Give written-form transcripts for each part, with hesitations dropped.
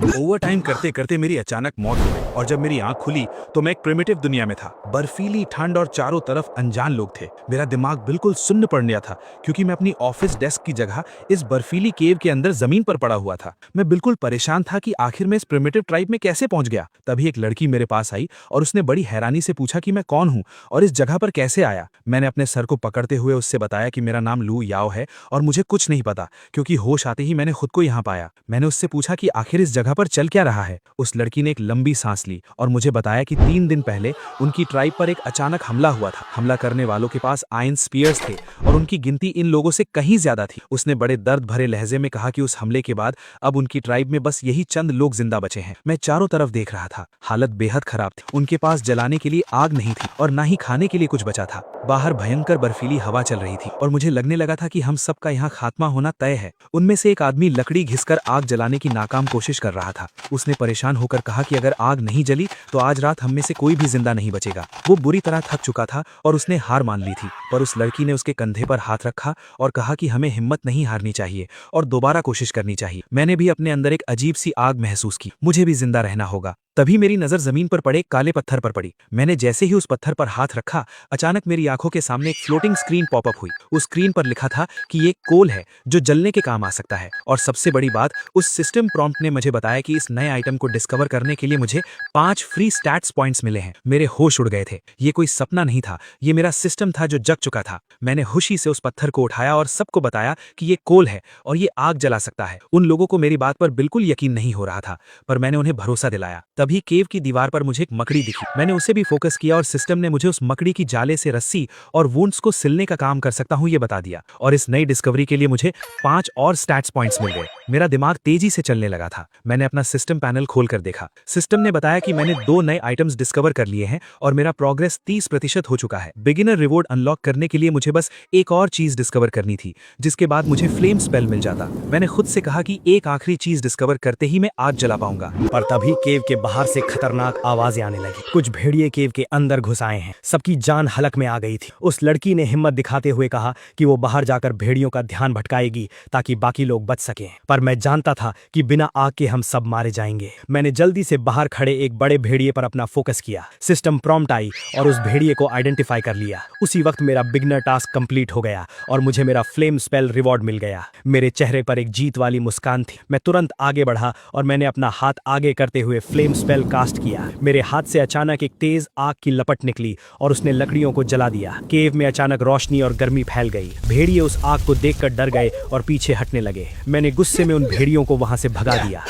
Over time करते करते मेरी अचानक मौत हो गई और जब मेरी आंख खुली तो मैं एक प्रिमिटिव दुनिया में था। बर्फीली ठंड और चारों तरफ अनजान लोग थे। मेरा दिमाग बिल्कुल सुन्न पड़ गया था क्योंकि मैं अपनी ऑफिस डेस्क की जगह इस बर्फीली केव के अंदर जमीन पर पड़ा हुआ था। मैं बिल्कुल परेशान था कि आखिर मैं इस प्रिमिटिव ट्राइब में कैसे पहुंच गया। तभी एक लड़की मेरे पास आई और उसने बड़ी हैरानी से पूछा कि मैं कौन हूं और इस जगह पर कैसे आया। मैंने अपने सर को पकड़ते हुए उससे बताया कि मेरा नाम लू याओ है और मुझे कुछ नहीं पता, क्योंकि होश आते ही मैंने खुद को यहाँ पाया। मैंने उससे पूछा कि आखिर इस जगह पर चल क्या रहा है। उस लड़की ने एक लंबी सांस ली और मुझे बताया कि 3 दिन पहले उनकी ट्राइब पर एक अचानक हमला हुआ था। हमला करने वालों के पास आयरन स्पीयर्स थे और उनकी गिनती इन लोगों से कहीं ज्यादा थी। उसने बड़े दर्द भरे लहजे में कहा कि उस हमले के बाद अब उनकी ट्राइब में बस यही चंद लोग जिंदा बचे हैं। मैं चारों तरफ देख रहा था। हालत बेहद खराब थी। उनके पास जलाने के लिए आग नहीं थी और ना ही खाने के लिए कुछ बचा था। बाहर भयंकर बर्फीली हवा चल रही थी और मुझे लगने लगा था कि हम सबका यहाँ खात्मा होना तय है। उनमें से एक आदमी लकड़ी घिसकर आग जलाने की नाकाम कोशिश कर रहा था। उसने परेशान होकर कहा कि अगर आग नहीं जली तो आज रात हम में से कोई भी जिंदा नहीं बचेगा। वो बुरी तरह थक चुका था और उसने हार मान ली थी, पर उस लड़की ने उसके कंधे पर हाथ रखा और कहा कि हमें हिम्मत नहीं हारनी चाहिए और दोबारा कोशिश करनी चाहिए। मैंने भी अपने अंदर एक अजीब सी आग महसूस की। मुझे भी जिंदा रहना होगा। तभी मेरी नजर जमीन पर पड़े काले पत्थर पर पड़ी। मैंने जैसे ही उस पत्थर पर हाथ रखा, अचानक मेरी आंखों के सामने एक फ्लोटिंग स्क्रीन पॉपअप हुई। उस स्क्रीन पर लिखा था कि ये कोल है जो जलने के काम आ सकता है। और सबसे बड़ी बात, उस सिस्टम प्रॉम्प्ट ने मुझे बताया कि इस नए आइटम को डिस्कवर करने के लिए मुझे 5 फ्री स्टैट्स पॉइंट्स मिले हैं। मेरे होश उड़ गए थे। ये कोई सपना नहीं था, ये मेरा सिस्टम था जो जग चुका था। मैंने खुशी से उस पत्थर को उठाया और सबको बताया कि ये कोल है और ये आग जला सकता है। उन लोगों को मेरी बात पर बिल्कुल यकीन नहीं हो रहा था, पर मैंने उन्हें भरोसा दिलाया। तभी केव की दीवार पर मुझे एक मकड़ी दिखी। मैंने उसे भी फोकस किया और सिस्टम ने मुझे उस मकड़ी की जाले से रस्सी और वुंड्स को सिलने का काम कर सकता हूं ये बता दिया। और इस नई डिस्कवरी के लिए मुझे 5 और स्टैट्स पॉइंट्स मिल गए। मेरा दिमाग तेजी से चलने लगा था। मैंने अपना सिस्टम पैनल खोलकर देखा। सिस्टम ने बताया कि मैंने 2 नए आइटम्स डिस्कवर कर लिए हैं और मेरा प्रोग्रेस 30% हो चुका है। बिगिनर रिवॉर्ड अनलॉक करने के लिए मुझे बस एक और चीज डिस्कवर करनी थी, जिसके बाद मुझे फ्लेम स्पेल मिल जाता। मैंने खुद से कहा कि एक आखिरी चीज डिस्कवर करते ही मैं आग जला पाऊंगा। पर तभी केव के बाहर से खतरनाक आवाजें आने लगी। कुछ भेड़िए केव के अंदर घुस आए हैं। सबकी जान हलक में आ गई थी। उस लड़की ने हिम्मत दिखाते हुए कहा कि वो बाहर जाकर भेड़ियों का ध्यान भटकाएगी ताकि बाकी लोग बच सकें। पर मैं जानता था कि बिना आग के हम सब मारे जाएंगे। मैंने जल्दी से बाहर खड़े एक बड़े भेड़िए पर अपना फोकस किया। सिस्टम प्रॉम्प्ट आई और उस भेड़िए को आइडेंटिफाई कर लिया। उसी वक्त मेरा बिगनर टास्क कंप्लीट हो गया और मुझे मेरा फ्लेम स्पेल रिवॉर्ड मिल गया। मेरे चेहरे पर एक जीत वाली मुस्कान थी। मैं तुरंत आगे बढ़ा और मैंने अपना हाथ आगे करते हुए फ्लेम स्पेल कास्ट किया। मेरे हाथ से अचानक एक तेज आग की लपट निकली और उसने लकड़ियों को जला दिया। केव में अचानक रोशनी और गर्मी फैल गई। भेड़िए उस आग को देखकर डर गए और पीछे हटने लगे। मैंने गुस्से में उन भेड़ियों को वहां से भगा दिया।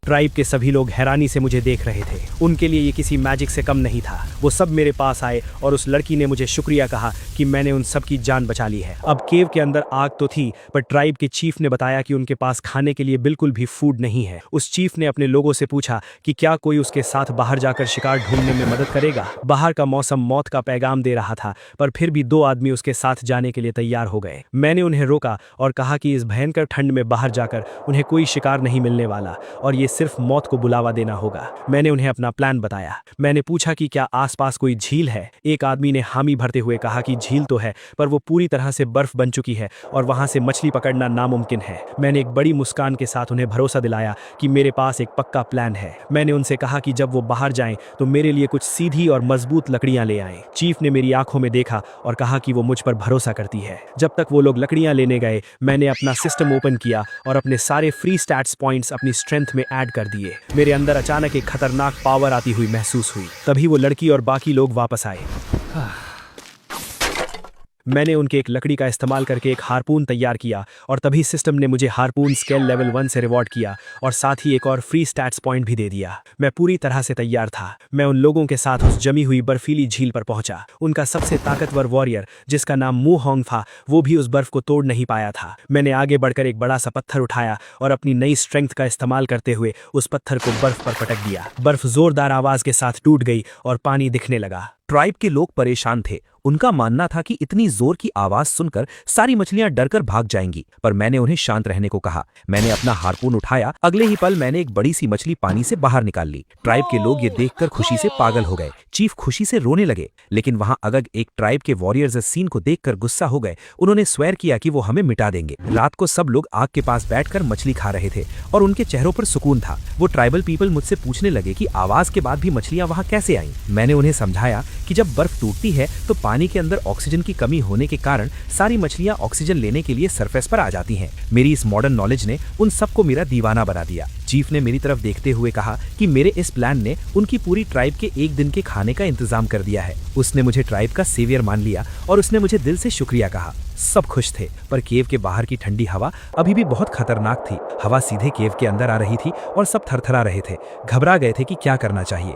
ट्राइब के सभी लोग हैरानी से मुझे देख रहे थे। उनके लिए ये किसी मैजिक से कम नहीं था। वो सब मेरे पास आए और उस लड़की ने मुझे शुक्रिया कहा कि मैंने उन सब की जान बचा ली है। अब केव के अंदर आग तो थी, पर ट्राइब के चीफ ने बताया कि उनके पास खाने के लिए बिल्कुल भी फूड नहीं है। उस चीफ ने अपने लोगों से पूछा कि क्या कोई उसके साथ बाहर जाकर शिकार ढूंढने में मदद करेगा। बाहर का मौसम मौत का पैगाम दे रहा था, पर फिर भी 2 आदमी उसके साथ जाने के लिए तैयार हो गए। मैंने उन्हें रोका और कहा कि इस भयंकर ठंड में बाहर जाकर उन्हें कोई शिकार नहीं मिलने वाला और ये सिर्फ मौत को बुलावा देना होगा। मैंने उन्हें अपना प्लान बताया। मैंने पूछा कि क्या आसपास कोई झील है। एक आदमी ने हामी भरते हुए कहा कि झील तो है, पर वो पूरी तरह से बर्फ बन चुकी है और वहां से मछली पकड़ना नामुमकिन है। मैंने एक बड़ी मुस्कान के साथ उन्हें भरोसा दिलाया कि मेरे पास एक पक्का प्लान है। मैंने उनसे कहा कि जब वो बाहर जाएं तो मेरे लिए कुछ सीधी और मजबूत लकड़ियां ले आएं। चीफ ने मेरी आंखों में देखा और कहा कि वो मुझ पर भरोसा करती है। जब तक वो लोग लकड़ियां लेने गए, मैंने अपना सिस्टम ओपन किया और अपने सारे फ्री स्टैट्स पॉइंट्स अपनी स्ट्रेंथ में ऐड कर दिए। मेरे अंदर अचानक एक खतरनाक पावर आती हुई महसूस हुई। तभी वो लड़की और बाकी लोग वापस आए। मैंने उनके एक लकड़ी का इस्तेमाल करके एक हारपून तैयार किया और तभी सिस्टम ने मुझे हारपून स्केल लेवल 1 से रिवॉर्ड किया और साथ ही एक और फ्री स्टैट्स पॉइंट भी दे दिया। मैं पूरी तरह से तैयार था। मैं उन लोगों के साथ उस जमी हुई बर्फीली झील पर पहुंचा। उनका सबसे ताकतवर वॉरियर, जिसका नाम मू होंग था, वो भी उस बर्फ को तोड़ नहीं पाया था। मैंने आगे बढ़कर एक बड़ा सा पत्थर उठाया और अपनी नई स्ट्रेंथ का इस्तेमाल करते हुए उस पत्थर को बर्फ पर पटक दिया। बर्फ जोरदार आवाज के साथ टूट गई और पानी दिखने लगा। ट्राइब के लोग परेशान थे उनका मानना था कि इतनी जोर की आवाज सुनकर सारी मछलियां डरकर भाग जाएंगी, पर मैंने उन्हें शांत रहने को कहा। मैंने अपना हार्पून उठाया। अगले ही पल मैंने एक बड़ी सी मछली पानी से बाहर निकाल ली। ट्राइब के लोग ये देखकर खुशी से पागल हो गए। चीफ खुशी से रोने लगे, लेकिन वहां अगग एक ट्राइब के वॉरियर्स इस सीन को देखकर गुस्सा हो गए। उन्होंने स्वेर किया कि वो हमें मिटा देंगे। रात को सब लोग आग के पास बैठकर मछली खा रहे थे और उनके चेहरों पर सुकून था। वो ट्राइबल पीपल मुझसे पूछने लगे कि आवाज के बाद भी मछलियां वहां कैसे आईं। मैंने उन्हें समझाया कि जब बर्फ टूटती है तो पानी के अंदर ऑक्सीजन की कमी होने के कारण सारी मछलियां ऑक्सीजन लेने के लिए सरफेस पर आ जाती हैं। मेरी इस मॉडर्न नॉलेज ने उन सबको मेरा दीवाना बना दिया। चीफ ने मेरी तरफ देखते हुए कहा कि मेरे इस प्लान ने उनकी पूरी ट्राइब के एक दिन के खाने का इंतजाम कर दिया है। उसने मुझे ट्राइब का सेवियर मान लिया और उसने मुझे दिल से शुक्रिया कहा। सब खुश थे, पर केव के बाहर की ठंडी हवा अभी भी बहुत खतरनाक थी। हवा सीधे केव के अंदर आ रही थी और सब थरथरा रहे थे, घबरा गए थे कि क्या करना चाहिए।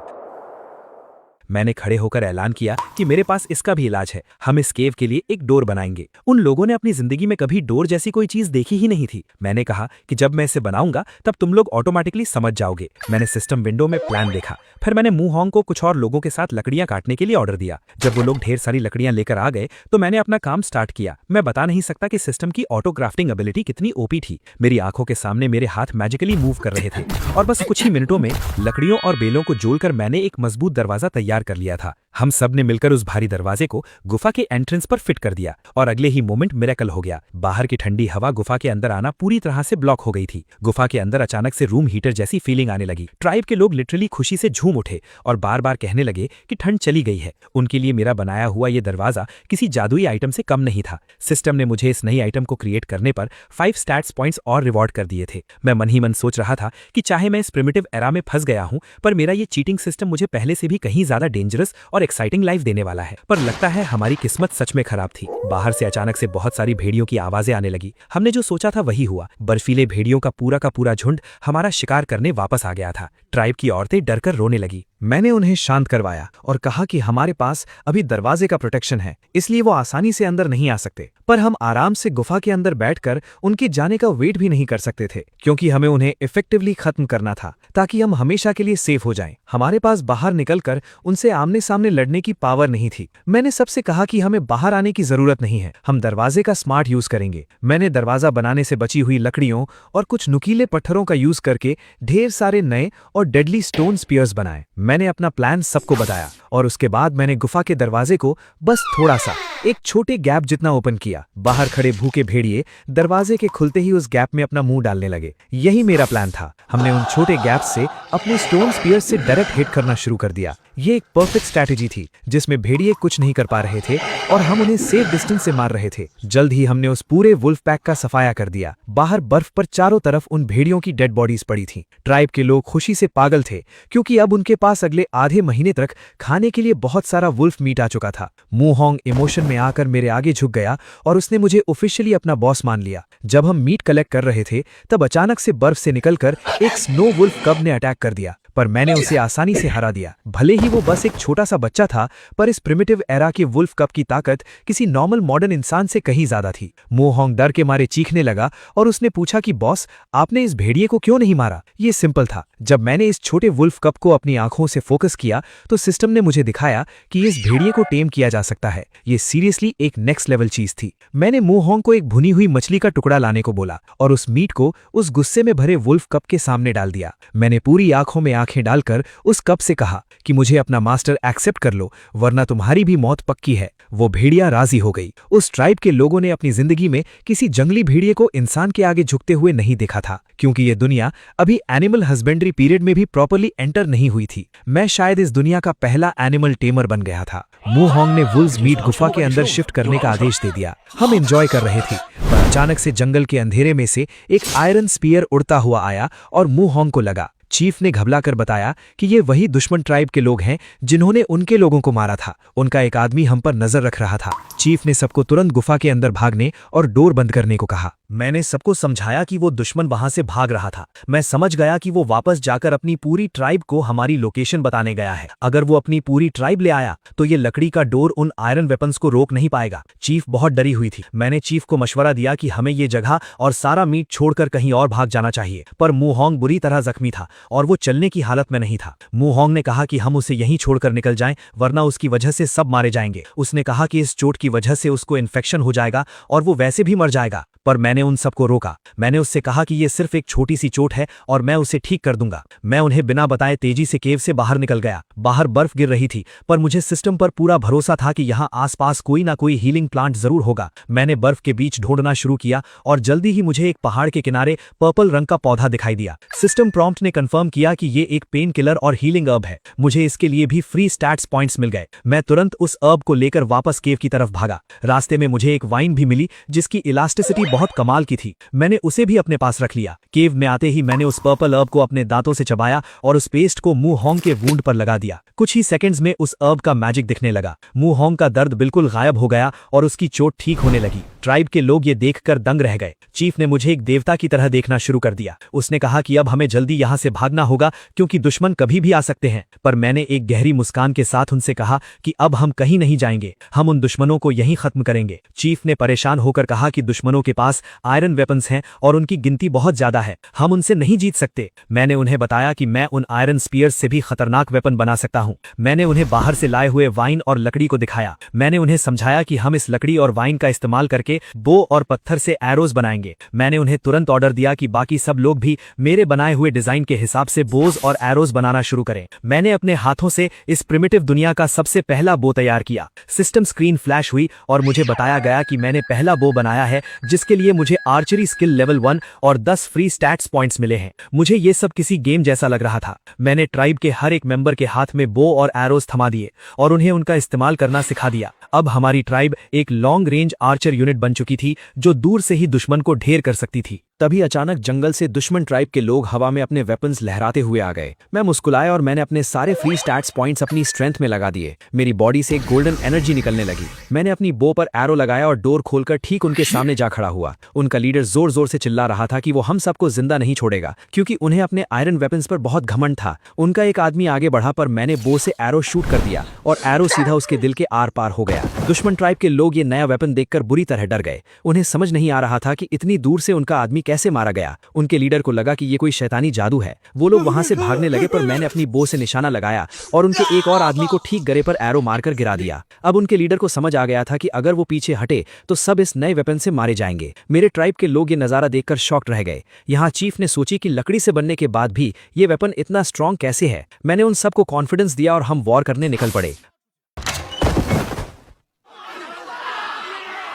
मैंने खड़े होकर ऐलान किया कि मेरे पास इसका भी इलाज है। हम इस केव के लिए एक डोर बनाएंगे। उन लोगों ने अपनी जिंदगी में कभी डोर जैसी कोई चीज देखी ही नहीं थी। मैंने कहा कि जब मैं इसे बनाऊंगा तब तुम लोग ऑटोमेटिकली समझ जाओगे। मैंने सिस्टम विंडो में प्लान देखा। फिर मैंने मूहोंग को कुछ और लोगों के साथ लकड़ियां काटने के लिए ऑर्डर दिया। जब वो लोग ढेर सारी लकड़ियां लेकर आ गए तो मैंने अपना काम स्टार्ट किया। मैं बता नहीं सकता कि सिस्टम की ऑटो क्राफ्टिंग एबिलिटी कितनी ओपी थी। मेरी आंखों के सामने मेरे हाथ मैजिकली मूव कर रहे थे और बस कुछ ही मिनटों में लकड़ियों और बेलों को जोड़कर मैंने एक मजबूत दरवाजा तैयार कर लिया था। हम सब ने मिलकर उस भारी दरवाजे को गुफा के एंट्रेंस पर फिट कर दिया और अगले ही मोमेंट मिरेकल हो गया। बाहर की ठंडी हवा गुफा के अंदर आना पूरी तरह से ब्लॉक हो गई थी। गुफा के अंदर अचानक से रूम हीटर जैसी फीलिंग आने लगी। ट्राइब के लोग लिटरली खुशी से झूम उठे और बार बार कहने लगे कि ठंड चली गई है। उनके लिए मेरा बनाया हुआ ये दरवाजा किसी जादुई आइटम से कम नहीं था। सिस्टम ने मुझे इस नई आइटम को क्रिएट करने पर 5 स्टैट्स पॉइंट्स और रिवॉर्ड कर दिए थे। मैं मन ही मन सोच रहा था कि चाहे मैं इस प्रिमिटिव एरा में फंस गया हूं, पर मेरा ये चीटिंग सिस्टम मुझे पहले से भी कहीं ज्यादा डेंजरस और एक्साइटिंग लाइफ देने वाला है। पर लगता है हमारी किस्मत सच में खराब थी। बाहर से अचानक से बहुत सारी भेड़ियों की आवाजें आने लगी। हमने जो सोचा था वही हुआ। बर्फीले भेड़ियों का पूरा झुंड हमारा शिकार करने वापस आ गया था। ट्राइब की औरतें डरकर रोने लगी। मैंने उन्हें शांत करवाया और कहा कि हमारे पास अभी दरवाजे का प्रोटेक्शन है, इसलिए वो आसानी से अंदर नहीं आ सकते। पर हम आराम से गुफा के अंदर बैठकर उनके जाने का वेट भी नहीं कर सकते थे, क्योंकि हमें उन्हें इफेक्टिवली खत्म करना था ताकि हम हमेशा के लिए सेफ हो जाएं। हमारे पास बाहर निकलकर उनसे आमने सामने लड़ने की पावर नहीं थी। मैंने सबसे कहा कि हमें बाहर आने की जरूरत नहीं है, हम दरवाजे का स्मार्ट यूज करेंगे। मैंने दरवाजा बनाने से बची हुई लकड़ियों और कुछ नुकीले पत्थरों का यूज करके ढेर सारे नए और डेडली स्टोन स्पीयर्स बनाए। मैंने अपना प्लान सबको बताया और उसके बाद मैंने गुफा के दरवाजे को बस थोड़ा सा एक छोटे गैप जितना ओपन किया। बाहर खड़े भूखे भेड़िए दरवाजे के खुलते ही उस गैप में अपना मुंह डालने लगे। यही मेरा प्लान था। हमने उन छोटे गैप से अपने स्टोन स्पीयर्स से डायरेक्ट हिट करना शुरू कर दिया। ये एक परफेक्ट स्ट्रैटेजी थी जिसमें भेड़िए कुछ नहीं कर पा रहे थे और हम उन्हें सेफ डिस्टेंस से मार रहे थे। जल्द ही हमने उस पूरे वुल्फ पैक का सफाया कर दिया। बाहर बर्फ पर चारों तरफ उन भेड़ियों की डेड बॉडीज पड़ी थीं। ट्राइब के लोग खुशी से पागल थे, क्योंकि अब उनके पास अगले आधे महीने तक खाने के लिए बहुत सारा वुल्फ मीट आ चुका था। मूहोंग इमोशन में आकर मेरे आगे झुक गया और उसने मुझे ऑफिशियली अपना बॉस मान लिया। जब हम मीट कलेक्ट कर रहे थे तब अचानक से बर्फ से निकलकर एक स्नो वुल्फ कब ने अटैक कर दिया, पर मैंने उसे आसानी से हरा दिया। भले ही वो बस एक छोटा सा बच्चा था, पर इस प्रिमिटिव एरा के वुल्फ कप की ताकत किसी नॉर्मल मॉडर्न इंसान से कहीं ज्यादा थी। मूहोंग डर के मारे चीखने लगा और उसने पूछा कि बॉस, आपने इस भेड़िए को क्यों नहीं मारा? ये सिंपल था। जब मैंने इस छोटे वुल्फ कप को अपनी आंखों से फोकस किया तो सिस्टम ने मुझे दिखाया कि इस भेड़िए को टेम किया जा सकता है। ये सीरियसली एक नेक्स्ट लेवल चीज थी। मैंने मूहोंग को एक भुनी हुई मछली का टुकड़ा लाने को बोला और उस मीट को उस गुस्से में भरे वुल्फ कप के सामने डाल दिया। मैंने पूरी आंखों में आंखें डालकर उस कप से कहा कि मुझे अपना मास्टर एक्सेप्ट कर लो, वरना तुम्हारी भी मौत पक्की है। वो भेड़िया राजी हो गई। उस ट्राइब के लोगों ने अपनी जिंदगी में किसी जंगली भेड़िए को इंसान के आगे झुकते हुए नहीं देखा था, क्योंकि ये दुनिया अभी एनिमल हस्बेंड्री पीरियड में भी प्रॉपर्ली एंटर नहीं हुई थी। मैं शायद इस दुनिया का पहला एनिमल टेमर बन गया था। मूहोंग ने वुल्स मीट गुफा के अंदर शिफ्ट करने का आदेश दे दिया। हम एंजॉय कर रहे थे, पर अचानक से जंगल के अंधेरे में से एक आयरन स्पीयर उड़ता हुआ आया और मूहोंग को लगा। चीफ ने घबराकर बताया कि ये वही दुश्मन ट्राइब के लोग हैं जिन्होंने उनके लोगों को मारा था। उनका एक आदमी हम पर नजर रख रहा था। चीफ ने सबको तुरंत गुफा के अंदर भागने और डोर बंद करने को कहा। मैंने सबको समझाया कि वो दुश्मन वहां से भाग रहा था। मैं समझ गया कि वो वापस जाकर अपनी पूरी ट्राइब को हमारी लोकेशन बताने गया है। अगर वो अपनी पूरी ट्राइब ले आया तो ये लकड़ी का डोर उन आयरन वेपन्स को रोक नहीं पाएगा। चीफ बहुत डरी हुई थी। मैंने चीफ को मशवरा दिया कि हमें ये जगह और सारा मीट छोड़कर कहीं और भाग जाना चाहिए, पर मूहोंग बुरी तरह जख्मी था और वो चलने की हालत में नहीं था। मू होंग ने कहा कि हम उसे यहीं छोड़कर निकल जाएं, वरना उसकी वजह से सब मारे जाएंगे। उसने कहा कि इस चोट की वजह से उसको इन्फेक्शन हो जाएगा और वो वैसे भी मर जाएगा, पर मैंने उन सबको रोका। मैंने उससे कहा कि ये सिर्फ एक छोटी सी चोट है और मैं उसे ठीक कर दूंगा। मैं उन्हें बिना बताए तेजी से केव से बाहर निकल गया। बाहर बर्फ गिर रही थी, पर मुझे सिस्टम पर पूरा भरोसा था कि यहाँ आसपास कोई ना कोई हीलिंग प्लांट जरूर होगा। मैंने बर्फ के बीच ढूंढना शुरू किया और जल्दी ही मुझे एक पहाड़ के किनारे पर्पल रंग का पौधा दिखाई दिया। सिस्टम प्रॉम्प्ट ने कंफर्म किया कि ये एक पेन किलर और हीलिंग अर्ब है। मुझे इसके लिए भी फ्री स्टैट्स पॉइंट्स मिल गए। मैं तुरंत उस अर्ब को लेकर वापस केव की तरफ भागा। रास्ते में मुझे एक वाइन भी मिली जिसकी इलास्टिसिटी बहुत कमाल की थी। मैंने उसे भी अपने पास रख लिया। केव में आते ही मैंने उस पर्पल अर्ब को अपने दांतों से चबाया और उस पेस्ट को मू होंग के वुंड पर लगा दिया। कुछ ही सेकंड्स में उस अर्ब का मैजिक दिखने लगा। मू होंग का दर्द बिल्कुल गायब हो गया और उसकी चोट ठीक होने लगी। ट्राइब के लोग ये देखकर दंग रह गए। चीफ ने मुझे एक देवता की तरह देखना शुरू कर दिया। उसने कहा कि अब हमें जल्दी यहाँ से भागना होगा क्योंकि दुश्मन कभी भी आ सकते हैं। पर मैंने एक गहरी मुस्कान के साथ उनसे कहा कि अब हम कहीं नहीं जाएंगे, हम उन दुश्मनों को यहीं खत्म करेंगे। चीफ ने परेशान होकर कहा कि दुश्मनों के पास आयरन वेपन्स हैं और उनकी गिनती बहुत ज्यादा है, हम उनसे नहीं जीत सकते। मैंने उन्हें बताया कि मैं उन आयरन स्पीयर्स से भी खतरनाक वेपन बना सकता हूँ। मैंने उन्हें बाहर से लाए हुए वाइन और लकड़ी को दिखाया। मैंने उन्हें समझाया कि हम इस लकड़ी और वाइन का इस्तेमाल करके बो और पत्थर से एरोज बनाएंगे। मैंने उन्हें तुरंत ऑर्डर दिया कि बाकी सब लोग भी मेरे बनाए हुए डिजाइन के हिसाब से बोज और एरोज बनाना शुरू करें। मैंने अपने हाथों से इस प्रिमिटिव दुनिया का सबसे पहला बो तैयार किया। सिस्टम स्क्रीन फ्लैश हुई और मुझे बताया गया कि मैंने पहला बो बनाया है जिसके लिए मुझे आर्चरी स्किल लेवल 1 और 10 फ्री स्टैट्स पॉइंट्स मिले हैं। मुझे ये सब किसी गेम जैसा लग रहा था। मैंने ट्राइब के हर एक मेंबर के हाथ में बो और एरोज थमा दिए और उन्हें उनका इस्तेमाल करना सिखा दिया। अब हमारी ट्राइब एक लॉन्ग रेंज आर्चर यूनिट बन चुकी थी जो दूर से ही दुश्मन को ढेर कर सकती थी। तभी अचानक जंगल से दुश्मन ट्राइब के लोग हवा में अपने वेपन्स लहराते हुए आ गए। मैं मुस्कुराया और मैंने अपने सारे फ्री स्टैट्स पॉइंट्स अपनी स्ट्रेंथ में लगा दिए। मेरी बॉडी से गोल्डन एनर्जी निकलने लगी। मैंने अपनी बो पर एरो लगाया और डोर खोलकर ठीक उनके सामने जा खड़ा हुआ। उनका लीडर जोर जोर से चिल्ला रहा था कि वो हम सबको जिंदा नहीं छोड़ेगा क्योंकि उन्हें अपने आयरन वेपन्स पर बहुत घमंड था। उनका एक आदमी आगे बढ़ा पर मैंने बो से एरो शूट कर दिया और एरो सीधा उसके दिल के आर पार हो गया। दुश्मन ट्राइब के लोग ये नया वेपन देखकर बुरी तरह डर गए। उन्हें समझ नहीं आ रहा था कि इतनी दूर से उनका आदमी कैसे मारा गया। उनके लीडर को लगा कि ये कोई शैतानी जादू है। वो लोग वहां से भागने लगे पर मैंने अपनी बो से निशाना लगाया और उनके एक और आदमी को ठीक गले पर एरो मारकर गिरा दिया। अब उनके लीडर को समझ आ गया था कि अगर वो पीछे हटे तो सब इस नए वेपन से मारे जाएंगे। मेरे ट्राइब के लोग ये नजारा देखकर शॉक्ड रह गए। यहाँ चीफ ने सोची कि लकड़ी से बनने के बाद भी ये वेपन इतना स्ट्रॉन्ग कैसे है। मैंने उन सबको कॉन्फिडेंस दिया और हम वॉर करने निकल पड़े।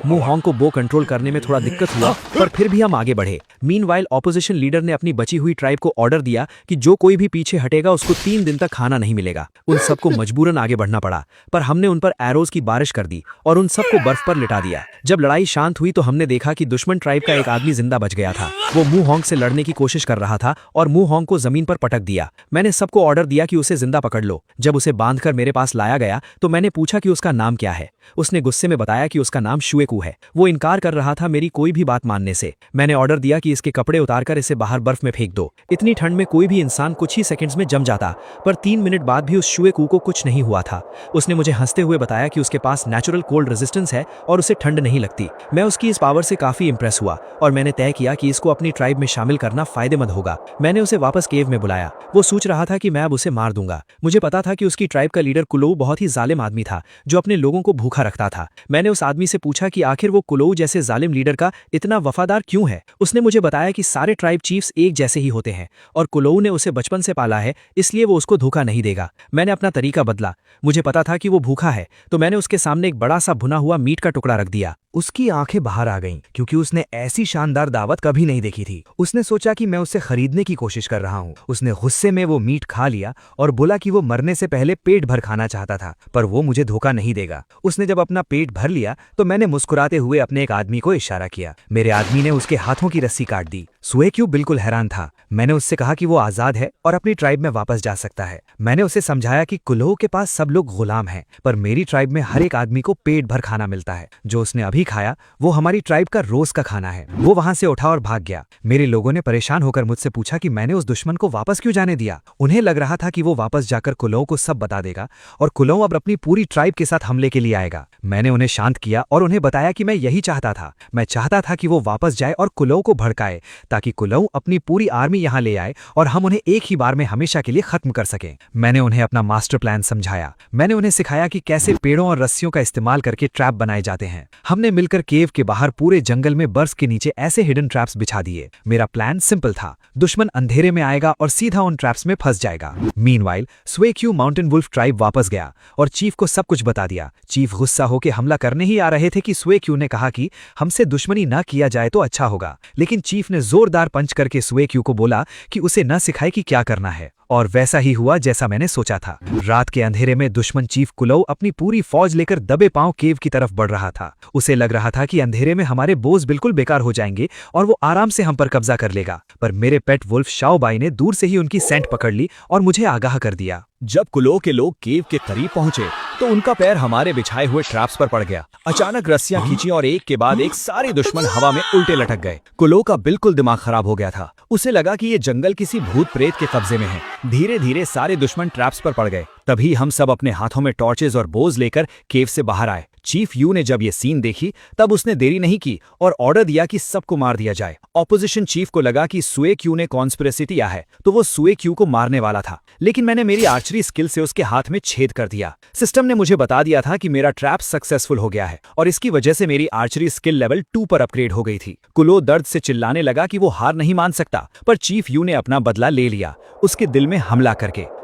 मू होंग को बो कंट्रोल करने में थोड़ा दिक्कत हुआ पर फिर भी हम आगे बढ़े। मीनवाइल ऑपोजिशन लीडर ने अपनी बची हुई ट्राइब को ऑर्डर दिया कि जो कोई भी पीछे हटेगा उसको 3 दिन तक खाना नहीं मिलेगा। उन सबको मजबूरन आगे बढ़ना पड़ा पर हमने उन पर एरोज की बारिश कर दी और उन सबको बर्फ पर लिटा दिया। जब लड़ाई शांत हुई तो हमने देखा कि दुश्मन ट्राइब का एक आदमी जिंदा बच गया था। वो मू होंग से लड़ने की कोशिश कर रहा था और मू होंग को जमीन पर पटक दिया। मैंने सबको ऑर्डर दिया कि उसे जिंदा पकड़ लो। जब उसे बांधकर मेरे पास लाया गया तो मैंने पूछा कि उसका नाम क्या है। उसने गुस्से में बताया कि उसका नाम शुएकू है। वो इनकार कर रहा था मेरी कोई भी बात मानने से। मैंने ऑर्डर दिया कि इसके कपड़े उतारकर इसे बाहर बर्फ में फेंक दो। इतनी ठंड में कोई भी इंसान कुछ ही सेकंड्स में जम जाता, पर 3 मिनट बाद भी उस शुएकू को कुछ नहीं हुआ था। उसने मुझे हंसते हुए बताया कि उसके पास नेचुरल कोल्ड रेजिस्टेंस है और उसे ठंड नहीं लगती। मैं उसकी इस पावर से काफी इंप्रेस हुआ और मैंने तय किया कि इसको अपनी ट्राइब में शामिल करना फायदेमंद होगा। मैंने उसे वापस केव में बुलाया। वो सोच रहा था कि मैं अब उसे मार दूंगा। मुझे पता था कि उसकी ट्राइब का लीडर कुलोऊ बहुत ही जालिम आदमी था जो अपने लोगों को भूखा रखता था। मैंने उस आदमी से पूछा कि आखिर वो कुलोऊ जैसे जालिम लीडर का इतना वफादार क्यों है। उसने मुझे बताया कि सारे ट्राइब चीफ्स एक जैसे ही होते हैं और कुलोऊ ने उसे बचपन से पाला है, इसलिए वो उसको धोखा नहीं देगा। मैंने अपना तरीका बदला। मुझे पता था कि वो भूखा है तो मैंने उसके सामने एक बड़ा सा भुना हुआ मीट का टुकड़ा रख दिया। उसकी आंखें बाहर आ गईं क्योंकि उसने ऐसी शानदार दावत कभी नहीं देखी थी। उसने सोचा कि मैं उससे खरीदने की कोशिश कर रहा हूँ। उसने गुस्से में वो मीट खा लिया और बोला कि वो मरने से पहले पेट भर खाना चाहता था, पर वो मुझे धोखा नहीं देगा। उसने जब अपना पेट भर लिया तो मैंने मुस्कुराते हुए अपने एक आदमी को इशारा किया। मेरे आदमी ने उसके हाथों की रस्सी काट दी। शुएकू बिल्कुल हैरान था। मैंने उससे कहा कि वो आजाद है और अपनी ट्राइब में वापस जा सकता है। मैंने उसे समझाया कि कुलोऊ के पास सब लोग गुलाम हैं, पर मेरी ट्राइब में हर एक आदमी को पेट भर खाना मिलता है। जो उसने अभी खाया वो हमारी ट्राइब का रोज का खाना है। वो वहां से उठा और भाग गया। मेरे लोगों ने परेशान होकर मुझसे पूछा कि मैंने उस दुश्मन को वापस क्यों जाने दिया। उन्हें लग रहा था कि वो वापस जाकर कुलौ को सब बता देगा और कुलौ अब अपनी पूरी ट्राइब के साथ हमले के लिए आएगा। मैंने उन्हें शांत किया और उन्हें बताया कि मैं यही चाहता था। मैं चाहता था कि वो वापस जाए और कुलौ को भड़काए ताकि कुलौ अपनी पूरी आर्मी यहाँ ले आए और हम उन्हें एक ही बार में हमेशा के लिए खत्म कर सकें। मैंने उन्हें अपना मास्टर प्लान समझाया। मैंने उन्हें सिखाया कि कैसे पेड़ों और रस्सियों का इस्तेमाल करके ट्रैप बनाए जाते हैं। हमने मिलकर केव के बाहर पूरे जंगल में बर्फ के नीचे ऐसे हिडन ट्रैप्स बिछा दिए। मेरा प्लान सिंपल था, दुश्मन अंधेरे में आएगा और सीधा उन ट्रैप्स में फंस जाएगा। मीनवाइल स्वेक्यू माउंटेन वुल्फ ट्राइब वापस गया और चीफ को सब कुछ बता दिया। चीफ गुस्सा होकर हमला करने ही आ रहे थे कि स्वेक्यू ने कहा कि हमसे दुश्मनी ना किया जाए तो अच्छा होगा, लेकिन चीफ ने जोरदार पंच करके स्वेक्यू को बोला कि उसे न सिखाए कि क्या करना है। और वैसा ही हुआ जैसा मैंने सोचा था। रात के अंधेरे में दुश्मन चीफ कुलौ अपनी पूरी फौज लेकर दबे पांव केव की तरफ बढ़ रहा था। उसे लग रहा था कि अंधेरे में हमारे बोझ बिल्कुल बेकार हो जाएंगे और वो आराम से हम पर कब्जा कर लेगा। पर मेरे पेट वुल्फ शाओबाई ने दूर से ही उनकी सेंट पकड़ ली और मुझे आगाह कर दिया। जब कुलो के लोग केव के करीब पहुंचे तो उनका पैर हमारे बिछाए हुए ट्रैप्स पर पड़ गया। अचानक रस्सियां खींची और एक के बाद एक सारे दुश्मन हवा में उल्टे लटक गए। कुलो का बिल्कुल दिमाग खराब हो गया था। उसे लगा कि ये जंगल किसी भूत प्रेत के कब्जे में है। धीरे धीरे सारे दुश्मन ट्रैप्स पर पड़ गए। तभी हम सब अपने हाथों में टॉर्चेज और बोझ लेकर केव से बाहर आए। चीफ यू ने जब ये सीन देखी तब उसने देरी नहीं की और ऑर्डर दिया कि सबको मार दिया जाए। ऑपोजिशन चीफ को लगा कि सुएक्यू ने कॉन्स्पिरेसी किया है तो वो सुएक्यू को मारने वाला था, लेकिन मैंने मेरी आर्चरी स्किल से उसके हाथ में छेद कर दिया। सिस्टम ने मुझे बता दिया था कि मेरा ट्रैप सक्सेसफुल हो गया है और इसकी वजह से मेरी आर्चरी स्किल लेवल 2 पर अपग्रेड हो गई थी। कुलो दर्द से चिल्लाने लगा कि वो हार नहीं मान सकता, पर चीफ यू ने अपना बदला ले लिया, उसके दिल में हमला करके।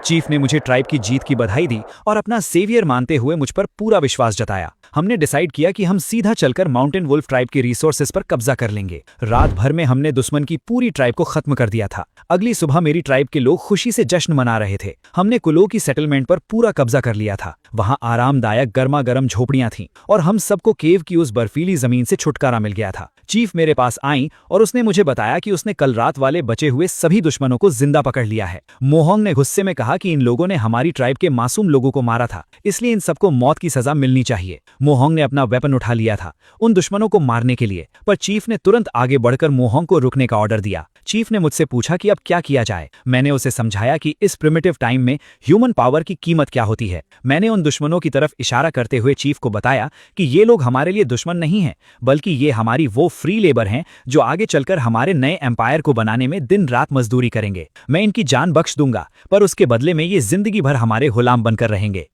चीफ ने मुझे ट्राइब की जीत की बधाई दी और अपना सेवियर मानते हुए मुझ पर पूरा विश्वास जताया। हमने डिसाइड किया कि हम सीधा चलकर माउंटेन वुल्फ ट्राइब की रिसोर्सेज पर कब्जा कर लेंगे। रात भर में हमने दुश्मन की पूरी ट्राइब को खत्म कर दिया था। अगली सुबह मेरी ट्राइब के लोग खुशी से जश्न मना रहे थे। हमने कुलो की सेटलमेंट पर पूरा कब्जा कर लिया था। वहां आरामदायक गर्मा गर्म झोपड़ियां थीं और हम सबको केव की उस बर्फीली जमीन से छुटकारा मिल गया था। चीफ मेरे पास आई और उसने मुझे बताया कि उसने कल रात वाले बचे हुए सभी दुश्मनों को जिंदा पकड़ लिया है। मोहोंग ने गुस्से में कहा कि इन लोगों ने हमारी ट्राइब के मासूम लोगों को मारा था, इसलिए इन सबको मौत की सजा मिलनी चाहिए। मोहोंग ने अपना वेपन उठा लिया था उन दुश्मनों को मारने के लिए, पर चीफ ने तुरंत आगे बढ़कर मोहोंग को रुकने का ऑर्डर दिया। चीफ ने मुझसे पूछा कि अब क्या किया जाए। मैंने उसे समझाया कि इस प्रिमिटिव टाइम में ह्यूमन पावर की कीमत क्या होती है। मैंने उन दुश्मनों की तरफ इशारा करते हुए चीफ को बताया कि ये लोग हमारे लिए दुश्मन नहीं हैं, बल्कि ये हमारी वो फ्री लेबर हैं जो आगे चलकर हमारे नए एम्पायर को बनाने में दिन रात मजदूरी करेंगे। मैं इनकी जान बख्श दूंगा, पर उसके बदले में ये जिंदगी भर हमारे गुलाम बनकर रहेंगे।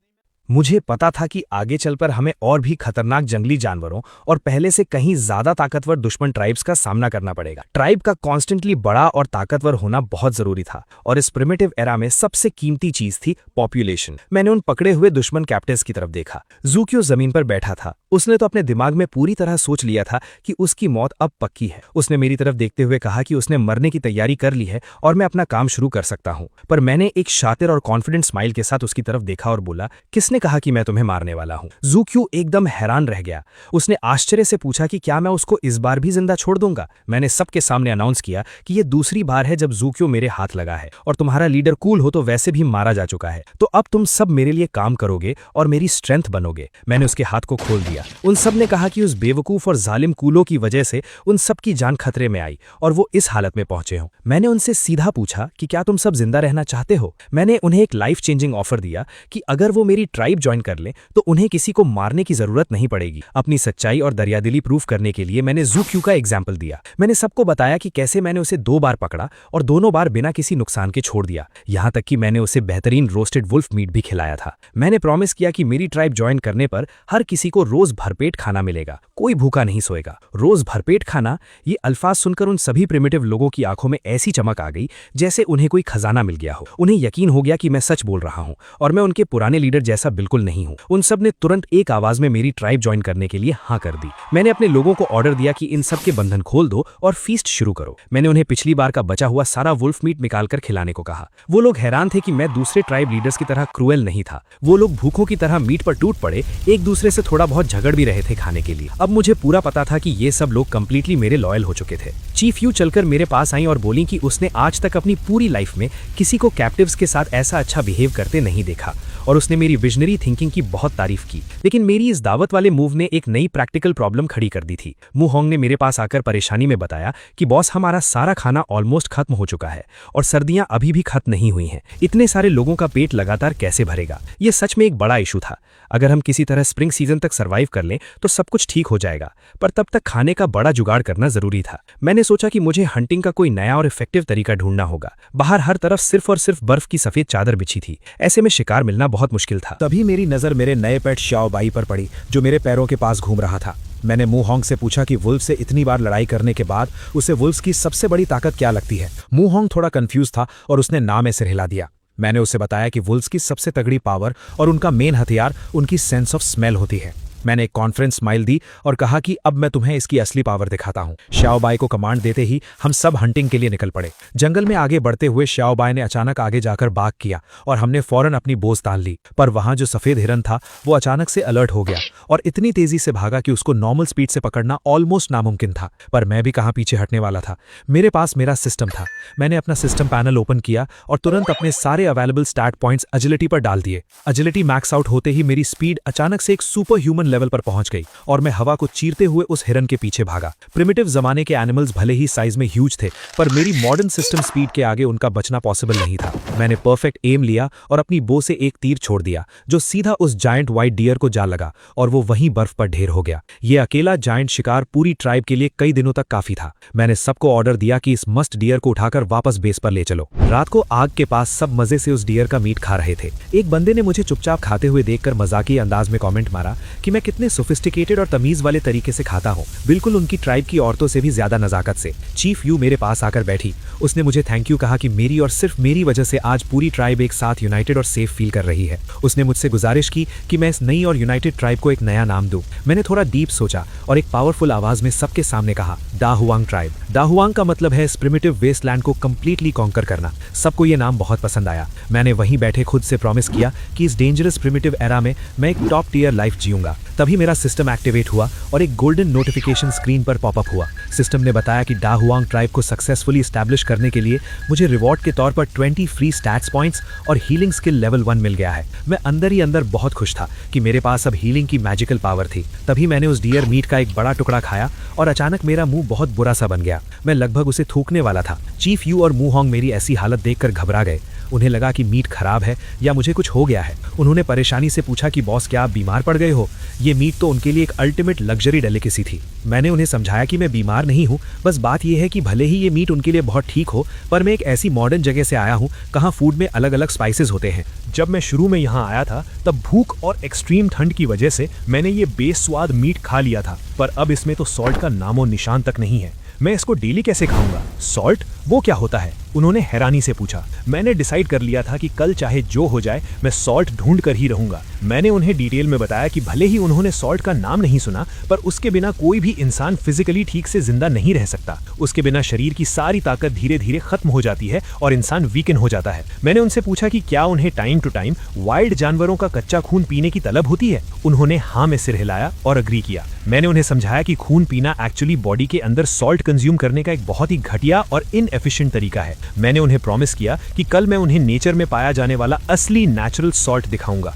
मुझे पता था कि आगे चलकर हमें और भी खतरनाक जंगली जानवरों और पहले से कहीं ज्यादा ताकतवर दुश्मन ट्राइब्स का सामना करना पड़ेगा। ट्राइब का कॉन्स्टेंटली बड़ा और ताकतवर होना बहुत जरूरी था और इस प्रिमिटिव एरा में सबसे कीमती चीज थी पॉपुलेशन। मैंने उन पकड़े हुए दुश्मन कैप्टिव्स की तरफ देखा। ज़ूक्यू जमीन पर बैठा था। उसने तो अपने दिमाग में पूरी तरह सोच लिया था कि उसकी मौत अब पक्की है। उसने मेरी तरफ देखते हुए कहा कि उसने मरने की तैयारी कर ली है और मैं अपना काम शुरू कर सकता हूं। पर मैंने एक शातिर और कॉन्फिडेंट स्माइल के साथ उसकी तरफ देखा और बोला, किसने कहा कि मैं तुम्हें मारने वाला हूं? ज़ूक्यू एकदम हैरान रह गया। उसने आश्चर्य से पूछा कि क्या मैं उसको इस बार भी जिंदा छोड़ दूंगा? मैंने सबके सामने अनाउंस किया कि यह दूसरी बार है जब ज़ूक्यू मेरे हाथ लगा है और तुम्हारा लीडर कूल हो तो वैसे भी मारा जा चुका है, तो अब तुम सब मेरे लिए काम करोगे और मेरी स्ट्रेंथ बनोगे। मैंने उसके हाथ को खोल दिया। उन सब ने कहा कि उस बेवकूफ और जालिम कूलो की वजह से उन सब की जान खतरे में आई और वो इस हालत में पहुंचे हों। मैंने उनसे सीधा पूछा कि क्या तुम सब जिंदा रहना चाहते हो? मैंने उन्हें एक लाइफ चेंजिंग ऑफर दिया कि अगर वो मेरी ट्राइब ज्वाइन कर लें तो उन्हें किसी को मारने की जरूरत नहीं पड़ेगी। अपनी सच्चाई और दरियादिली प्रूफ करने के लिए मैंने ज़ूक्यू का एग्जाम्पल दिया। मैंने सबको बताया कि कैसे मैंने उसे 2 बार पकड़ा और दोनों बार बिना किसी नुकसान के छोड़ दिया। यहां तक कि मैंने उसे बेहतरीन रोस्टेड वुल्फ मीट भी खिलाया था। मैंने प्रॉमिस किया कि मेरी ट्राइब ज्वाइन करने पर हर किसी को रोज भरपेट खाना मिलेगा, कोई भूखा नहीं सोएगा। रोज भरपेट खाना, ये अल्फाज सुनकर उन सभी प्रिमिटिव लोगों की आंखों में ऐसी चमक आ गई जैसे उन्हें कोई खजाना मिल गया हो। उन्हें यकीन हो गया कि मैं सच बोल रहा हूं और मैं उनके पुराने लीडर जैसा बिल्कुल नहीं हूँ। उन सब ने तुरंत एक आवाज में मेरी ट्राइब ज्वाइन करने के लिए हाँ कर दी। मैंने अपने लोगों को ऑर्डर दिया कि इन सब के बंधन खोल दो और फीस्ट शुरू करो। मैंने उन्हें पिछली बार का बचा हुआ सारा वुल्फ मीट निकालकर खिलाने को कहा। वो लोग हैरान थे कि मैं दूसरे ट्राइब लीडर्स की तरह क्रूएल नहीं था। वो लोग भूखों की तरह मीट पर टूट पड़े, एक दूसरे से थोड़ा बहुत झगड़ भी रहे थे खाने के लिए। अब मुझे पूरा पता था कि ये सब लोग कंप्लीटली मेरे लॉयल हो चुके थे। चीफ यू चलकर मेरे पास आई और बोली कि उसने आज तक अपनी पूरी लाइफ में किसी को कैप्टिव्स के साथ ऐसा अच्छा बिहेव करते नहीं देखा और उसने मेरी विजनरी थिंकिंग की बहुत तारीफ की। लेकिन मेरी इस दावत वाले मूव ने एक नई प्रैक्टिकल प्रॉब्लम खड़ी कर दी थी। मू होंग ने मेरे पास आकर परेशानी में बताया कि बॉस, हमारा सारा खाना ऑलमोस्ट खत्म हो चुका है और सर्दियां अभी भी खत्म नहीं हुई हैं। इतने सारे लोगों का पेट लगातार कैसे भरेगा? ये सच में एक बड़ा इशू था। अगर हम किसी तरह स्प्रिंग सीजन तक सर्वाइव कर लें तो सब कुछ ठीक हो जाएगा, पर तब तक खाने का बड़ा जुगाड़ करना जरूरी था। मैंने सोचा कि मुझे हंटिंग का कोई नया और इफेक्टिव तरीका ढूंढना होगा। बाहर हर तरफ सिर्फ और सिर्फ बर्फ की सफेद चादर बिछी थी। ऐसे में शिकार मिलना बहुत मुश्किल था। तभी मेरी नजर मेरे नए पेट श्याओ बाई पर पड़ी, जो मेरे पैरों के पास घूम रहा था। मैंने मू होंग से पूछा कि वुल्फ से इतनी बार लड़ाई करने के बाद उसे वुल्फ्स की सबसे बड़ी ताकत क्या लगती है। मू होंग थोड़ा कंफ्यूज था और उसने ना में सिर हिला दिया। मैंने उसे बताया कि वुल्फ्स की सबसे तगड़ी पावर और उनका मेन हथियार उनकी सेंस ऑफ स्मेल होती है। मैंने एक कॉन्फ्रेंस स्माइल दी और कहा कि अब मैं तुम्हें इसकी असली पावर दिखाता हूं। श्याओ बाई को कमांड देते ही हम सब हंटिंग के लिए निकल पड़े। जंगल में आगे बढ़ते हुए श्याओ बाई ने अचानक आगे जाकर बाग किया और हमने फौरन अपनी बोझ तान ली। पर वहां जो सफेद हिरन था वो अचानक से अलर्ट हो गया और इतनी तेजी से भागा कि उसको नॉर्मल स्पीड से पकड़ना ऑलमोस्ट नामुमकिन था। पर मैं भी कहां पीछे हटने वाला था। मेरे पास मेरा सिस्टम था। मैंने अपना सिस्टम पैनल ओपन किया और तुरंत अपने सारे अवेलेबल स्टैट पॉइंट्स एजिलिटी पर डाल दिए। एजिलिटी मैक्स आउट होते ही मेरी स्पीड अचानक से एक सुपर ह्यूमन लेवल पर पहुंच गई और मैं हवा को चीरते हुए उस हिरन के पीछे भागा। प्रिमिटिव जमाने के एनिमल्स भले ही साइज में ह्यूज थे, पर मेरी मॉडर्न सिस्टम स्पीड के आगे उनका बचना पॉसिबल नहीं था। मैंने परफेक्ट एम लिया और अपनी बो से एक तीर छोड़ दिया जो सीधा उस जायंट व्हाइट डियर को जा लगा और वो वहीं बर्फ पर ढेर हो गया। ये अकेला जायंट शिकार पूरी ट्राइब के लिए कई दिनों तक काफी था। मैंने सबको ऑर्डर दिया कि इस मस्ट डियर को उठाकर वापस बेस पर ले चलो। रात को आग के पास सब मजे से उस डियर का मीट खा रहे थे। एक बंदे ने मुझे चुपचाप खाते हुए देखकर मजाकी अंदाज में कमेंट मारा कि मैं कितने सोफिस्टिकेटेड और तमीज वाले तरीके से खाता हूँ, बिल्कुल उनकी ट्राइब की औरतों से भी ज्यादा नजाकत से। चीफ यू मेरे पास आकर बैठी। उसने मुझे थैंक यू कहा कि मेरी और सिर्फ मेरी वजह से आज पूरी ट्राइब एक साथ यूनाइटेड और सेफ फील कर रही है। उसने मुझसे गुजारिश की कि मैं इस नई और यूनाइटेड ट्राइब को एक नया नाम दूं। मैंने थोड़ा डीप सोचा और एक पावरफुल आवाज में सबके सामने कहा, दा हुआंग ट्राइब। दा हुआंग का मतलब है इस प्रिमिटिव वेस्टलैंड को कंप्लीटली कॉन्कर करना। सबको ये नाम बहुत पसंद आया। मैंने वहीं बैठे खुद से प्रॉमिस किया कि इस डेंजरस प्रिमिटिव एरा में मैं एक टॉप टियर लाइफ जीऊंगा। तभी मेरा सिस्टम एक्टिवेट हुआ और एक गोल्डन नोटिफिकेशन स्क्रीन पर पॉपअप हुआ। सिस्टम ने बताया कि दा हुआंग ट्राइब को सक्सेसफुली एस्टैब्लिश करने के लिए मुझे रिवॉर्ड के तौर पर 20 फ्री स्टैट्स पॉइंट्स और हीलिंग स्किल लेवल 1 मिल गया है। मैं अंदर ही अंदर बहुत खुश था कि मेरे पास अब हीलिंग की मैजिकल पावर थी। तभी मैंने उस डियर मीट का एक बड़ा टुकड़ा खाया और अचानक मेरा मुंह बहुत बुरा सा बन गया। मैं लगभग उसे थूकने वाला था। चीफ यू और मू होंग मेरी ऐसी हालत देखकर घबरा गए। उन्हें लगा कि मीट खराब है या मुझे कुछ हो गया है। उन्होंने परेशानी से पूछा कि बॉस, क्या आप बीमार पड़ गए हो? ये मीट तो उनके लिए एक अल्टीमेट लग्जरी डेलिकेसी थी। मैंने उन्हें समझाया कि मैं बीमार नहीं हूँ, बस बात यह है कि भले ही ये मीट उनके लिए बहुत ठीक हो, पर मैं एक ऐसी मॉडर्न जगह से आया हूँ कहाँ फूड में अलग अलग स्पाइसेस होते हैं। जब मैं शुरू में यहाँ आया था तब भूख और एक्सट्रीम ठंड की वजह से मैंने ये बेस्वाद मीट खा लिया था, पर अब इसमें तो सॉल्ट का नामो निशान तक नहीं है। मैं इसको डेली कैसे खाऊंगा? सॉल्ट, वो क्या होता है? उन्होंने हैरानी से पूछा। मैंने डिसाइड कर लिया था कि कल चाहे जो हो जाए मैं सॉल्ट ढूंढ कर ही रहूंगा। मैंने उन्हें डिटेल में बताया कि भले ही उन्होंने सॉल्ट का नाम नहीं सुना, पर उसके बिना कोई भी इंसान फिजिकली ठीक से जिंदा नहीं रह सकता। उसके बिना शरीर की सारी ताकत धीरे धीरे खत्म हो जाती है और इंसान वीकन हो जाता है। मैंने उनसे पूछा कि क्या उन्हें टाइम टू टाइम वाइल्ड जानवरों का कच्चा खून पीने की तलब होती है? उन्होंने हाँ में सिर हिलाया और अग्री किया। मैंने उन्हें समझाया कि खून पीना एक्चुअली बॉडी के अंदर सॉल्ट कंज्यूम करने का एक बहुत ही घटिया और इनएफिशिएंट तरीका है। मैंने उन्हें प्रॉमिस किया कि कल मैं उन्हें नेचर में पाया जाने वाला असली नेचुरल सॉल्ट दिखाऊंगा।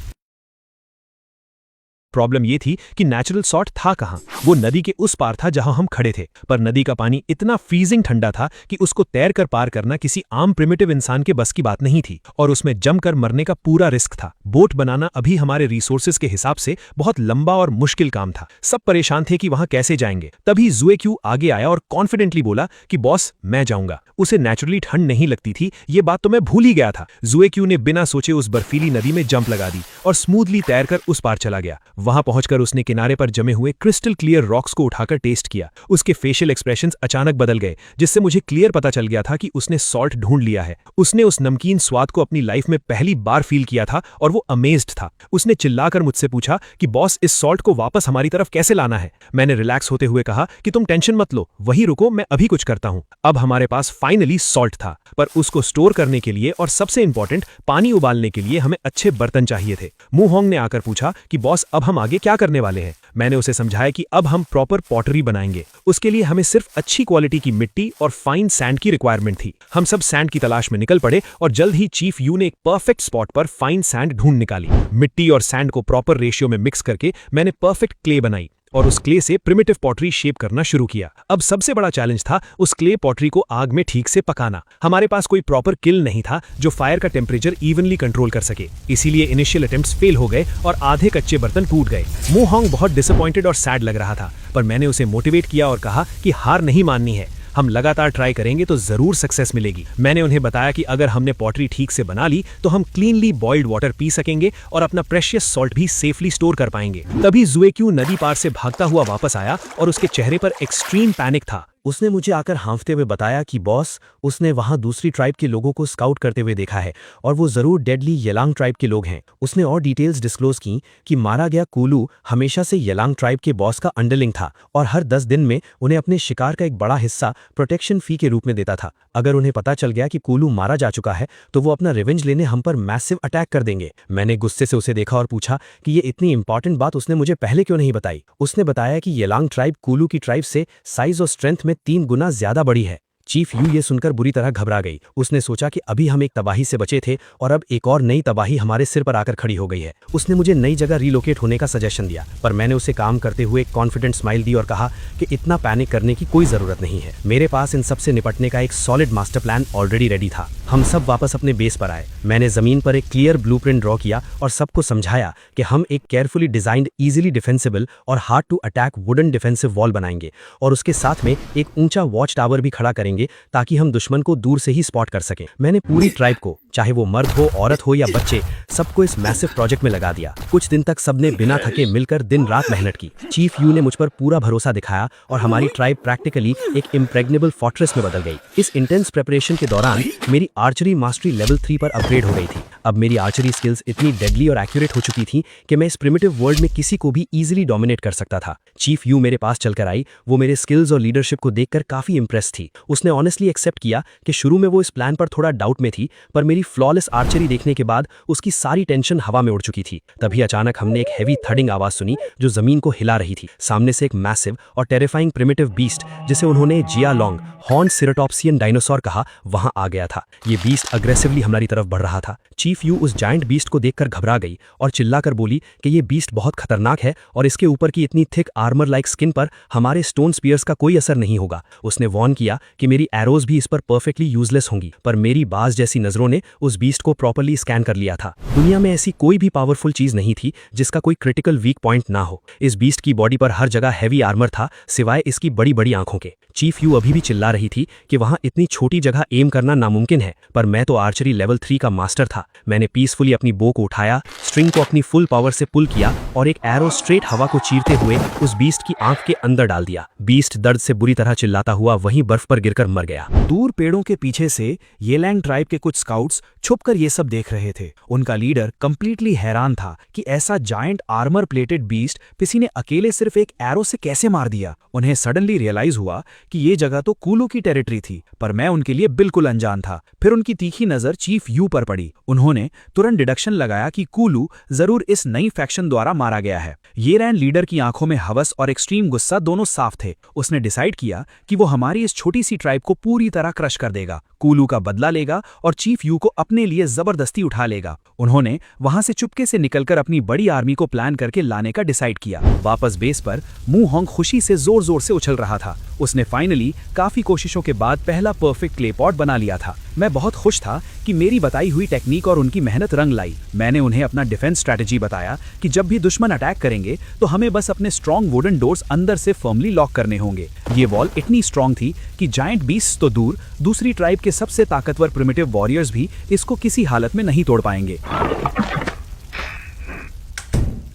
प्रॉब्लम ये थी कि नेचुरल सॉल्ट था कहां? वो नदी के उस पार था जहां हम खड़े थे, पर नदी का पानी इतना फ्रीजिंग ठंडा था कि उसको तैर कर पार करना किसी आम प्रिमिटिव इंसान के बस की बात नहीं थी और उसमें जमकर मरने का पूरा रिस्क था। बोट बनाना अभी हमारे रिसोर्सेज के हिसाब से बहुत लंबा और मुश्किल काम था। सब परेशान थे कि वहां कैसे जाएंगे। तभी ज़ुएक्यू आगे आया और कॉन्फिडेंटली बोला कि बॉस, मैं जाऊंगा। उसे नेचुरली ठंड नहीं लगती थी, ये बात तो मैं भूल ही गया था। ज़ुएक्यू ने बिना सोचे उस बर्फीली नदी में जंप लगा दी और स्मूथली तैरकर उस पार चला गया। वहां पहुंचकर उसने किनारे पर जमे हुए क्रिस्टल क्लियर रॉक्स को उठाकर टेस्ट किया। उसके फेशियल एक्सप्रेशंस अचानक बदल गए, जिससे मुझे क्लियर पता चल गया था कि उसने सॉल्ट ढूंढ लिया है। उसने उस नमकीन स्वाद को अपनी लाइफ में पहली बार फील किया था और वो अमेज्ड था। उसने चिल्लाकर मुझसे पूछा कि बॉस, इस सॉल्ट को वापस हमारी तरफ कैसे लाना है। मैंने रिलैक्स होते हुए कहा कि तुम टेंशन मत लो, वही रुको, मैं अभी कुछ करता हूं। अब हमारे पास फाइनली सॉल्ट था, पर उसको स्टोर करने के लिए और सबसे इंपॉर्टेंट पानी उबालने के लिए हमें अच्छे बर्तन चाहिए थे। मू होंग ने आकर पूछा कि बॉस, अब हम आगे क्या करने वाले हैं। मैंने उसे समझाया कि अब हम प्रॉपर पॉटरी बनाएंगे। उसके लिए हमें सिर्फ अच्छी क्वालिटी की मिट्टी और फाइन सैंड की रिक्वायरमेंट थी। हम सब सैंड की तलाश में निकल पड़े और जल्द ही चीफ यू ने एक परफेक्ट स्पॉट पर फाइन सैंड ढूंढ निकाली। मिट्टी और सैंड को प्रॉपर रेशियो में मिक्स करके मैंने परफेक्ट क्ले बनाई और उस क्ले से प्रिमिटिव पॉटरी शेप करना शुरू किया। अब सबसे बड़ा चैलेंज था उस क्ले पॉटरी को आग में ठीक से पकाना। हमारे पास कोई प्रॉपर किल नहीं था जो फायर का टेम्परेचर इवनली कंट्रोल कर सके, इसीलिए इनिशियल अटेम्प्ट्स फेल हो गए और आधे कच्चे बर्तन टूट गए। मू होंग बहुत डिसअपॉइंटेड और सैड लग रहा था, पर मैंने उसे मोटिवेट किया और कहा कि हार नहीं माननी है, हम लगातार ट्राई करेंगे तो जरूर सक्सेस मिलेगी। मैंने उन्हें बताया कि अगर हमने पॉटरी ठीक से बना ली तो हम क्लीनली बॉइल्ड वाटर पी सकेंगे और अपना प्रेशियस सॉल्ट भी सेफली स्टोर कर पाएंगे। तभी जुएक्यू नदी पार से भागता हुआ वापस आया और उसके चेहरे पर एक्सट्रीम पैनिक था। उसने मुझे आकर हाँफते हुए बताया कि बॉस, उसने वहां दूसरी ट्राइब के लोगों को स्काउट करते हुए देखा है और वो जरूर डेडली येलांग ट्राइब के लोग हैं। उसने और डिटेल्स डिस्क्लोज की कि मारा गया कूलू हमेशा से येलांग ट्राइब के बॉस का अंडरलिंग था और हर 10 दिन में उन्हें अपने शिकार का एक बड़ा हिस्सा प्रोटेक्शन फी के रूप में देता था। अगर उन्हें पता चल गया कि कूलू मारा जा चुका है तो वो अपना रिवेंज लेने हम पर मैसिव अटैक कर देंगे। मैंने गुस्से से उसे देखा और पूछा कि ये इतनी इंपॉर्टेंट बात उसने मुझे पहले क्यों नहीं बताई। उसने बताया कि येलांग ट्राइब कूलू की ट्राइब से साइज और स्ट्रेंथ में 3 गुना ज्यादा बड़ी है। चीफ यू ये सुनकर बुरी तरह घबरा गई। उसने सोचा कि अभी हम एक तबाही से बचे थे और अब एक और नई तबाही हमारे सिर पर आकर खड़ी हो गई है। उसने मुझे नई जगह रिलोकेट होने का सजेशन दिया, पर मैंने उसे काम करते हुए एक कॉन्फिडेंट स्माइल दी और कहा कि इतना पैनिक करने की कोई जरूरत नहीं है। मेरे पास इन सब से निपटने का एक solid master plan already ready था। हम सब वापस अपने बेस पर आए। मैंने जमीन पर एक क्लियर ब्लूप्रिंट ड्रॉ किया और सबको समझाया कि हम एक केयरफुली डिजाइंड इजीली डिफेंसिबल और hard to attack wooden defensive wall बनाएंगे और उसके साथ में एक ऊंचा वॉच टावर भी खड़ा करेंगे ताकि हम दुश्मन को दूर से ही स्पॉट कर सकें। मैंने पूरी ट्राइब को, चाहे वो मर्द हो, औरत हो या बच्चे, सबको इस मैसिव प्रोजेक्ट में लगा दिया। कुछ दिन तक सबने बिना थके मिलकर दिन रात मेहनत की। चीफ यू ने मुझ पर पूरा भरोसा दिखाया और हमारी ट्राइब प्रैक्टिकली एक इम्प्रेग्नेबल फोर्ट्रेस में बदल गई। इस इंटेंस प्रिपरेशन के दौरान मेरी आर्चरी मास्टरी लेवल 3 पर अपग्रेड हो गई थी। अब मेरी आर्चरी स्किल्स इतनी डेडली और एक्यूरेट हो चुकी थी कि मैं इस प्रिमिटिव वर्ल्ड में किसी को भी इजीली डोमिनेट कर सकता था। चीफ यू मेरे पास चलकर आई। वो मेरे स्किल्स और लीडरशिप को देखकर काफी इंप्रेस थी। उसने ऑनेस्टली एक्सेप्ट किया कि शुरू में वो इस प्लान पर थोड़ा डाउट में थी, पर मेरी फ्लॉलेस आर्चरी देखने के बाद उसकी सारी टेंशन हवा में उड़ चुकी थी। तभी अचानक हमने एक हेवी थडिंग आवाज सुनी जो जमीन को हिला रही थी। सामने से एक मैसिव और टेरिफाइंग प्रिमिटिव बीस्ट, जिसे उन्होंने जिया लॉन्ग हॉर्न सिरोटॉप्सियन डायनासोर कहा, वहां आ गया था। ये बीस्ट अग्रेसिवली हमारी तरफ बढ़ रहा था। चीफ यू उस जायंट बीस्ट को देखकर घबरा गई और चिल्लाकर बोली कि ये बीस्ट बहुत खतरनाक है और इसके ऊपर की इतनी थिक आर्मर लाइक स्किन पर हमारे स्टोन स्पीयर्स का कोई असर नहीं होगा। उसने वॉर्न किया कि मेरी एरोज भी इस पर परफेक्टली यूजलेस होंगी, पर मेरी बाज जैसी नजरों ने उस बीस्ट को प्रॉपर्ली स्कैन कर लिया था। दुनिया में ऐसी कोई भी पावरफुल चीज नहीं थी जिसका कोई क्रिटिकल वीक पॉइंट ना हो। इस बीस्ट की बॉडी पर हर जगह हैवी आर्मर था, सिवाय इसकी बड़ी बड़ी आंखों के। चीफ यू अभी भी चिल्ला रही थी कि वहां इतनी छोटी जगह एम करना नामुमकिन है, पर मैं तो आर्चरी लेवल 3 का मास्टर था। मैंने पीसफुली अपनी बो को उठाया, स्ट्रिंग को अपनी फुल पावर से पुल किया और एक एरो स्ट्रेट हवा को चीरते हुए उस बीस्ट की आंख के अंदर डाल दिया। बीस्ट दर्द से बुरी तरह चिल्लाता हुआ वहीं बर्फ पर गिरकर मर गया। दूर पेड़ों के पीछे से येलैंग ट्राइब के कुछ स्काउट्स छुपकर ये सब देख रहे थे। उनका लीडर कंप्लीटली हैरान था कि ऐसा जायंट आर्मर प्लेटेड बीस्ट किसी ने अकेले सिर्फ एक एरो से कैसे मार दिया। उन्हें सडनली रियलाइज हुआ कि ये जगह तो कूलू की टेरिटरी थी, पर मैं उनके लिए बिल्कुल अनजान था। फिर उनकी तीखी नजर चीफ यू पर पड़ी। उन्होंने तुरंत डिडक्शन लगाया कि कूलू जरूर इस नई फैक्शन द्वारा मारा गया है। ये रैन लीडर की आंखों में हवस और एक्सट्रीम गुस्सा दोनों साफ थे। उसने डिसाइड किया कि वो हमारी इस छोटी सी ट्राइब को पूरी तरह क्रश कर देगा, कूलू का बदला लेगा और चीफ यू को अपने लिए जबरदस्ती उठा लेगा। उन्होंने वहां से चुपके से निकलकर अपनी बड़ी आर्मी को प्लान करके लाने का डिसाइड किया। वापस बेस पर मू होंग खुशी से जोर जोर से उछल रहा था। उसने फाइनली काफी कोशिशों के बाद पहला परफेक्ट क्ले पॉट बना लिया था। मैं बहुत खुश था कि मेरी बताई हुई टेक्निक और उनकी मेहनत रंग लाई। मैंने उन्हें अपना डिफेंस स्ट्रैटेजी बताया कि जब भी दुश्मन अटैक करेंगे तो हमें बस अपने स्ट्रॉन्ग वुडन डोर्स अंदर से फर्मली लॉक करने होंगे। ये वॉल इतनी स्ट्रॉन्ग थी कि जायंट बीस्ट्स तो दूर, दूसरी ट्राइब के सबसे ताकतवर प्रिमिटिव वॉरियर्स भी इसको किसी हालत में नहीं तोड़ पाएंगे।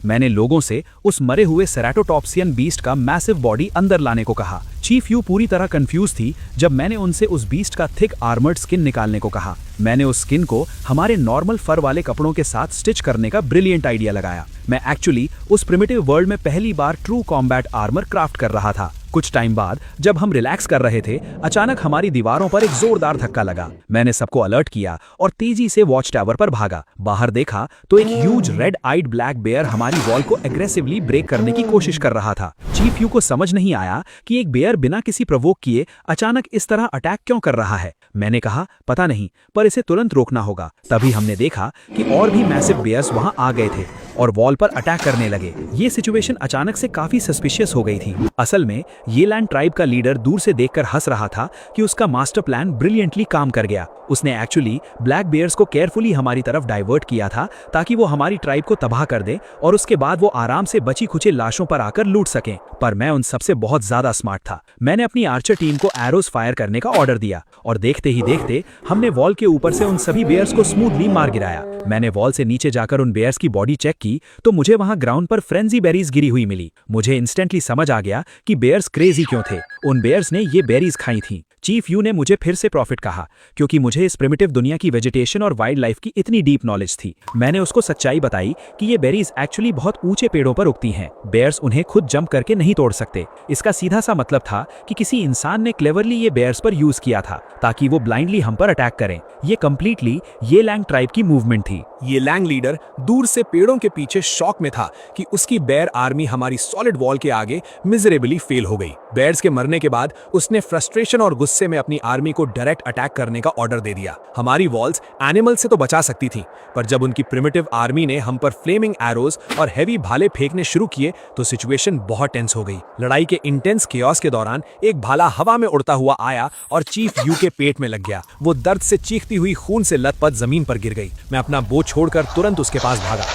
मैंने लोगों से उस मरे हुए सेराटोटॉप्सियन बीस्ट का मैसिव बॉडी अंदर लाने को कहा। चीफ यू पूरी तरह कंफ्यूज थी जब मैंने उनसे उस बीस्ट का थिक आर्मर्ड स्किन निकालने को कहा। मैंने उस स्किन को हमारे नॉर्मल फर वाले कपड़ों के साथ स्टिच करने का ब्रिलियंट आइडिया लगाया। मैं एक्चुअली उस प्रिमिटिव वर्ल्ड में पहली बार ट्रू कॉम्बैट आर्मर क्राफ्ट कर रहा था। कुछ टाइम बाद जब हम रिलैक्स कर रहे थे, अचानक हमारी दीवारों पर एक जोरदार धक्का लगा। मैंने सबको अलर्ट किया और तेजी से वॉच टावर पर भागा। बाहर देखा तो एक huge red eyed black bear हमारी वॉल को एग्रेसिवली ब्रेक करने की कोशिश कर रहा था। चीफ यू को समझ नहीं आया कि एक बेयर बिना किसी प्रवोक किए अचानक इस तरह अटैक क्यों कर रहा है। मैंने कहा पता नहीं, पर इसे तुरंत रोकना होगा। तभी हमने देखा कि और भी मैसिव बेयर्स वहां आ गए थे और वॉल पर अटैक करने लगे। ये सिचुएशन अचानक से काफी सस्पिशियस हो गई थी। असल में ये लैंड ट्राइब का लीडर दूर से देखकर हंस रहा था कि उसका मास्टर प्लान ब्रिलियंटली काम कर गया। उसने एक्चुअली ब्लैक बेयर्स को केयरफुली हमारी तरफ डाइवर्ट किया था ताकि वो हमारी ट्राइब को तबाह कर दे और उसके बाद वो आराम से बची खुची लाशों पर आकर लूट सकें। पर मैं उन सबसे बहुत ज्यादा स्मार्ट था। मैंने अपनी आर्चर टीम को एरोज फायर करने का ऑर्डर दिया और देखते ही देखते हमने वॉल के ऊपर से उन सभी बेयर्स को स्मूथली मार गिराया। मैंने वॉल से नीचे जाकर उन बेयर्स की बॉडी चेक की तो मुझे वहां ग्राउंड पर फ्रेंजी बेरीज गिरी हुई मिली। मुझे इंस्टेंटली समझ आ गया कि बेयर्स क्रेजी क्यों थे। उन बेयर्स ने ये बेरीज खाई थी। चीफ यू ने मुझे फिर से प्रॉफिट कहा क्योंकि मुझे इस प्रिमिटिव दुनिया की वेजिटेशन और वाइल्ड लाइफ की इतनी डीप नॉलेज थी। मैंने उसको सच्चाई बताई कि ये बेरीज एक्चुअली बहुत ऊंचे पेड़ों पर उगती हैं। बेयर्स उन्हें खुद जंप करके नहीं तोड़ सकते। इसका सीधा सा मतलब था कि किसी इंसान ने क्लेवरली ये बेयर्स पर यूज किया था ताकि वो ब्लाइंडली हम पर अटैक करें। ये कंप्लीटली ये लैंग ट्राइब की मूवमेंट थी। ये लैंग लीडर दूर से पेड़ों के पीछे शॉक में था कि उसकी बेयर आर्मी हमारी सॉलिड वॉल के आगे मिजरेबली फेल हो गई। बेयर्स के मरने के बाद उसने फ्रस्ट्रेशन और गुस्से में अपनी आर्मी को डायरेक्ट अटैक करने का ऑर्डर दे दिया। हमारी वॉल्स एनिमल से तो बचा सकती थी, पर जब उनकी प्रिमिटिव आर्मी ने हम पर फ्लेमिंग एरोज और हैवी भाले फेंकने शुरू किए तो सिचुएशन बहुत टेंस हो गई। लड़ाई के इंटेंस केओस के दौरान एक भाला हवा में उड़ता हुआ आया और चीफ यू के पेट में लग गया। वो दर्द से चीखती हुई खून से लथपथ जमीन पर गिर गई। मैं अपना बो छोड़कर तुरंत उसके पास भागा।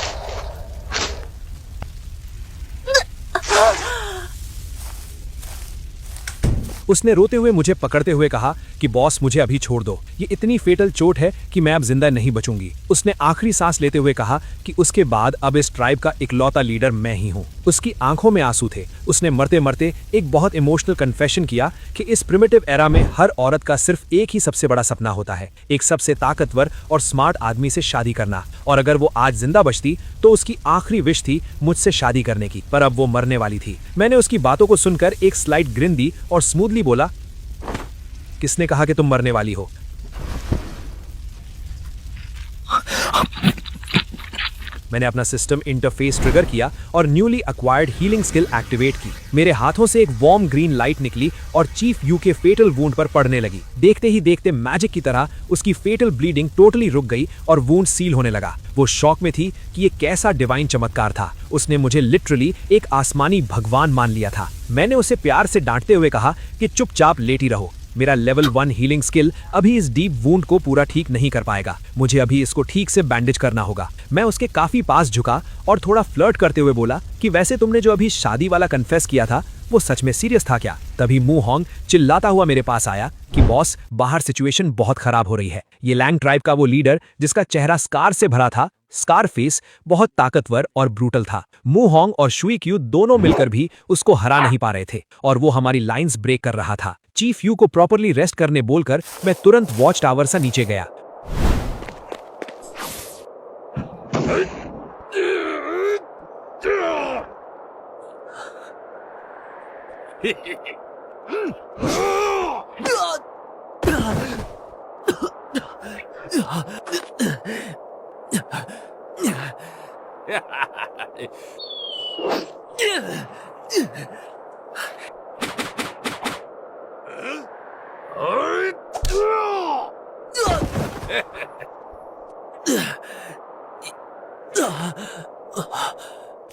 उसने रोते हुए मुझे पकड़ते हुए कहा कि बॉस मुझे अभी छोड़ दो, ये इतनी फेटल चोट है कि मैं अब जिंदा नहीं बचूंगी। उसने आखिरी सांस लेते हुए कहा कि उसके बाद अब इस ट्राइब का इकलौता लीडर मैं ही हूं। उसकी आंखों में आंसू थे। उसने मरते मरते एक बहुत इमोशनल कन्फेशन किया कि इस प्रिमिटिव एरा में हर औरत का सिर्फ एक ही सबसे बड़ा सपना होता है, एक सबसे ताकतवर और स्मार्ट आदमी से शादी करना। और अगर वो आज जिंदा बचती तो उसकी आखिरी विश थी मुझसे शादी करने की, पर अब वो मरने वाली थी। मैंने उसकी बातों को सुनकर एक स्लाइट ग्रिन दी और स्मूथली बोला, किसने कहा कि तुम मरने वाली हो? मैंने अपना सिस्टम इंटरफेस ट्रिगर किया और newly acquired healing skill activate की। मेरे हाथों से एक वार्म ग्रीन लाइट निकली और चीफ यू के फेटल वुंड पर पड़ने लगी। देखते ही देखते मैजिक की तरह उसकी फेटल ब्लीडिंग टोटली रुक गई और वुंड सील होने लगा। वो शॉक में थी कि ये कैसा डिवाइन चमत्कार था। उसने मुझे लिटरली एक आसमानी भगवान मान लिया था। मैंने उसे प्यार से डांटते हुए कहा कि चुपचाप लेटी रहो। मेरा लेवल 1 हीलिंग स्किल अभी इस डीप वुंड को पूरा ठीक नहीं कर पाएगा। मुझे अभी इसको ठीक से बैंडेज करना होगा। मैं उसके काफी पास झुका और थोड़ा फ्लर्ट करते हुए बोला कि वैसे तुमने जो अभी शादी वाला कन्फेस किया था वो सच में सीरियस था क्या? तभी मू होंग चिल्लाता हुआ मेरे पास आया कि बॉस, बाहर सिचुएशन बहुत खराब हो रही है। ये लैंग ट्राइब का वो लीडर जिसका चेहरा स्कार से भरा था, स्कार फेस, बहुत ताकतवर और ब्रूटल था। मू होंग और शुई क्यू दोनों मिलकर भी उसको हरा नहीं पा रहे थे और वो हमारी लाइंस ब्रेक कर रहा था। चीफ यू को प्रॉपरली रेस्ट करने बोलकर मैं तुरंत वॉच टावर से नीचे गया।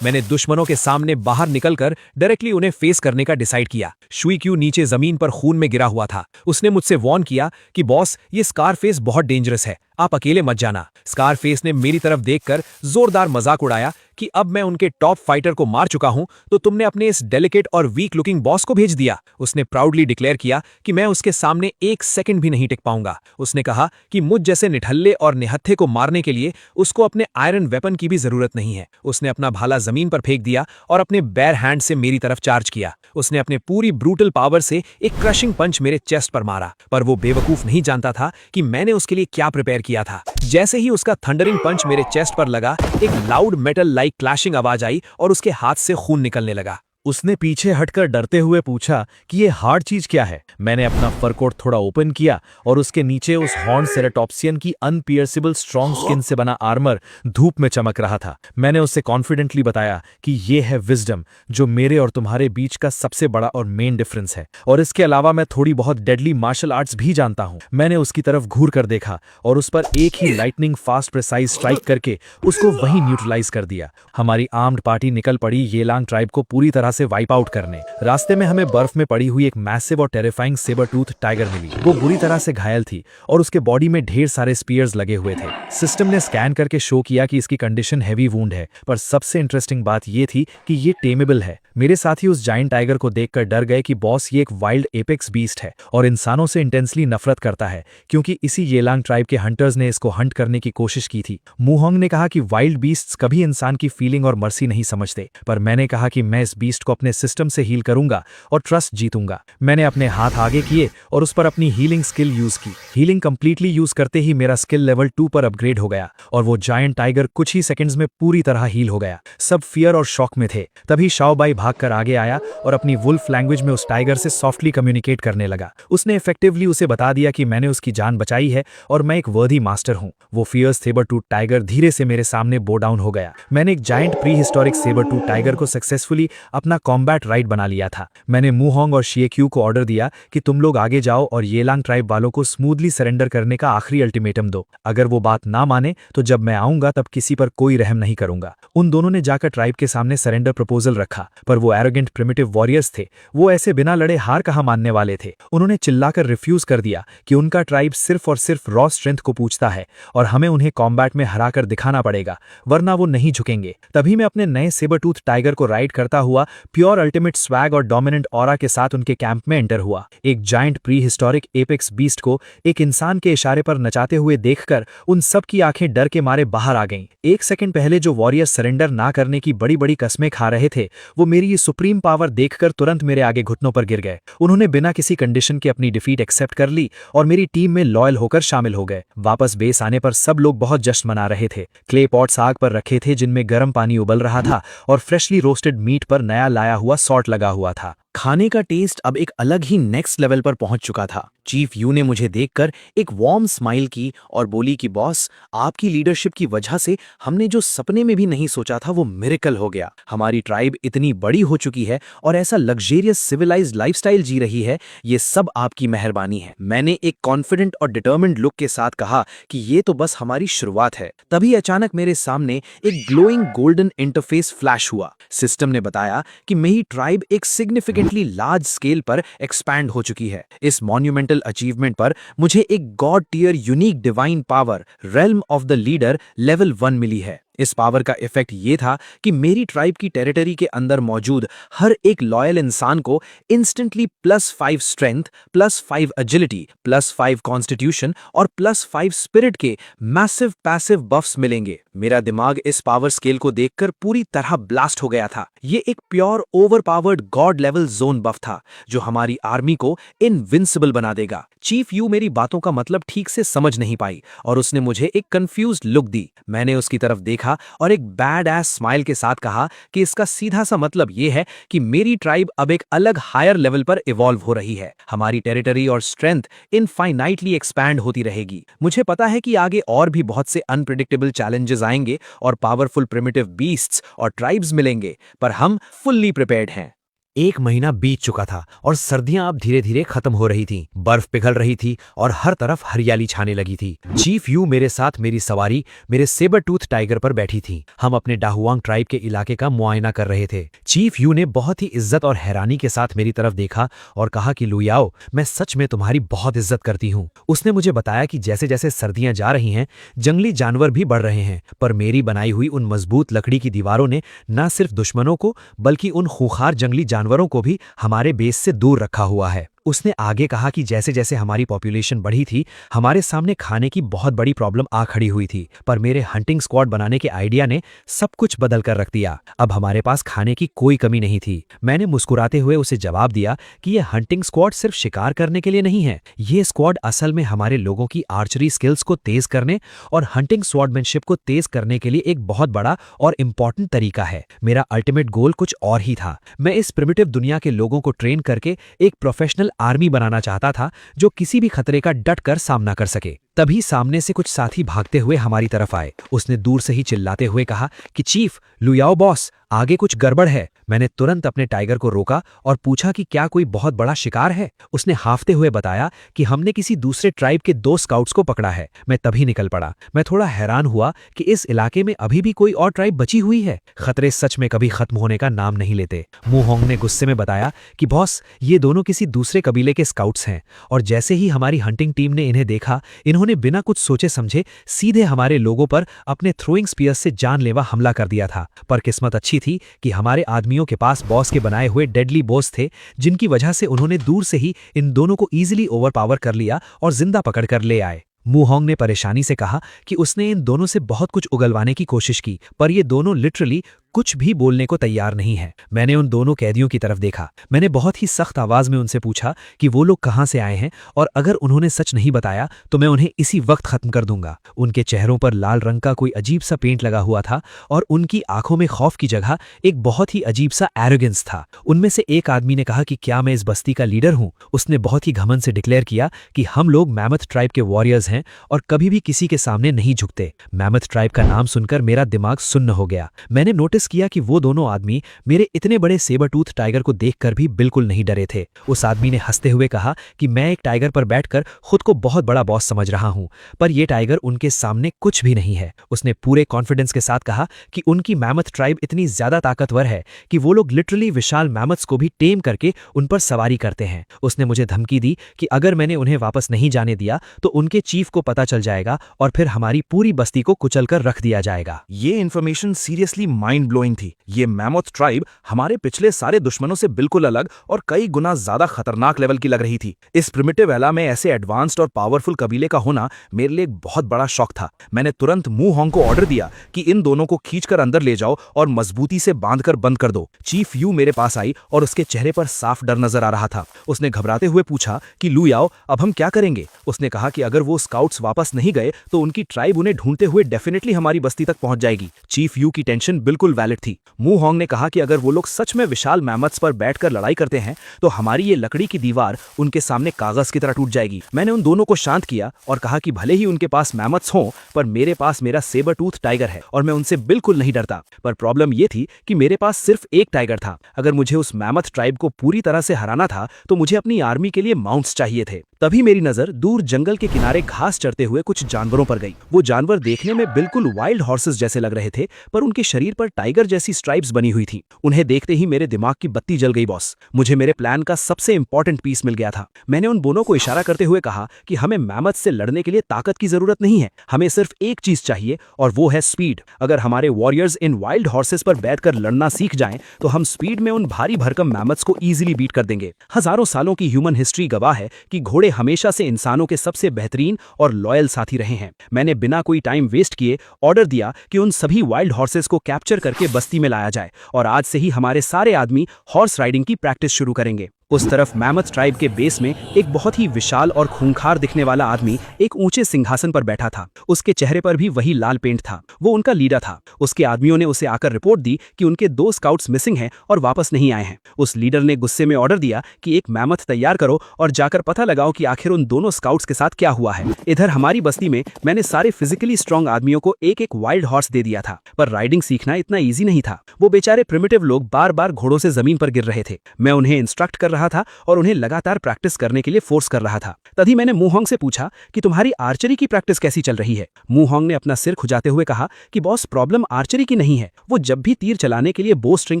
मैंने दुश्मनों के सामने बाहर निकलकर डायरेक्टली उन्हें फेस करने का डिसाइड किया। शुई क्यू नीचे जमीन पर खून में गिरा हुआ था। उसने मुझसे वॉर्न किया कि बॉस, ये स्कार फेस बहुत डेंजरस है। आप अकेले मत जाना। स्कारफेस ने मेरी तरफ देखकर जोरदार मजाक उड़ाया कि अब मैं उनके टॉप फाइटर को मार चुका हूं तो तुमने अपने इस डेलिकेट और वीक लुकिंग बॉस को भेज दिया। उसने प्राउडली डिक्लेयर किया कि मैं उसके सामने एक सेकंड भी नहीं टिक पाऊंगा। उसने कहा कि मुझ जैसे निठल्ले और निहत्थे को मारने के लिए उसको अपने आयरन वेपन की भी जरूरत नहीं है। उसने अपना भाला जमीन पर फेंक दिया और अपने बैर हैंड से मेरी तरफ चार्ज किया। उसने अपने पूरी ब्रूटल पावर से एक क्रशिंग पंच मेरे चेस्ट पर मारा, पर वो बेवकूफ नहीं जानता था कि मैंने उसके लिए क्या प्रिपेयर किया था। जैसे ही उसका थंडरिंग पंच मेरे चेस्ट पर लगा, एक लाउड मेटल लाइक क्लैशिंग आवाज आई और उसके हाथ से खून निकलने लगा। उसने पीछे हटकर डरते हुए पूछा कि ये हार्ड चीज क्या है। मैंने अपना फर कोट थोड़ा ओपन किया और उसके नीचे उस हॉर्न सेराटॉप्सियन की अनपियर्सिबल स्ट्रॉन्ग स्किन से बना आर्मर धूप में चमक रहा था। मैंने उससे कॉन्फिडेंटली बताया कि ये है विजडम, जो मेरे और तुम्हारे बीच का सबसे बड़ा और मेन डिफरेंस है, और इसके अलावा मैं थोड़ी बहुत डेडली मार्शल आर्ट्स भी जानता हूं। मैंने उसकी तरफ घूर कर देखा और उस पर एक ही लाइटनिंग फास्ट प्रिसाइज स्ट्राइक करके उसको वहीं न्यूट्रलाइज कर दिया। हमारी आर्म्ड पार्टी निकल पड़ी येलांग ट्राइब को पूरी तरह से वाइप आउट करने। रास्ते में हमें बर्फ में पड़ी हुई एक मैसिव और टेरिफाइंग सेबर टूथ टाइगर मिली। वो बुरी तरह से घायल थी और उसके बॉडी में ढेर सारे स्पीयर्स लगे हुए थे। सिस्टम ने स्कैन करके शो किया कि इसकी कंडीशन हैवी वुंड है, पर सबसे इंटरेस्टिंग बात ये थी कि ये टेमेबल है। मेरे साथी उस जायंट टाइगर को देखकर डर गए कि बॉस ये एक वाइल्ड एपेक्स बीस्ट है और इंसानों से इंटेंसली नफरत करता है, क्योंकि इसी येलांग ट्राइब के हंटर्स ने इसको हंट करने की कोशिश की थी। मुहोंग ने कहा कि वाइल्ड बीस्ट्स कभी इंसान की फीलिंग और मर्सी नहीं समझते, पर मैंने कहा कि मैं इस बीस्ट को अपने सिस्टम से हील करूंगा और ट्रस्ट जीतूंगा। मैंने अपने हाथ आगे किए और उस पर अपनी हीलिंग स्किल यूज की। हीलिंग कंप्लीटली यूज करते ही मेरा स्किल लेवल 2 पर अपग्रेड हो गया और वो जायंट टाइगर कुछ ही सेकंड्स में पूरी तरह हील हो गया। सब फियर और शॉक में थे। तभी शाओबाई भागकर आगे आया और अपनी वुल्फ लैंग्वेज में उस टाइगर से सॉफ्टली कम्युनिकेट करने लगा। उसने इफेक्टिवली उसे बता दिया कि मैंने उसकी जान बचाई है और मैं एक वर्दी मास्टर हूं। वो फियर्स सेबर टूथ टाइगर धीरे से मेरे सामने बो डाउन हो गया। मैंने एक giant prehistoric saber tooth tiger को सक्सेसफुली अपना कॉम्बैट राइड बना लिया था। मैंने मुहोंग और शिएक्यू को ऑर्डर दिया कि तुम लोग आगे जाओ और येलांग ट्राइब वालों को स्मूथली सरेंडर करने का आखिरी अल्टीमेटम दो। अगर वो बात ना माने तो जब मैं आऊंगा तब किसी पर कोई रहम नहीं करूंगा। उन दोनों ने जाकर ट्राइब के सामने सरेंडर प्रपोजल रखा, पर वो एरोगेंट प्रिमिटिव वॉरियर्स थे। वो ऐसे बिना लड़े हार कहाँ मानने वाले थे। उन्होंने चिल्लाकर रिफ्यूज कर दिया कि उनका ट्राइब सिर्फ और सिर्फ रॉ स्ट्रेंथ को पूछता है और हमें उन्हें कॉम्बैट में हराकर दिखाना पड़ेगा, वरना वो नहीं झुकेंगे। तभी मैं अपने नए सेबर टूथ टाइगर को राइड करता हुआ प्योर अल्टीमेट स्वैग और डोमिनेंट ऑरा के साथ उनके कैंप में एंटर हुआ। एक giant pre historic apex beast को एक इंसान के इशारे पर नचाते हुए देखकर उन सब की आंखें डर के मारे बाहर आ गईं। एक सेकंड पहले जो वॉरियर सरेंडर ना करने की बड़ी बड़ी कस्में खा रहे थे, वो मेरी ये सुप्रीम पावर देखकर तुरंत मेरे आगे घुटनों पर गिर गए। उन्होंने बिना किसी कंडीशन के अपनी डिफीट एक्सेप्ट कर ली और मेरी टीम में लॉयल होकर शामिल हो गए। वापस बेस आने पर सब लोग बहुत जश्न मना रहे थे। क्ले पॉट्स आग पर रखे थे जिनमें गर्म पानी उबल रहा था और फ्रेशली रोस्टेड मीट पर नया लाया हुआ सॉल्ट लगा हुआ था। खाने का टेस्ट अब एक अलग ही नेक्स्ट लेवल पर पहुंच चुका था। चीफ यू ने मुझे देखकर एक वार्म स्माइल की और बोली कि बॉस, आपकी लीडरशिप की वजह से हमने जो सपने में भी नहीं सोचा था वो मिरेकल हो गया। हमारी ट्राइब इतनी बड़ी हो चुकी है और ऐसा लग्जेरियस सिविलाइज्ड लाइफस्टाइल जी रही है, ये सब आपकी मेहरबानी है। मैंने एक कॉन्फिडेंट और डिटर्मिन्ड लुक के साथ कहा कि ये तो बस हमारी शुरुआत है। तभी अचानक मेरे सामने एक ग्लोइंग गोल्डन इंटरफेस फ्लैश हुआ। सिस्टम ने बताया कि मेरी ट्राइब एक सिग्निफिकेंटली लार्ज स्केल पर एक्सपैंड हो चुकी है। इस मॉन्यूमेंटल अचीवमेंट पर मुझे एक god tier unique divine power realm of the leader level 1 मिली है। इस पावर का इफेक्ट ये था कि मेरी ट्राइब की टेरिटरी के अंदर मौजूद हर एक लॉयल इंसान को इंस्टेंटली +5 स्ट्रेंथ, +5 एजिलिटी, +5 कॉन्स्टिट्यूशन और +5 स्पिरिट के मैसिव पैसिव बफ्स मिलेंगे। मेरा दिमाग इस पावर स्केल को देखकर पूरी तरह ब्लास्ट हो गया था। ये एक pure overpowered god level zone buff था जो हमारी आर्मी को इनविंसिबल बना देगा। चीफ यू मेरी बातों का मतलब ठीक से समझ नहीं पाई और उसने मुझे एक कंफ्यूज्ड लुक दी। मैंने उसकी तरफ देखा और एक बैड एस स्माइल के साथ कहा कि इसका सीधा सा मतलब यह है कि मेरी ट्राइब अब एक अलग हायर लेवल पर इवॉल्व हो रही है। हमारी टेरिटरी और स्ट्रेंथ इनफाइनाइटली एक्सपैंड होती रहेगी। मुझे पता है कि आगे और भी बहुत से अनप्रेडिक्टेबल चैलेंजेस आएंगे और पावरफुल प्रिमिटिव बीस्ट्स और ट्राइब्स मिलेंगे, पर हम फुल्ली प्रिपेयर्ड हैं। 1 महीना बीत चुका था और सर्दियां अब धीरे धीरे खत्म हो रही थीं। बर्फ पिघल रही थी और हर तरफ हरियाली छाने लगी थी। चीफ यू मेरे साथ मेरी सवारी मेरे सेबर टूथ टाइगर पर बैठी थी। हम अपने डाहुआंग ट्राइब के इलाके का मुआयना कर रहे थे। चीफ यू ने बहुत ही इज्जत और हैरानी के साथ मेरी तरफ देखा और कहा कि लुयाओ, मैं सच में तुम्हारी बहुत इज्जत करती हूँ। उसने मुझे बताया कि जैसे जैसे सर्दियां जा रही हैं, जंगली जानवर भी बढ़ रहे हैं, पर मेरी बनाई हुई उन मजबूत लकड़ी की दीवारों ने न सिर्फ दुश्मनों को बल्कि उन खूंखार जंगली जानवरों को भी हमारे बेस से दूर रखा हुआ है। उसने आगे कहा कि जैसे जैसे हमारी पॉपुलेशन बढ़ी थी, हमारे सामने खाने की बहुत बड़ी प्रॉब्लम आ खड़ी हुई थी, पर मेरे हंटिंग स्क्वाड बनाने के आइडिया ने सब कुछ बदल कर रख दिया। अब हमारे पास खाने की कोई कमी नहीं थी। मैंने मुस्कुराते हुए उसे जवाब दिया कि यह हंटिंग स्क्वाड सिर्फ शिकार करने के लिए नहीं है। ये स्क्वाड असल में हमारे लोगों की आर्चरी स्किल्स को तेज करने और हंटिंग स्वॉर्डमैनशिप को तेज करने के लिए एक बहुत बड़ा और इम्पॉर्टेंट तरीका है। मेरा अल्टीमेट गोल कुछ और ही था। मैं इस प्रिमिटिव दुनिया के लोगों को ट्रेन करके एक प्रोफेशनल आर्मी बनाना चाहता था जो किसी भी खतरे का डट कर सामना कर सके। तभी सामने से कुछ साथी भागते हुए हमारी तरफ आए। उसने दूर से ही चिल्लाते हुए कहा कि चीफ, लुयाओ बॉस, आगे कुछ गड़बड़ है। मैंने तुरंत अपने टाइगर को रोका और पूछा कि क्या कोई बहुत बड़ा शिकार है। उसने हांफते हुए बताया कि हमने किसी दूसरे ट्राइब के 2 स्काउट्स को पकड़ा है। मैं तभी निकल पड़ा। मैं थोड़ा हैरान हुआ कि इस इलाके में अभी भी कोई और ट्राइब बची हुई है। खतरे सच में कभी खत्म होने का नाम नहीं लेते। मुहोंग ने गुस्से में बताया कि बॉस, ये दोनों किसी दूसरे कबीले के स्काउट्स हैं और जैसे ही हमारी हंटिंग टीम ने इन्हें देखा, इन्होंने बिना कुछ सोचे समझे सीधे हमारे लोगों पर अपने थ्रोइंग स्पीयर्स से जानलेवा हमला कर दिया था। पर किस्मत अच्छी थी कि हमारे आदमियों के पास बॉस के बनाए हुए डेडली बोस थे, जिनकी वजह से उन्होंने दूर से ही इन दोनों को इजीली ओवरपावर कर लिया और जिंदा पकड़कर ले आए। मुहोंग ने परेशानी से कहा कि उसने इन दोनों से बहुत कुछ उगलवाने की कोशिश की, पर ये दोनों लिटरली कुछ भी बोलने को तैयार नहीं है। मैंने उन दोनों कैदियों की तरफ देखा। मैंने बहुत ही सख्त आवाज में उनसे पूछा कि वो लोग कहां से आए हैं और अगर उन्होंने सच नहीं बताया तो मैं उन्हें इसी वक्त खत्म कर दूंगा। उनके चेहरों पर लाल रंग का कोई अजीब सा पेंट लगा हुआ था और उनकी आंखों में खौफ की जगह एक बहुत ही अजीब सा एरोगेंस था। उनमें से एक आदमी ने कहा कि क्या मैं इस बस्ती का लीडर हूं। उसने बहुत ही घमंड से डिक्लेयर किया कि हम लोग मैमथ ट्राइब के वॉरियर्स हैं और कभी भी किसी के सामने नहीं झुकते। मैमथ ट्राइब का नाम सुनकर मेरा दिमाग सुन्न हो गया। मैंने नोटिस किया कि वो दोनों आदमी मेरे इतने बड़े सेबर टूथ टाइगर को देखकर भी बिल्कुल नहीं डरे थे। उस आदमी ने हंसते हुए कहा कि मैं एक टाइगर पर बैठकर खुद को बहुत बड़ा बॉस समझ रहा हूं, पर यह टाइगर उनके सामने कुछ भी नहीं है। उसने पूरे कॉन्फिडेंस के साथ कहा कि उनकी मैमथ ट्राइब इतनी ज्यादा ताकतवर है कि वो लोग लिटरली विशाल मैमथ्स को भी टेम करके उन पर सवारी करते हैं। उसने मुझे धमकी दी कि अगर मैंने उन्हें वापस नहीं जाने दिया तो उनके चीफ को पता चल जाएगा और फिर हमारी पूरी बस्ती को कुचलकर रख दिया जाएगा। ये इन्फॉर्मेशन सीरियसली माइंड ब्लोइंग थी। ये मैमथ ट्राइब हमारे पिछले सारे दुश्मनों से बिल्कुल अलग और कई गुना ज्यादा खतरनाक लेवल की लग रही थी। इस प्रिमिटिव एला में ऐसे एडवांस्ड और पावरफुल कबीले का होना मेरे लिए एक बहुत बड़ा शौक था। मैंने तुरंत मुहोंग को ऑर्डर दिया कि इन दोनों को खींचकर अंदर ले जाओ और मजबूती से बांधकर बंद कर दो। चीफ यू मेरे पास आई और उसके चेहरे पर साफ डर नजर आ रहा था। उसने घबराते हुए पूछा कि लुयाओ, अब हम क्या करेंगे। उसने कहा कि अगर वो स्काउट्स वापस नहीं गए तो उनकी ट्राइब उन्हें ढूंढते हुए डेफिनेटली हमारी बस्ती तक पहुंच जाएगी। चीफ यू की टेंशन बिल्कुल वैलिड थी। मुहोंग ने कहा कि अगर वो लोग सच में विशाल मैमथ्स पर बैठकर लड़ाई करते हैं तो हमारी ये लकड़ी की दीवार उनके सामने कागज की तरह टूट जाएगी। मैंने उन दोनों को शांत किया और कहा कि भले ही उनके पास मैमथ्स हों, पर मेरे पास मेरा सेबर टूथ टाइगर है और मैं उनसे बिल्कुल नहीं डरता। पर प्रॉब्लम ये थी कि मेरे पास सिर्फ एक टाइगर था। अगर मुझे उस मैमथ ट्राइब को पूरी तरह से हराना था तो मुझे अपनी आर्मी के लिए माउंट्स चाहिए थे। तभी मेरी नजर दूर जंगल के किनारे घास चरते हुए कुछ जानवरों पर गई। वो जानवर देखने में बिल्कुल वाइल्ड हॉर्सेस जैसे लग रहे थे, पर उनके शरीर पर टाइगर जैसी स्ट्राइप्स बनी हुई थी। उन्हें देखते ही मेरे दिमाग की बत्ती जल गई बॉस। मुझे मेरे प्लान का सबसे इंपॉर्टेंट पीस मिल गया था। मैंने उन दोनों को इशारा करते हुए कहा कि हमें मैमथ से लड़ने के लिए ताकत की जरूरत नहीं है, हमें सिर्फ एक चीज चाहिए और वो है स्पीड। अगर हमारे वॉरियर्स इन वाइल्ड हॉर्सेस पर बैठकर लड़ना सीख जाएं तो हम स्पीड में उन भारी भरकम मैमथ्स को इजीली बीट कर देंगे। हजारों सालों की ह्यूमन हिस्ट्री गवाह है कि घोड़े हमेशा से इंसानों के सबसे बेहतरीन और लॉयल साथी रहे हैं। मैंने बिना कोई टाइम वेस्ट किए ऑर्डर दिया कि उन सभी वाइल्ड हॉर्सेस को कैप्चर करके बस्ती में लाया जाए और आज से ही हमारे सारे आदमी हॉर्स राइडिंग की प्रैक्टिस शुरू करेंगे। उस तरफ मैमथ ट्राइब के बेस में एक बहुत ही विशाल और खूंखार दिखने वाला आदमी एक ऊंचे सिंहासन पर बैठा था। उसके चेहरे पर भी वही लाल पेंट था। वो उनका लीडर था। उसके आदमियों ने उसे आकर रिपोर्ट दी कि उनके 2 स्काउट्स मिसिंग हैं और वापस नहीं आए हैं। उस लीडर ने गुस्से में ऑर्डर दिया कि एक मैमथ तैयार करो और जाकर पता लगाओ कि आखिर उन दोनों स्काउट्स के साथ क्या हुआ है। इधर हमारी बस्ती में मैंने सारे फिजिकली स्ट्रांग आदमियों को एक एक वाइल्ड हॉर्स दे दिया था, पर राइडिंग सीखना इतना ईजी नहीं था। वो बेचारे प्रिमिटिव लोग बार बार घोड़ों से जमीन पर गिर रहे थे। मैं उन्हें इंस्ट्रक्ट कर रहा था और उन्हें लगातार प्रैक्टिस करने के लिए फोर्स कर रहा था। तभी मैंने मूहोंग से पूछा कि तुम्हारी आर्चरी की प्रैक्टिस कैसी चल रही है। मूहोंग ने अपना सिर खुजाते हुए कहा कि बॉस, प्रॉब्लम आर्चरी की नहीं है। वो जब भी तीर चलाने के लिए बो स्ट्रिंग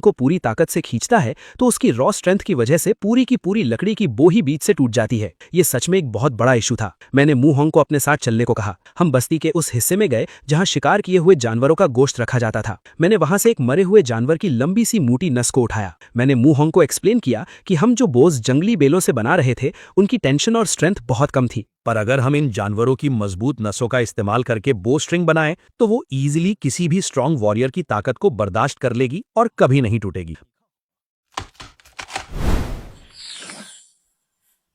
को पूरी ताकत से खींचता है तो उसकी रॉ स्ट्रेंथ की वजह से पूरी की पूरी लकड़ी की बो ही बीच से टूट जाती है। ये सच में एक बहुत बड़ा इशू था। मैंने मूहोंग को अपने साथ चलने को कहा। हम बस्ती के उस हिस्से में गए जहां शिकार किए हुए जानवरों का गोश्त रखा जाता था। मैंने वहां से एक मरे हुए जानवर की लंबी सी मोटी नस को उठाया। मैंने मूहोंग को एक्सप्लेन किया कि हम जो बोझ जंगली बेलों से बना रहे थे उनकी टेंशन और स्ट्रेंथ बहुत कम थी, पर अगर हम इन जानवरों की मजबूत नसों का इस्तेमाल करके बो स्ट्रिंग बनाएं तो वो इजीली किसी भी स्ट्रांग वॉरियर की ताकत को बर्दाश्त कर लेगी और कभी नहीं टूटेगी।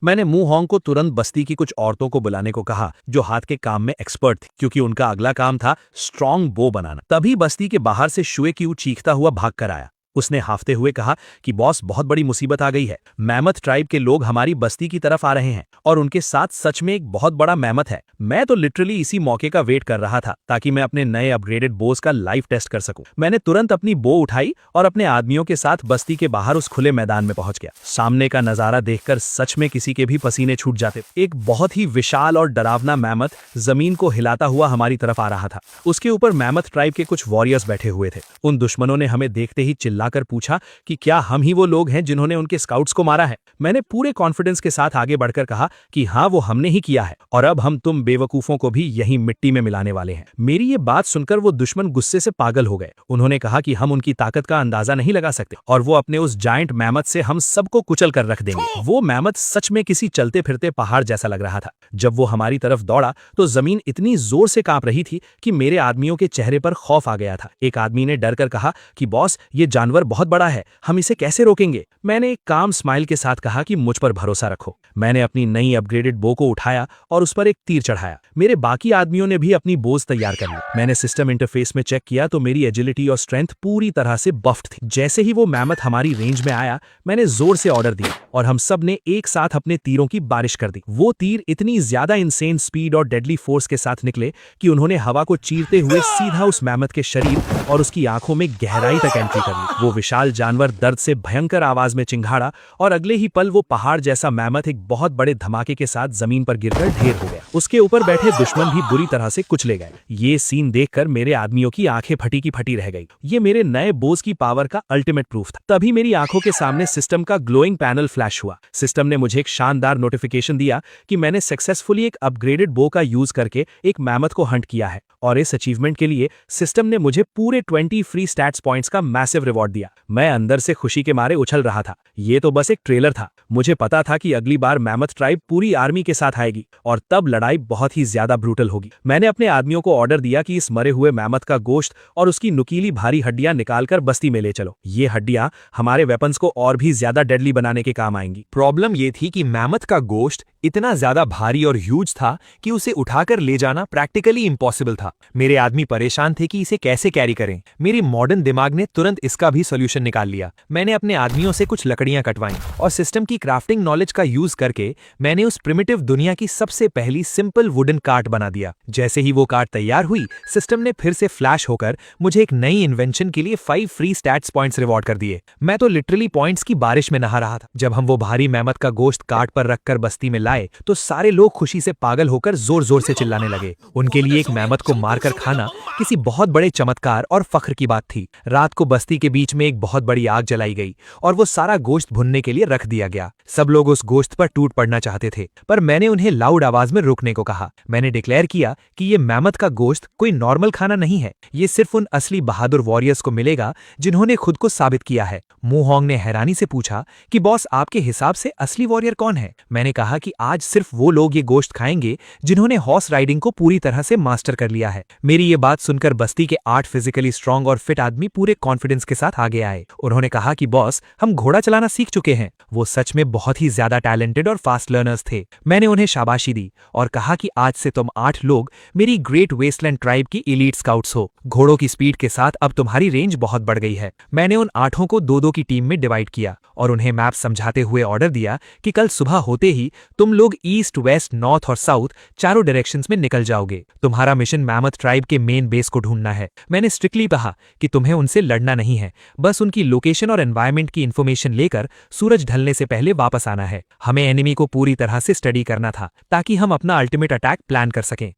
मैंने मूहोंग को तुरंत बस्ती की कुछ औरतों को बुलाने को कहा जो हाथ के काम में एक्सपर्ट थी, क्योंकि उनका अगला काम था स्ट्रांग बो बनाना। तभी बस्ती के बाहर से शुए क्यू चीखता हुआ भाग कर आया। उसने हाफते हुए कहा कि बॉस, बहुत बड़ी मुसीबत आ गई है। मैमथ ट्राइब के लोग हमारी बस्ती की तरफ आ रहे हैं और उनके साथ सच में एक बहुत बड़ा मैमथ है। मैं तो लिटरली इसी मौके का वेट कर रहा था ताकि मैं अपने नए अपग्रेडेड बोस का लाइव टेस्ट कर सकूं। मैंने तुरंत अपनी बो उठाई और अपने आदमियों के साथ बस्ती के बाहर उस खुले मैदान में पहुंच गया। सामने का नजारा देखकर सच में किसी के भी पसीने छूट जाते। एक बहुत ही विशाल और डरावना मैमथ जमीन को हिलाता हुआ हमारी तरफ आ रहा था। उसके ऊपर मैमथ ट्राइब के कुछ वॉरियर्स बैठे हुए थे। उन दुश्मनों ने हमें देखते ही चिल्लाकर पूछा कि क्या हम ही वो लोग हैं जिन्होंने उनके स्काउट्स को मारा है। मैंने पूरे कॉन्फिडेंस के साथ आगे बढ़कर कहा कि हाँ, वो हमने ही किया है और अब हम तुम बेवकूफों को भी यही मिट्टी में मिलाने वाले हैं। मेरी ये बात सुनकर वो दुश्मन गुस्से से पागल हो गए। उन्होंने कहा कि हम उनकी ताकत का अंदाजा नहीं लगा सकते और वो अपने उस जायंट मैमथ से हम सबको कुचल कर रख देंगे। वो मैमथ सच में किसी चलते फिरते पहाड़ जैसा लग रहा था। जब वो हमारी तरफ दौड़ा तो जमीन इतनी जोर से कांप रही थी कि मेरे आदमियों के चेहरे पर खौफ आ गया था। एक आदमी ने डर कर कहा कि बॉस, ये जानवर बहुत बड़ा है, हम इसे कैसे रोकेंगे। मैंने एक काम स्माइल के साथ कहा कि मुझ पर भरोसा रखो। मैंने अपनी नई अपग्रेडेड बो को उठाया और उस पर एक तीर चढ़ाया। मेरे बाकी आदमियों ने भी अपनी बोझ तैयार कर ली। मैंने सिस्टम इंटरफेस में चेक किया तो मेरी एजिलिटी और स्ट्रेंथ पूरी तरह से बफ्ड थी। जैसे ही वो मैमथ हमारी रेंज में आया, मैंने जोर से ऑर्डर दिया और हम सब ने एक साथ अपने तीरों की बारिश कर दी। वो तीर इतनी ज्यादा इंसेन स्पीड और डेडली फोर्स के साथ निकले कि उन्होंने हवा को चीरते हुए सीधा उस मैमथ के शरीर और उसकी आंखों में गहराई तक एंट्री कर ली। वो विशाल जानवर दर्द से भयंकर आवाज में चिंघाड़ा और अगले ही पल वो पहाड़ जैसा मैमथ एक बहुत बड़े धमाके के साथ जमीन पर गिरकर ढेर हो गया। उसके ऊपर बैठे दुश्मन भी बुरी तरह से कुचले गए। ये सीन देखकर मेरे आदमियों की आंखें फटी की फटी रह गई। ये मेरे नए बोझ की पावर का अल्टीमेट प्रूफ था। तभी मेरी आंखों के सामने सिस्टम का ग्लोइंग पैनल फ्लैश हुआ। सिस्टम ने मुझे एक शानदार नोटिफिकेशन दिया कि मैंने सक्सेसफुली एक अपग्रेडेड बो का यूज करके एक मैमथ को हंट किया है और इस अचीवमेंट के लिए सिस्टम ने मुझे पूरे 20 फ्री स्टैट्स पॉइंट्स का मैसिव रिवॉर्ड दिया। मैं अंदर से खुशी के मारे उछल रहा था। ये तो बस एक ट्रेलर था। मुझे पता था कि अगली बार मैमथ ट्राइब पूरी आर्मी के साथ आएगी और तब लड़ाई बहुत ही ज्यादा ब्रूटल होगी। मैंने अपने आदमियों को ऑर्डर दिया कि इस मरे हुए मैमथ का गोश्त और उसकी नुकीली भारी हड्डियां निकालकर बस्ती में ले चलो। ये हड्डियां हमारे वेपन्स को और भी ज्यादा डेडली बनाने के काम आएंगी। प्रॉब्लम ये थी कि मैमथ का गोश्त इतना ज्यादा भारी और ह्यूज था कि उसे उठाकर ले जाना प्रैक्टिकली इम्पॉसिबल था। मेरे आदमी परेशान थे कि इसे कैसे कैरी करें। मेरे मॉडर्न दिमाग ने तुरंत इसका भी सॉल्यूशन निकाल लिया। मैंने अपने आदमियों से कुछ लकड़ियां कटवाईं और सिस्टम की क्राफ्टिंग नॉलेज का यूज करके मैंने उस प्रिमिटिव दुनिया की सबसे पहली सिंपल वुडन कार्ट बना दिया। जैसे ही वो कार्ट तैयार हुई, सिस्टम ने फिर से फ्लैश होकर मुझे एक नई इन्वेंशन के लिए 5 फ्री स्टैट्स पॉइंट्स रिवॉर्ड कर दिए। मैं तो लिटरली पॉइंट्स की बारिश में नहा रहा था। जब हम वो भारी मैमथ का गोश्त कार्ट पर रखकर बस्ती में लाए तो सारे लोग खुशी से पागल होकर जोर जोर से चिल्लाने लगे। उनके लिए एक मैमथ को मारकर खाना किसी बहुत बड़े चमत्कार और फख्र की बात थी। रात को बस्ती के बीच में एक बहुत बड़ी आग जलाई गई और वो सारा गोश्त भुनने के लिए रख दिया गया। सब लोग उस गोश्त पर टूट पड़ना चाहते थे, पर मैंने उन्हें लाउड आवाज में रुकने को कहा। मैंने डिक्लेयर किया कि ये मैमथ का गोश्त कोई नॉर्मल खाना नहीं है। ये सिर्फ उन असली बहादुर वॉरियर्स को मिलेगा जिन्होंने खुद को साबित किया है। मूहोंग ने हैरानी से पूछा कि बॉस, आपके हिसाब से असली वॉरियर कौन है? मैंने कहा कि आज सिर्फ वो लोग ये गोश्त खाएंगे जिन्होंने हॉर्स राइडिंग को पूरी तरह से मास्टर कर लिया है। मेरी ये बात सुनकर बस्ती के 8 फिजिकली स्ट्रांग और फिट आदमी पूरे कॉन्फिडेंस के साथ आगे आए। उन्होंने कहा कि बॉस, हम घोड़ा चलाना सीख चुके हैं। वो सच में बहुत ही ज्यादा टैलेंटेड और फास्ट लर्नर्स थे। मैंने उन्हें शाबाशी दी और कहा कि आज से तुम 8 लोग मेरी ग्रेट वेस्टलैंड ट्राइब की एलीट स्काउट्स हो। घोड़ों की स्पीड के साथ अब तुम्हारी रेंज बहुत बढ़ गई है। मैंने उन 8 को 2-2 की टीम में डिवाइड किया और उन्हें मैप समझाते हुए ऑर्डर दिया कि कल सुबह होते ही तुम लोग ईस्ट, वेस्ट, नॉर्थ और साउथ चारों डायरेक्शंस में निकल जाओगे। तुम्हारा मिशन मैमथ ट्राइब के मेन बेस को ढूंढना है। मैंने स्ट्रिक्टली कहा कि तुम्हें उनसे लड़ना नहीं है, बस उनकी लोकेशन और एनवायरनमेंट की इन्फॉर्मेशन लेकर सूरज ढलने से पहले वापस आना है। हमें एनिमी को पूरी तरह से स्टडी करना था ताकि हम अपना अल्टीमेट अटैक प्लान कर सकें।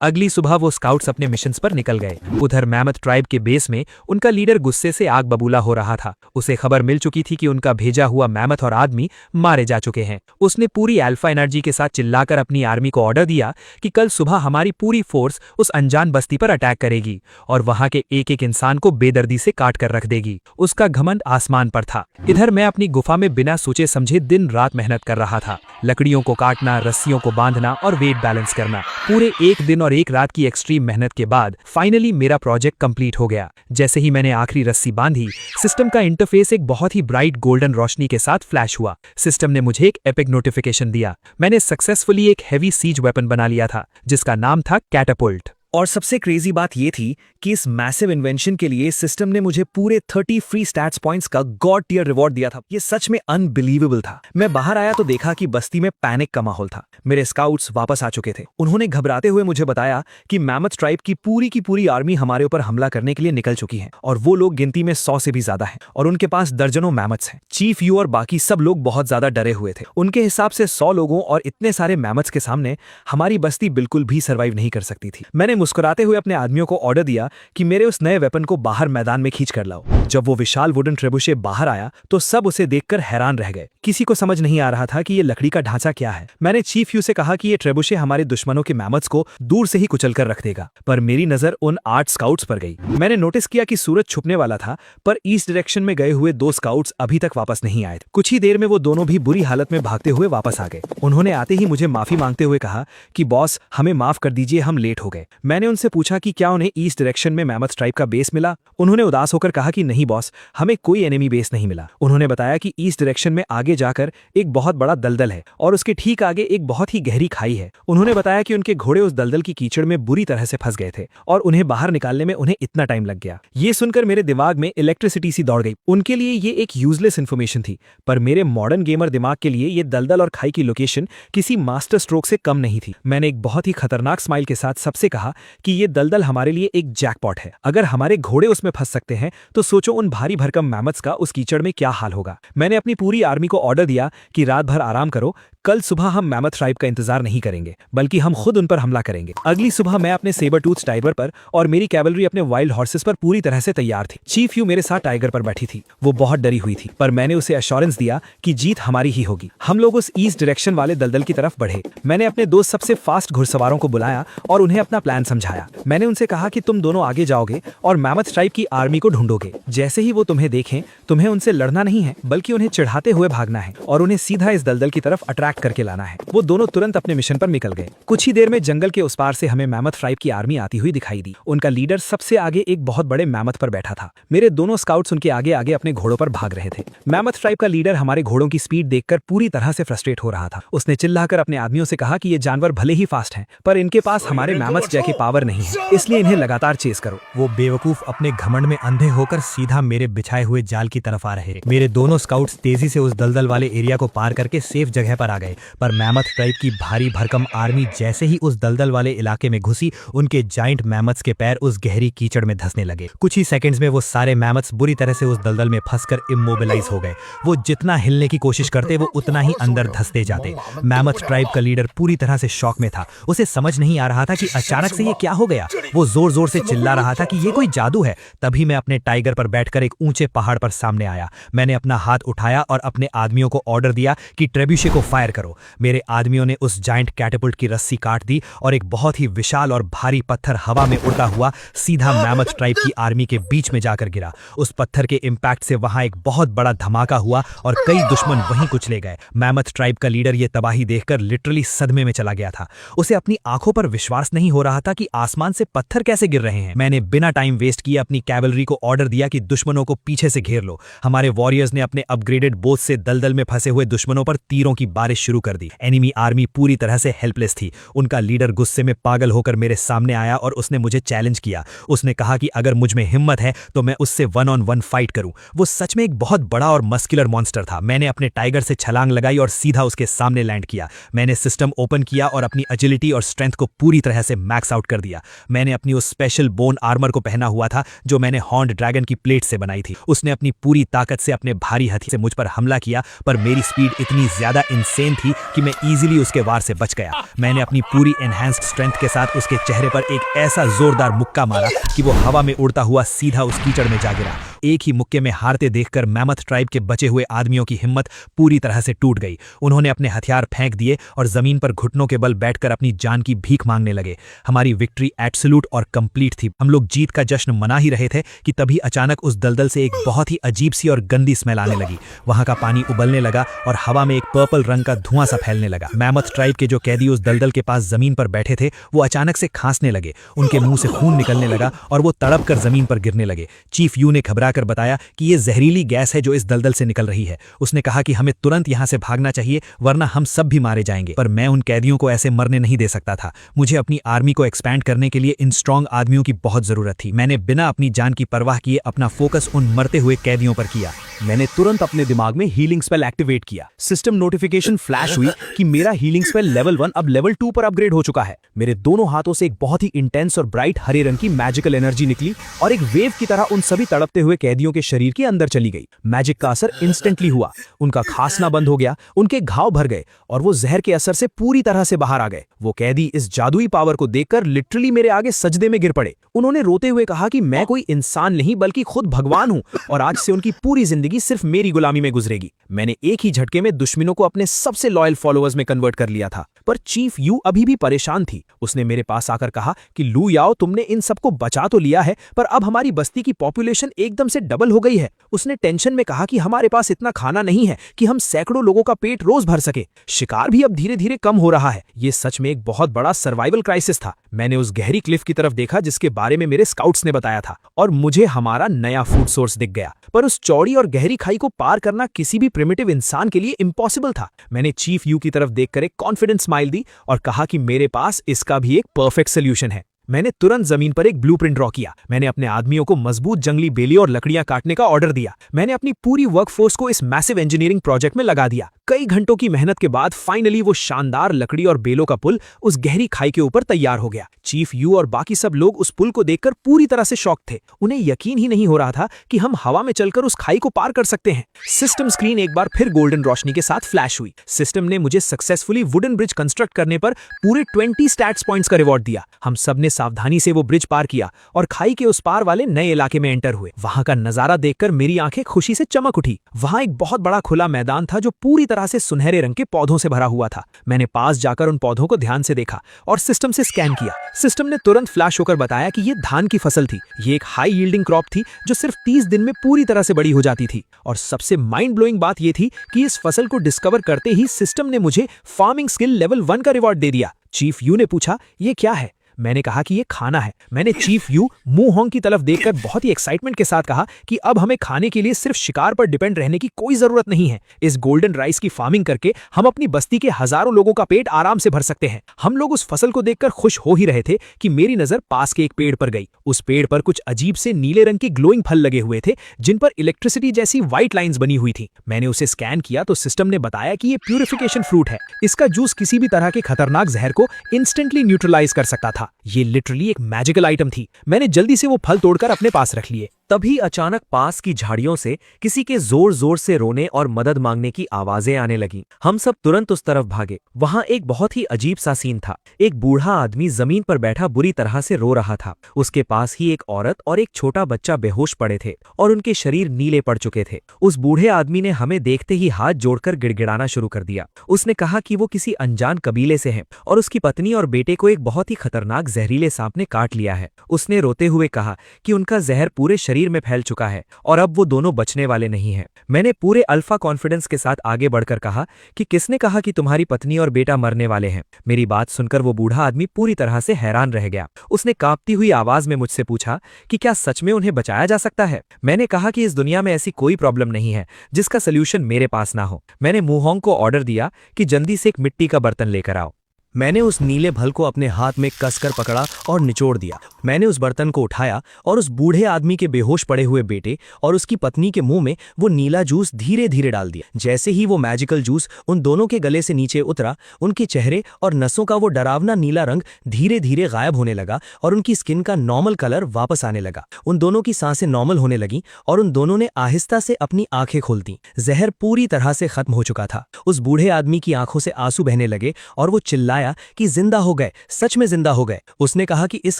अगली सुबह वो स्काउट्स अपने मिशंस पर निकल गए। उधर मैमथ ट्राइब के बेस में उनका लीडर गुस्से से आग बबूला हो रहा था। उसे खबर मिल चुकी थी कि उनका भेजा हुआ मैमथ और आदमी मारे जा चुके हैं। उसने पूरी अल्फा एनर्जी के साथ चिल्लाकर अपनी आर्मी को ऑर्डर दिया कि कल सुबह हमारी पूरी फोर्स उस अनजान बस्ती पर अटैक करेगी और वहां के एक एक इंसान को बेदर्दी से काट कर रख देगी। उसका घमंड आसमान पर था। इधर मैं अपनी गुफा में बिना सोचे समझे दिन रात मेहनत कर रहा था। लकड़ियों को काटना, रस्सियों को बांधना और वेट बैलेंस करना। पूरे एक दिन और एक रात की एक्सट्रीम मेहनत के बाद फाइनली मेरा प्रोजेक्ट कंप्लीट हो गया। जैसे ही मैंने आखिरी रस्सी बांधी, सिस्टम का इंटरफेस एक बहुत ही ब्राइट गोल्डन रोशनी के साथ फ्लैश हुआ। सिस्टम ने मुझे एक एपिक नोटिफिकेशन दिया। मैंने सक्सेसफुली एक हेवी सीज वेपन बना लिया था जिसका नाम था कैटापुल्ट। और सबसे क्रेजी बात ये थी कि इस मैसिव इन्वेंशन के लिए सिस्टम ने मुझे पूरे 30 फ्री स्टैट्स पॉइंट्स का गॉड टियर रिवॉर्ड दिया था। ये सच में अनबिलीवेबल था। मैं बाहर आया तो देखा कि बस्ती में पैनिक का माहौल था। मेरे स्काउट्स वापस आ चुके थे। उन्होंने घबराते हुए मुझे बताया कि मैमथ ट्राइब की पूरी आर्मी हमारे ऊपर हमला करने के लिए निकल चुकी है और वो लोग गिनती में 100 से भी ज्यादा हैं और उनके पास दर्जनों मैमथ्स हैं। चीफ यू और बाकी सब लोग बहुत ज्यादा डरे हुए थे। उनके हिसाब से 100 लोगों और इतने सारे मैमथ्स के सामने हमारी बस्ती बिल्कुल भी सर्वाइव नहीं कर सकती थी। मैंने मुस्कुराते हुए अपने आदमियों को ऑर्डर दिया कि मेरे उस नए वेपन को बाहर मैदान में खींच कर लाओ। जब वो विशाल वुडन ट्रेबुशे बाहर आया तो सब उसे देखकर हैरान रह गए। किसी को समझ नहीं आ रहा था कि ये लकड़ी का ढांचा क्या है। मैंने चीफ यू से कहा कि ये ट्रेबुशे हमारे दुश्मनों के मैमथ्स को दूर से ही कुचल कर रख देगा, पर मेरी नजर उन 8 स्काउट्स पर गई। मैंने नोटिस किया कि सूरज छुपने वाला था, पर ईस्ट डायरेक्शन में गए हुए 2 स्काउट्स अभी तक वापस नहीं आए थे। कुछ ही देर में वो दोनों भी बुरी हालत में भागते हुए वापस आ गए। उन्होंने आते ही मुझे माफी मांगते हुए कहा कि बॉस, हमें माफ कर दीजिए, हम लेट हो गए। मैंने उनसे पूछा कि क्या उन्हें ईस्ट डायरेक्शन में मैमथ ट्राइब का बेस मिला। उन्होंने उदास होकर कहा कि नहीं बॉस, हमें कोई एनिमी बेस नहीं मिला। उन्होंने बताया कि ईस्ट डायरेक्शन में आगे जाकर एक बहुत बड़ा दलदल है और उसके ठीक आगे एक बहुत ही गहरी खाई है। उन्होंने बताया कि उनके घोड़े उस दलदल की कीचड़ में बुरी तरह से फंस गए थे और उन्हें बाहर निकालने में उन्हें इतना टाइम लग गया। ये सुनकर मेरे दिमाग में इलेक्ट्रिसिटी सी दौड़ गई। उनके लिए ये एक यूजलेस इन्फॉर्मेशन थी, पर मेरे मॉडर्न गेमर दिमाग के लिए ये दलदल और खाई की लोकेशन किसी मास्टर स्ट्रोक से कम नहीं थी। मैंने एक बहुत ही खतरनाक स्माइल के साथ सबसे कहा कि ये दलदल हमारे लिए एक जैकपॉट है। अगर हमारे घोड़े उसमें फंस सकते हैं तो सोचो उन भारी भरकम मैमथ्स का उस कीचड़ में क्या हाल होगा। मैंने अपनी पूरी आर्मी को ऑर्डर दिया कि रात भर आराम करो, कल सुबह हम मैमथ ट्राइब का इंतजार नहीं करेंगे, बल्कि हम खुद उन पर हमला करेंगे। अगली सुबह मैं अपने सेबर टूथ टाइगर पर और मेरी कैवलरी अपने वाइल्ड हॉर्सेस पर पूरी तरह से तैयार थी। चीफ यू मेरे साथ टाइगर पर बैठी थी। वो बहुत डरी हुई थी, पर मैंने उसे एश्योरेंस दिया कि जीत हमारी ही होगी। हम लोग उस ईस्ट डायरेक्शन वाले दलदल की तरफ बढ़े। मैंने अपने 2 सबसे फास्ट घुड़सवारों को बुलाया और उन्हें अपना प्लान समझाया। मैंने उनसे कहा कि तुम दोनों आगे जाओगे और मैमथ ट्राइब की आर्मी को ढूंढोगे। जैसे ही वो तुम्हें देखें, तुम्हें उनसे लड़ना नहीं है, बल्कि उन्हें चिढ़ाते हुए भागना है और उन्हें सीधा इस दलदल की तरफ अट्रैक्ट करके लाना है। वो दोनों तुरंत अपने मिशन पर निकल गए। कुछ ही देर में जंगल के उस पार से हमें मैमथ ट्राइब की आर्मी आती हुई दिखाई दी। उनका लीडर सबसे आगे एक बहुत बड़े मैमथ पर बैठा था। मेरे दोनों स्काउट्स उनके आगे आगे अपने घोड़ों पर भाग रहे थे। मैमथ ट्राइब का लीडर हमारे घोड़ों की स्पीड देखकर पूरी तरह से फ्रस्ट्रेट हो रहा था। उसने चिल्लाकर अपने आदमियों से कहा कि ये जानवर भले ही फास्ट हैं, पर इनके पास हमारे मैमथ जैसी पावर नहीं है, इसलिए इन्हें लगातार चेस करो। वो बेवकूफ अपने घमंड में अंधे होकर सीधा मेरे बिछाए हुए जाल की तरफ आ रहे। मेरे दोनों स्काउट्स तेजी से उस दलदल वाले एरिया को पार करके सेफ जगह पर आ गए, पर मैमथ ट्राइब की भारी भरकम आर्मी जैसे ही उस दलदल वाले इलाके में घुसी, उनके जाइंट मैमथ्स के पैर उस गहरी कीचड़ में धंसने लगे। कुछ ही सेकंड्स में वो सारे मैमथ्स बुरी तरह से उस दलदल में फंसकर इमोबिलाइज हो गए। वो जितना हिलने की कोशिश करते, वो उतना ही अंदर धंसते जाते। मैमथ ट्राइब का लीडर पूरी तरह से शॉक में था। उसे समझ नहीं आ रहा था कि अचानक से ये क्या हो गया। वो जोर जोर से चिल्ला रहा था कि ये कोई जादू है। तभी मैं अपने टाइगर पर बैठकर एक ऊंचे पहाड़ पर सामने आया। मैंने अपना हाथ उठाया और अपने आदमियों को ऑर्डर दिया कि ट्रेब्यूशे को फायर फायर करो। मेरे आदमियों ने उस जायंट कैटेपुल्ट की रस्सी काट दी और एक बहुत ही विशाल और भारी पत्थर हवा में उड़ता हुआ सीधा मैमथ ट्राइब की आर्मी के बीच में जाकर गिरा। उस पत्थर के इम्पैक्ट से वहां एक बहुत बड़ा धमाका हुआ और कई दुश्मन वहीं कुचले गए। मैमथ ट्राइब का लीडर ये तबाही देखकर लिटरली सदमे में चला गया था। उसे अपनी आंखों पर विश्वास नहीं हो रहा था कि आसमान से पत्थर कैसे गिर रहे हैं। मैंने बिना टाइम वेस्ट किए अपनी कैवलरी को ऑर्डर दिया कि दुश्मनों को पीछे से घेर लो। हमारे वॉरियर्स ने अपने अपग्रेडेड बोट से दलदल में फंसे हुए दुश्मनों पर तीरों की बारिश शुरू कर दी। एनिमी आर्मी पूरी तरह से हेल्पलेस थी। उनका लीडर गुस्से में पागल होकर मेरे सामने आया और उसने मुझे चैलेंज किया। उसने कहा कि अगर मुझ में हिम्मत है तो मैं उससे 1-on-1 फाइट करूं। वो सच में एक बहुत बड़ा और मस्कुलर मॉन्स्टर था। मैंने अपने टाइगर से छलांग लगाई और सीधा उसके सामने लैंड किया। मैंने सिस्टम ओपन किया और अपनी एजिलिटी और स्ट्रेंथ को पूरी तरह से मैक्स आउट कर दिया। मैंने अपनी उस स्पेशल बोन आर्मर को पहना हुआ था जो मैंने हॉर्न्ड ड्रैगन की प्लेट से बनाई थी। उसने अपनी पूरी ताकत से अपने भारी हथियार से मुझ पर हमला किया, पर मेरी स्पीड इतनी ज्यादा इंसेन थी कि मैं इजीली उसके वार से बच गया। मैंने अपनी पूरी एनहांस्ड स्ट्रेंथ के साथ उसके चेहरे पर एक ऐसा जोरदार मुक्का मारा कि वो हवा में उड़ता हुआ सीधा उस कीचड़ में जा गिरा। एक ही मुक्के में हारते देखकर मैमथ ट्राइब के बचे हुए आदमियों की हिम्मत पूरी तरह से टूट गई। उन्होंने अपने हथियार फेंक दिए और जमीन पर घुटनों के बल बैठकर अपनी जान की भीख मांगने लगे। हमारी विक्ट्री एब्सोल्यूट और कंप्लीट थी। हम लोग जीत का जश्न मना ही रहे थे कि तभी अचानक उस दलदल से एक बहुत ही अजीब सी और गंदी स्मेल आने लगी। वहां का पानी उबलने लगा और हवा में एक पर्पल रंग का धुआं सा फैलने लगा। मैमथ ट्राइब के जो कैदी उस दलदल के पास जमीन पर बैठे थे वो अचानक से खांसने लगे। उनके मुंह से खून निकलने लगा और वो तड़प कर जमीन पर गिरने लगे। चीफ यू ने घबराकर बताया कि ये जहरीली गैस है जो इस दलदल से निकल रही है। उसने कहा कि हमें तुरंत यहां से भागना चाहिए वरना हम सब भी मारे जाएंगे। पर मैं उन कैदियों को ऐसे मरने नहीं दे सकता था। मुझे अपनी आर्मी को एक्सपैंड करने के लिए इन स्ट्रांग आदमियों की बहुत जरूरत थी। मैंने बिना अपनी जान की परवाह किए अपना फोकस उन मरते हुए कैदियों पर किया। मैंने तुरंत अपने दिमाग में हीलिंग स्पेल एक्टिवेट किया। सिस्टम नोटिफिकेशन फ्लैश हुई कि मेरा हीलिंग स्पेल लेवल 1 अब लेवल 2 पर अपग्रेड हो चुका है। मेरे दोनों हाथों से एक बहुत ही इंटेंस और ब्राइट हरे रंग की मैजिकल एनर्जी निकली और एक वेव की तरह उन सभी तड़पते हुए कैदियों के शरीर के अंदर चली गई। मैजिक का असर इंस्टेंटली हुआ। उनका खांसना बंद हो गया, उनके घाव भर गए और वो जहर के असर से पूरी तरह से बाहर आ गए। वो कैदी इस जादुई पावर को देखकर लिटरली मेरे आगे सजदे में गिर पड़े। उन्होंने रोते हुए कहा कि मैं कोई इंसान नहीं बल्कि खुद भगवान हूं और आज से उनकी पूरी जिंदगी सिर्फ मेरी गुलामी में गुजरेगी। मैंने एक ही झटके में दुश्मनों को अपने सबसे लॉयल फॉलोअर्स में कन्वर्ट कर लिया था। पर चीफ यू अभी भी परेशान थी। उसने मेरे पास आकर कहा कि लू याओ, तुमने इन सबको बचा तो लिया है पर अब हमारी बस्ती की पॉपुलेशन एकदम से डबल हो गई है। उसने टेंशन में कहा कि हमारे पास इतना खाना नहीं है कि हम सैकड़ों लोगों का पेट रोज भर सके। शिकार भी अब धीरे धीरे कम हो रहा है। ये सच में एक बहुत बड़ा सर्वाइवल क्राइसिस था। मैंने उस गहरी क्लिफ की तरफ देखा जिसके बारे में मेरे स्काउट्स ने बताया था और मुझे हमारा नया फूड सोर्स दिख गया। पर उस चौड़ी और गहरी खाई को पार करना किसी भी प्रिमिटिव इंसान के लिए इम्पॉसिबल था। मैंने चीफ यू की तरफ देखकर एक कॉन्फिडेंट स्माइल दी और कहा कि मेरे पास इसका भी एक परफेक्ट सोल्यूशन है। मैंने तुरंत जमीन पर एक ब्लूप्रिंट ड्रॉ किया। मैंने अपने आदमियों को मजबूत जंगली बेलियों और लकड़ियां काटने का ऑर्डर दिया। मैंने अपनी पूरी वर्कफोर्स को इस मैसिव इंजीनियरिंग प्रोजेक्ट में लगा दिया। कई घंटों की मेहनत के बाद फाइनली वो शानदार लकड़ी और बेलों का पुल उस गहरी खाई के ऊपर तैयार हो गया। चीफ यू और बाकी सब लोग उस पुल को देखकर पूरी तरह से शॉक थे। उन्हें यकीन ही नहीं हो रहा था कि हम हवा में चलकर उस खाई को पार कर सकते हैं। सिस्टम स्क्रीन एक बार फिर गोल्डन रोशनी के साथ फ्लैश हुई। सिस्टम ने मुझे सक्सेसफुली वुडन ब्रिज कंस्ट्रक्ट करने पर पूरे 20 स्टैट्स पॉइंट्स का रिवॉर्ड दिया। हम सब ने सावधानी से वो ब्रिज पार किया और खाई के उस पार वाले नए इलाके में एंटर हुए। वहां का नजारा देखकर मेरी आंखें खुशी से चमक उठी। वहां एक बहुत बड़ा खुला मैदान था जो पूरी तरह से सुनहरे रंग के पौधों से भरा हुआ था। मैंने पास जाकर उन पौधों को ध्यान से देखा और सिस्टम से स्कैन किया। सिस्टम ने तुरंत फ्लैश होकर बताया कि ये धान की फसल थी। ये एक हाई यील्डिंग क्रॉप थी जो सिर्फ 30 दिन में पूरी तरह से बड़ी हो जाती थी। और सबसे माइंड ब्लोइंग बात यह थी कि इस फसल को डिस्कवर करते ही सिस्टम ने मुझे फार्मिंग स्किल लेवल 1 का रिवॉर्ड दे दिया। चीफ यू ने पूछा, ये क्या है? मैंने कहा कि ये खाना है। मैंने चीफ यू मूहोंग की तरफ देखकर बहुत ही एक्साइटमेंट के साथ कहा कि अब हमें खाने के लिए सिर्फ शिकार पर डिपेंड रहने की कोई जरूरत नहीं है। इस गोल्डन राइस की फार्मिंग करके हम अपनी बस्ती के हजारों लोगों का पेट आराम से भर सकते हैं। हम लोग उस फसल को देखकर खुश हो ही रहे थे कि मेरी नजर पास के एक पेड़ पर गई। उस पेड़ पर कुछ अजीब से नीले रंग के ग्लोइंग फल लगे हुए थे जिन पर इलेक्ट्रिसिटी जैसी व्हाइट लाइंस बनी हुई थी। मैंने उसे स्कैन किया तो सिस्टम ने बताया कि ये प्यूरिफिकेशन फ्रूट है। इसका जूस किसी भी तरह के खतरनाक जहर को इंस्टेंटली न्यूट्रलाइज कर सकता था। ये लिटरली एक मैजिकल आइटम थी। मैंने जल्दी से वो फल तोड़कर अपने पास रख लिए। तभी अचानक पास की झाड़ियों से किसी के जोर जोर से रोने और मदद मांगने की आवाजें आने लगीं। हम सब तुरंत उस तरफ भागे। वहां एक बहुत ही अजीब सा सीन था। एक बूढ़ा आदमी जमीन पर बैठा बुरी तरह से रो रहा था। उसके पास ही एक औरत और एक छोटा बच्चा बेहोश पड़े थे और उनके शरीर नीले पड़ चुके थे। उस बूढ़े आदमी ने हमें देखते ही हाथ जोड़कर गिड़गिड़ाना शुरू कर दिया। उसने कहा कि वो किसी अनजान कबीले से है और उसकी पत्नी और बेटे को एक बहुत ही खतरनाक जहरीले सांप ने काट लिया है। उसने रोते हुए कहा कि उनका जहर पूरे शरीर में फैल चुका है और अब वो दोनों बचने वाले नहीं हैं। मैंने पूरे अल्फा कॉन्फिडेंस के साथ आगे बढ़कर कहा कि किसने कहा कि तुम्हारी पत्नी और बेटा मरने वाले हैं। मेरी बात सुनकर वो बूढ़ा आदमी पूरी तरह से हैरान रह गया। उसने कांपती हुई आवाज में मुझसे पूछा कि क्या सच में उन्हें बचाया जा सकता है। मैंने कहा कि इस दुनिया में ऐसी कोई प्रॉब्लम नहीं है जिसका सोल्यूशन मेरे पास ना हो। मैंने मुहोंग को ऑर्डर दिया कि जल्दी से एक मिट्टी का बर्तन लेकर आओ। मैंने उस नीले भल को अपने हाथ में कसकर पकड़ा और निचोड़ दिया। मैंने उस बर्तन को उठाया और उस बूढ़े आदमी के बेहोश पड़े हुए बेटे और उसकी पत्नी के मुंह में वो नीला जूस धीरे धीरे डाल दिया। जैसे ही वो मैजिकल जूस उन दोनों के गले से नीचे उतरा, उनके चेहरे और नसों का वो डरावना नीला रंग धीरे धीरे गायब होने लगा और उनकी स्किन का नॉर्मल कलर वापस आने लगा। उन दोनों की सांसें नॉर्मल होने लगी और उन दोनों ने आहिस्ता से अपनी आंखें खोल दी। जहर पूरी तरह से खत्म हो चुका था। उस बूढ़े आदमी की आंखों से आंसू बहने लगे और वो चिल्लाया कि जिंदा हो गए, सच में जिंदा हो गए। उसने कहा कि इस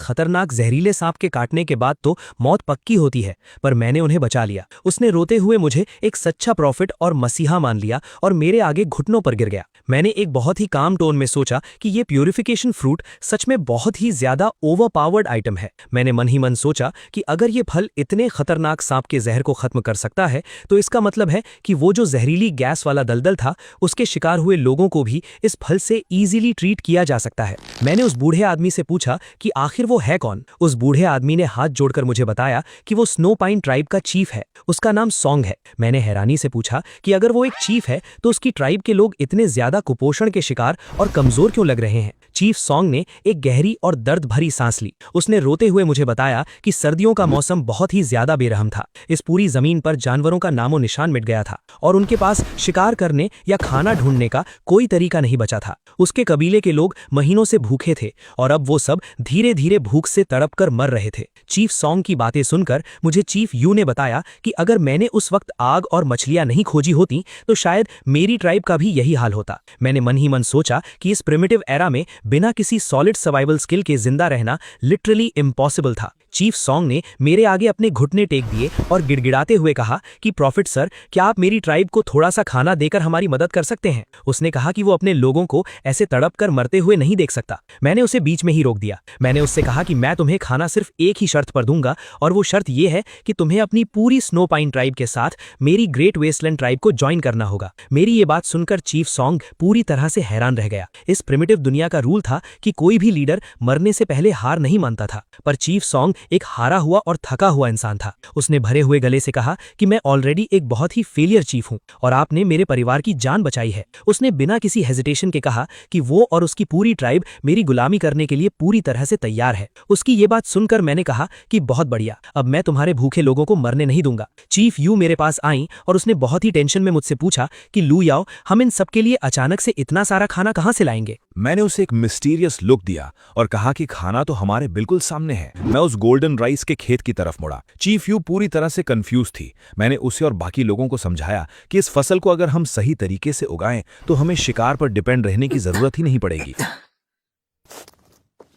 खतरनाक जहरीले सांप के काटने के बाद तो मौत पक्की होती है, पर मैंने उन्हें बचा लिया। उसने रोते हुए मुझे एक सच्चा प्रॉफिट और मसीहा मान लिया और मेरे आगे घुटनों पर गिर गया। मैंने एक बहुत ही काम टोन में सोचा कि ये प्यूरिफिकेशन फ्रूट सच में बहुत ही ज्यादा ओवरपावर्ड आइटम है। मैंने मन ही मन सोचा कि अगर ये फल इतने खतरनाक सांप के जहर को खत्म कर सकता है तो इसका मतलब है कि वो जो जहरीली गैस वाला दलदल था, उसके शिकार हुए लोगों को भी इस फल से इजीली ट्रीट किया जा सकता है। मैंने उस बूढ़े आदमी से पूछा कि आखिर वो है कौन। उस बूढ़े आदमी ने हाथ जोड़कर मुझे बताया कि वो स्नो पाइन ट्राइब का चीफ है। उसका नाम सॉन्ग है। मैंने हैरानी से पूछा कि अगर वो एक चीफ है तो उसकी ट्राइब के लोग इतने ज्यादा कुपोषण के शिकार और कमजोर क्यों लग रहे हैं। चीफ सॉन्ग ने एक गहरी और दर्द भरी सांस ली। उसने रोते हुए मुझे बताया कि सर्दियों का मौसम बहुत ही ज्यादा बेरहम था। इस पूरी जमीन पर जानवरों का नामो निशान मिट गया था और उनके पास शिकार करने या खाना ढूंढने का कोई तरीका नहीं बचा था। उसके कबीले के लोग महीनों से भूखे थे और अब वो सब धीरे धीरे भूख से तड़प कर मर रहे थे। चीफ सॉन्ग की बातें सुनकर मुझे चीफ यू ने बताया कि अगर मैंने उस वक्त आग और मछलियां नहीं खोजी होती तो शायद मेरी ट्राइब का भी यही हाल होता। मैंने मन ही मन सोचा कि इस प्रिमिटिव एरा में बिना किसी सॉलिड सर्वाइवल स्किल के जिंदा रहना लिटरली इम्पॉसिबल था। चीफ सॉन्ग ने मेरे आगे अपने घुटने टेक दिए और गिड़गिड़ाते हुए कहा कि प्रॉफिट सर, क्या आप मेरी ट्राइब को थोड़ा सा खाना देकर हमारी मदद कर सकते हैं। उसने कहा कि वो अपने लोगों को ऐसे तड़प कर मरते हुए नहीं देख सकता। मैंने उसे बीच में ही रोक दिया। मैंने उससे कहा कि मैं तुम्हें खाना सिर्फ एक ही शर्त पर दूंगा और वो शर्त यह है कि तुम्हें अपनी पूरी स्नो पाइन ट्राइब के साथ मेरी ग्रेट वेस्टलैंड ट्राइब को ज्वाइन करना होगा। मेरी ये बात सुनकर चीफ सॉन्ग पूरी तरह से हैरान रह गया। इस प्रिमिटिव दुनिया का रूल था कि कोई भी लीडर मरने से पहले हार नहीं मानता था, पर चीफ सॉन्ग एक हारा हुआ और थका हुआ इंसान था। उसने भरे हुए गले से कहा कि मैं ऑलरेडी एक बहुत ही फेलियर चीफ हूं और आपने मेरे परिवार की जान बचाई है। उसने बिना किसी हेजिटेशन के कहा कि वो और उसकी पूरी ट्राइब मेरी गुलामी करने के लिए पूरी तरह से तैयार है। उसकी ये बात सुनकर मैंने कहा कि बहुत बढ़िया, अब मैं तुम्हारे भूखे लोगों को मरने नहीं दूंगा। चीफ यू मेरे पास आई और उसने बहुत ही टेंशन में मुझसे पूछा कि लू याओ, हम इन सबके लिए अचानक से इतना सारा खाना कहां से लाएंगे। मैंने उसे एक मिस्टीरियस लुक दिया और कहा कि खाना तो हमारे बिल्कुल सामने है। मैं उस गोल्डन राइस के खेत की तरफ मुड़ा। चीफ यू पूरी तरह से कंफ्यूज थी। मैंने उसे और बाकी लोगों को समझाया कि इस फसल को अगर हम सही तरीके से उगाएं तो हमें शिकार पर डिपेंड रहने की जरूरत ही नहीं पड़ेगी।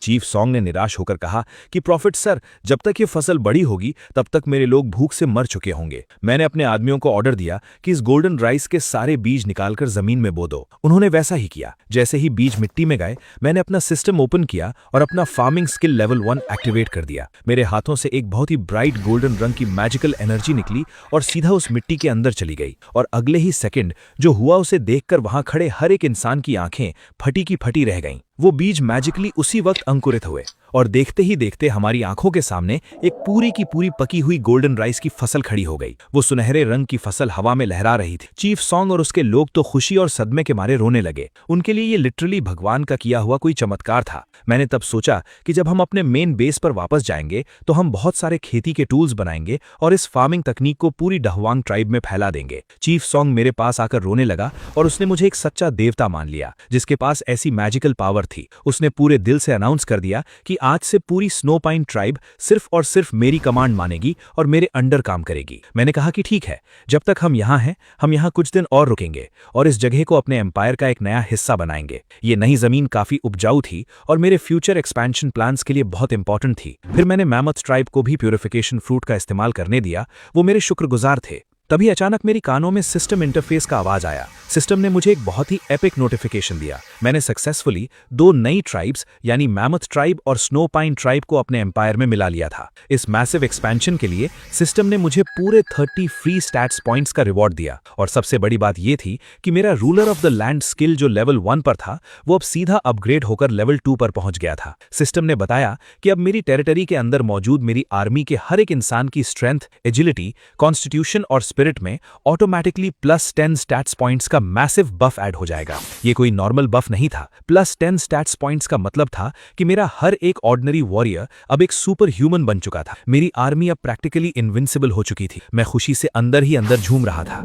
चीफ सॉन्ग ने निराश होकर कहा कि प्रॉफिट सर, जब तक ये फसल बड़ी होगी तब तक मेरे लोग भूख से मर चुके होंगे। मैंने अपने आदमियों को ऑर्डर दिया कि इस गोल्डन राइस के सारे बीज निकालकर जमीन में बो दो। उन्होंने वैसा ही किया। जैसे ही बीज मिट्टी में गए, मैंने अपना सिस्टम ओपन किया और अपना फार्मिंग स्किल लेवल 1 एक्टिवेट कर दिया। मेरे हाथों से एक बहुत ही ब्राइट गोल्डन रंग की मैजिकल एनर्जी निकली और सीधा उस मिट्टी के अंदर चली गई और अगले ही सेकंड जो हुआ उसे देखकर वहां खड़े हर एक इंसान की आंखें फटी की फटी रह गईं। वो बीज मैजिकली उसी वक्त अंकुरित हुए और देखते ही देखते हमारी आंखों के सामने एक पूरी की पूरी पकी हुई गोल्डन राइस की फसल खड़ी हो गई। वो सुनहरे रंग की फसल हवा में लहरा रही थी। चीफ सॉन्ग और उसके लोग तो खुशी और सदमे के मारे रोने लगे। उनके लिए ये लिटरली भगवान का किया हुआ कोई चमत्कार था। मैंने तब सोचा कि जब हम अपने मेन बेस पर वापस जाएंगे तो हम बहुत सारे खेती के टूल्स बनाएंगे और इस फार्मिंग तकनीक को पूरी डहवांग ट्राइब में फैला देंगे। चीफ सॉन्ग मेरे पास आकर रोने लगा और उसने मुझे एक सच्चा देवता मान लिया जिसके पास ऐसी मैजिकल पावर थी। उसने पूरे दिल से अनाउंस कर दिया कि आज से पूरी स्नो पाइन ट्राइब सिर्फ और सिर्फ मेरी कमांड मानेगी और मेरे अंडर काम करेगी। मैंने कहा कि ठीक है, जब तक हम यहाँ हैं हम यहाँ कुछ दिन और रुकेंगे और इस जगह को अपने एम्पायर का एक नया हिस्सा बनाएंगे। ये नई जमीन काफी उपजाऊ थी और मेरे फ्यूचर एक्सपेंशन प्लान्स के लिए बहुत इंपॉर्टेंट थी। फिर मैंने मैमथ ट्राइब को भी प्यूरिफिकेशन फ्रूट का इस्तेमाल करने दिया। वो मेरे शुक्रगुजार थे। तभी अचानक मेरी कानों में सिस्टम इंटरफेस का आवाज आया। सिस्टम ने मुझे एक बहुत ही एपिक नोटिफिकेशन दिया। मैंने सक्सेसफुली 2 नई ट्राइब्स यानी मैमथ ट्राइब और स्नो पाइन ट्राइब को अपने एम्पायर में मिला लिया था। इस मैसिव एक्सपेंशन के लिए सिस्टम ने मुझे पूरे 30 फ्री स्टैट्स पॉइंट्स का रिवॉर्ड दिया और सबसे बड़ी बात यह थी कि मेरा ruler of the land skill जो लेवल 1 पर था वो अब सीधा अपग्रेड होकर लेवल 2 पर पहुंच गया था। सिस्टम ने बताया कि अब मेरी टेरिटरी के अंदर मौजूद मेरी आर्मी के हर एक इंसान की स्ट्रेंथ, एजिलिटी, कॉन्स्टिट्यूशन और स्पिरिट में ऑटोमेटिकली +10 स्टैट्स पॉइंट्स का मैसिव बफ ऐड हो जाएगा। ये कोई नॉर्मल बफ नहीं था। +10 स्टैट्स पॉइंट्स का मतलब था कि मेरा हर एक ऑर्डिनरी वॉरियर अब एक सुपर ह्यूमन बन चुका था। मेरी आर्मी अब प्रैक्टिकली इनविंसिबल हो चुकी थी। मैं खुशी से अंदर ही अंदर झूम रहा था।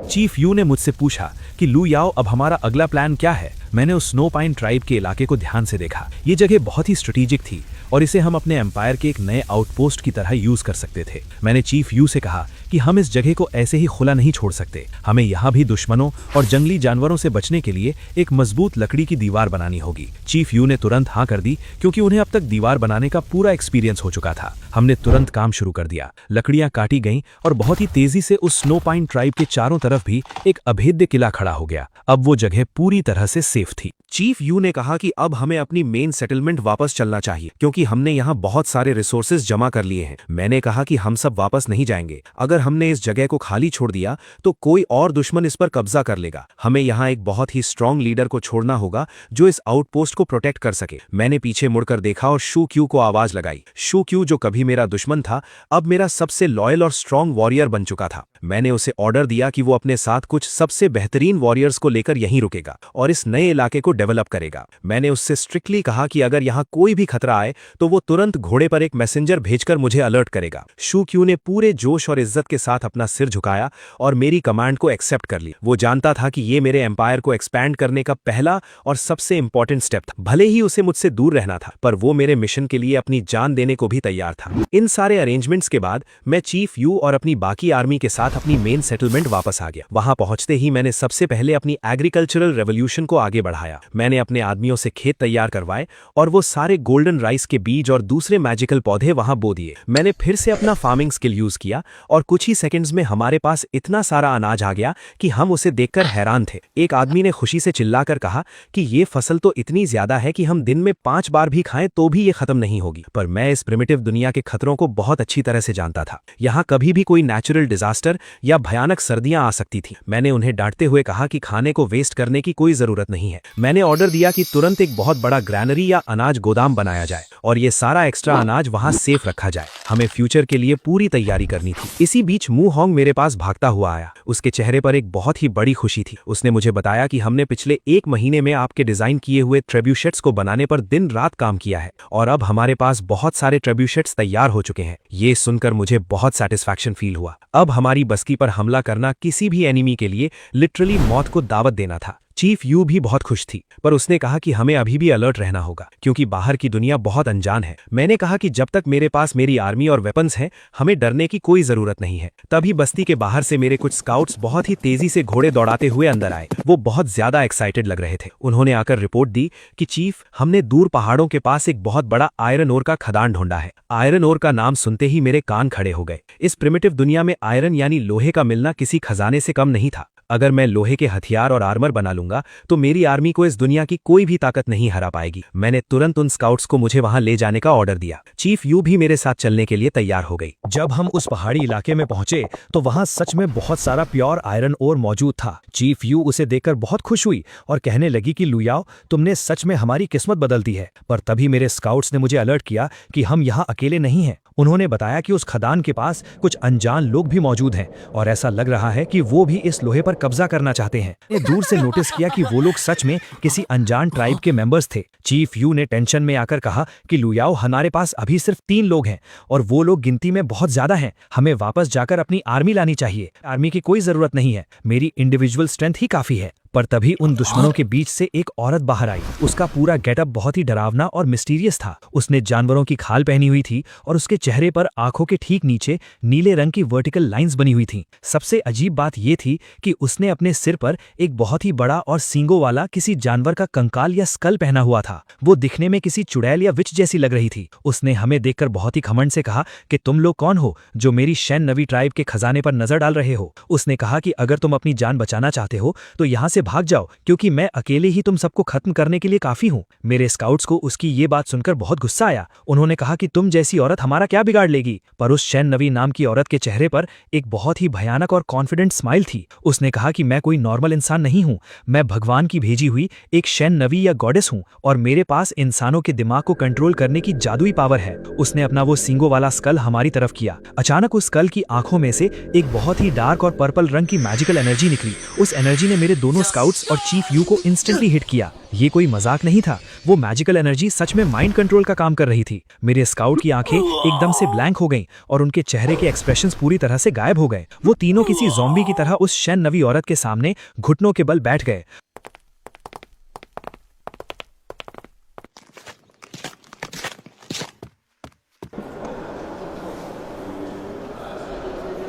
चीफ यू ने मुझसे पूछा कि लू याओ अब हमारा अगला प्लान क्या है। मैंने उस स्नो पाइन ट्राइब के इलाके को ध्यान से देखा। ये जगह बहुत ही स्ट्रेटेजिक थी और इसे हम अपने एम्पायर के एक नए आउटपोस्ट की तरह यूज कर सकते थे। मैंने चीफ यू से कहा कि हम इस जगह को ऐसे ही खुला नहीं छोड़ सकते। हमें यहाँ भी दुश्मनों और जंगली जानवरों से बचने के लिए एक मजबूत लकड़ी की दीवार बनानी होगी। चीफ यू ने तुरंत हाँ कर दी क्योंकि उन्हें अब तक दीवार बनाने का पूरा एक्सपीरियंस हो चुका था। हमने तुरंत काम शुरू कर दिया। लकड़ियां काटी गईं और बहुत ही तेजी से उस स्नो पाइन ट्राइब के चारों तरफ भी एक अभेद्य किला खड़ा हो गया। अब वो जगह पूरी तरह से सेफ थी। चीफ यू ने कहा कि अब हमें अपनी मेन सेटलमेंट वापस चलना चाहिए क्योंकि हमने यहाँ बहुत सारे रिसोर्सेज जमा कर लिए हैं। मैंने कहा कि हम सब वापस नहीं जाएंगे। अगर हमने इस जगह को खाली छोड़ दिया तो कोई और दुश्मन इस पर कब्जा कर लेगा। हमें यहाँ एक बहुत ही स्ट्रांग लीडर को छोड़ना होगा जो इस आउटपोस्ट को प्रोटेक्ट कर सके। मैंने पीछे मुड़कर देखा और शू क्यू को आवाज लगाई। शू क्यू जो कभी मेरा दुश्मन था अब मेरा सबसे लॉयल और स्ट्रांग वॉरियर बन चुका था। मैंने उसे ऑर्डर दिया कि वो अपने साथ कुछ सबसे बेहतरीन वॉरियर्स को लेकर यहीं रुकेगा और इस नए इलाके को डेवलप करेगा। मैंने उससे स्ट्रिक्टली कहा कि अगर यहाँ कोई भी खतरा आए तो वो तुरंत घोड़े पर एक मैसेंजर भेजकर मुझे अलर्ट करेगा। शू क्यू ने पूरे जोश और इज्जत के साथ अपना सिर झुकाया और मेरी कमांड को एक्सेप्ट कर ली। वो जानता था कि ये मेरे एम्पायर को एक्सपैंड करने का पहला और सबसे इंपॉर्टेंट स्टेप था। भले ही उसे मुझसे दूर रहना था पर वो मेरे मिशन के लिए अपनी जान देने को भी तैयार था। इन सारे अरेंजमेंट्स के बाद मैं चीफ यू और अपनी बाकी आर्मी के साथ अपनी मेन सेटलमेंट वापस आ गया। वहां पहुंचते ही मैंने सबसे पहले अपनी एग्रीकल्चरल रेवोल्यूशन को आगे बढ़ाया। मैंने अपने आदमियों से खेत तैयार करवाए और वो सारे गोल्डन राइस के बीज और दूसरे मैजिकल पौधे वहां बो दिए। मैंने फिर से अपना फार्मिंग स्किल यूज किया और कुछ ही सेकंड्स में हमारे पास इतना सारा अनाज आ गया कि हम उसे देखकर हैरान थे। एक आदमी ने खुशी से चिल्लाकर कहा कि ये फसल तो इतनी ज्यादा है कि हम दिन में 5 बार भी खाएं तो भी ये खत्म नहीं होगी। पर मैं इस प्रिमिटिव दुनिया के खतरों को बहुत अच्छी तरह से जानता था। यहाँ कभी भी कोई नेचुरल डिजास्टर या भयानक सर्दियां आ सकती थी। मैंने उन्हें डांटते हुए कहा कि खाने को वेस्ट करने की कोई जरूरत नहीं है। मैंने ऑर्डर दिया कि तुरंत एक बहुत बड़ा ग्रैनरी या अनाज गोदाम बनाया जाए और ये सारा एक्स्ट्रा अनाज वहां सेफ रखा जाए। हमें फ्यूचर के लिए पूरी तैयारी करनी थी। इसी बीच मू होंग मेरे पास भागता हुआ आया। उसके चेहरे पर एक बहुत ही बड़ी खुशी थी। उसने मुझे बताया कि हमने पिछले 1 महीने में आपके डिजाइन किए हुए ट्रेब्यूशेट्स को बनाने पर दिन रात काम किया है और अब हमारे पास बहुत सारे ट्रेब्यूशेट्स तैयार हो चुके हैं। ये सुनकर मुझे बहुत सेटिस्फैक्शन फील हुआ। अब हमारी बस्ती पर हमला करना किसी भी एनिमी के लिए लिटरली मौत को दावत देना था। चीफ यू भी बहुत खुश थी पर उसने कहा कि हमें अभी भी अलर्ट रहना होगा क्योंकि बाहर की दुनिया बहुत अनजान है। मैंने कहा कि जब तक मेरे पास मेरी आर्मी और वेपन्स हैं हमें डरने की कोई जरूरत नहीं है। तभी बस्ती के बाहर से मेरे कुछ स्काउट्स बहुत ही तेजी से घोड़े दौड़ाते हुए अंदर आए। वो बहुत ज्यादा एक्साइटेड लग रहे थे। उन्होंने आकर रिपोर्ट दी कि चीफ, हमने दूर पहाड़ों के पास एक बहुत बड़ा आयरन ओर का खदान ढूंढा है। आयरन ओर का नाम सुनते ही मेरे कान खड़े हो गए। इस प्रिमिटिव दुनिया में आयरन यानी लोहे का मिलना किसी खजाने से कम नहीं था। अगर मैं लोहे के हथियार और आर्मर बना लूंगा तो मेरी आर्मी को इस दुनिया की कोई भी ताकत नहीं हरा पाएगी। मैंने तुरंत उन स्काउट्स को मुझे वहां ले जाने का ऑर्डर दिया। चीफ यू भी मेरे साथ चलने के लिए तैयार हो गई। जब हम उस पहाड़ी इलाके में पहुंचे तो वहां सच में बहुत सारा प्योर आयरन ओर मौजूद था। चीफ यू उसे देखकर बहुत खुश हुई और कहने लगी कि लुयाओ, तुमने सच में हमारी किस्मत बदल दी है। पर तभी मेरे स्काउट्स ने मुझे अलर्ट किया कि हम यहाँ अकेले नहीं हैं। उन्होंने बताया कि उस खदान के पास कुछ अनजान लोग भी मौजूद हैं और ऐसा लग रहा है कि वो भी इस लोहे पर कब्जा करना चाहते हैं। मैंने दूर से नोटिस किया कि वो लोग सच में किसी अनजान ट्राइब के मेंबर्स थे। चीफ यू ने टेंशन में आकर कहा कि लुयाओ, हमारे पास अभी सिर्फ 3 लोग हैं और वो लोग गिनती में बहुत ज्यादा हैं। हमें वापस जाकर अपनी आर्मी लानी चाहिए। आर्मी की कोई जरूरत नहीं है, मेरी इंडिविजुअल स्ट्रेंथ ही काफी है। पर तभी उन दुश्मनों के बीच से एक औरत बाहर आई। उसका पूरा गेटअप बहुत ही डरावना और मिस्टीरियस था। उसने जानवरों की खाल पहनी हुई थी और उसके चेहरे पर आंखों के ठीक नीचे नीले रंग की वर्टिकल लाइंस बनी हुई थीं। सबसे अजीब बात यह थी कि उसने अपने सिर पर एक बहुत ही बड़ा और सींगों वाला किसी जानवर का कंकाल या स्कल पहना हुआ था। वो दिखने में किसी चुड़ैल या विच जैसी लग रही थी। उसने हमें देखकर बहुत ही घमंड से कहा कि तुम लोग कौन हो जो मेरी शैन नवी ट्राइब के खजाने पर नजर डाल रहे हो। उसने कहा कि अगर तुम अपनी जान बचाना चाहते हो तो यहाँ से भाग जाओ, क्योंकि मैं अकेले ही तुम सबको खत्म करने के लिए काफी हूँ। मेरे स्काउट्स को उसकी ये बात सुनकर बहुत गुस्सा आया। उन्होंने कहा कि तुम जैसी औरत हमारा क्या बिगाड़ लेगी। पर उस शैन नवी नाम की औरत के चेहरे पर एक बहुत ही भयानक और कॉन्फिडेंट स्माइल थी। उसने कहा कि मैं कोई नॉर्मल इंसान नहीं हूँ, मैं भगवान की भेजी हुई एक शैन नवी या गॉडेस हूँ और मेरे पास इंसानों के दिमाग को कंट्रोल करने की जादुई पावर है। उसने अपना वो सींगों वाला स्कल हमारी तरफ किया। अचानक उस स्कल की आंखों में से एक बहुत ही डार्क और पर्पल रंग की मैजिकल एनर्जी निकली। उस एनर्जी ने मेरे दोनों स्काउट्स और चीफ यू को इंस्टेंटली हिट किया। ये कोई मजाक नहीं था, वो मैजिकल एनर्जी सच में माइंड कंट्रोल का काम कर रही थी। मेरे स्काउट की आंखें एकदम से ब्लैंक हो गईं और उनके चेहरे के एक्सप्रेशंस पूरी तरह से गायब हो गए। वो तीनों किसी ज़ॉम्बी की तरह उस शैन नवी औरत के सामने घुटनों के बल बैठ गए।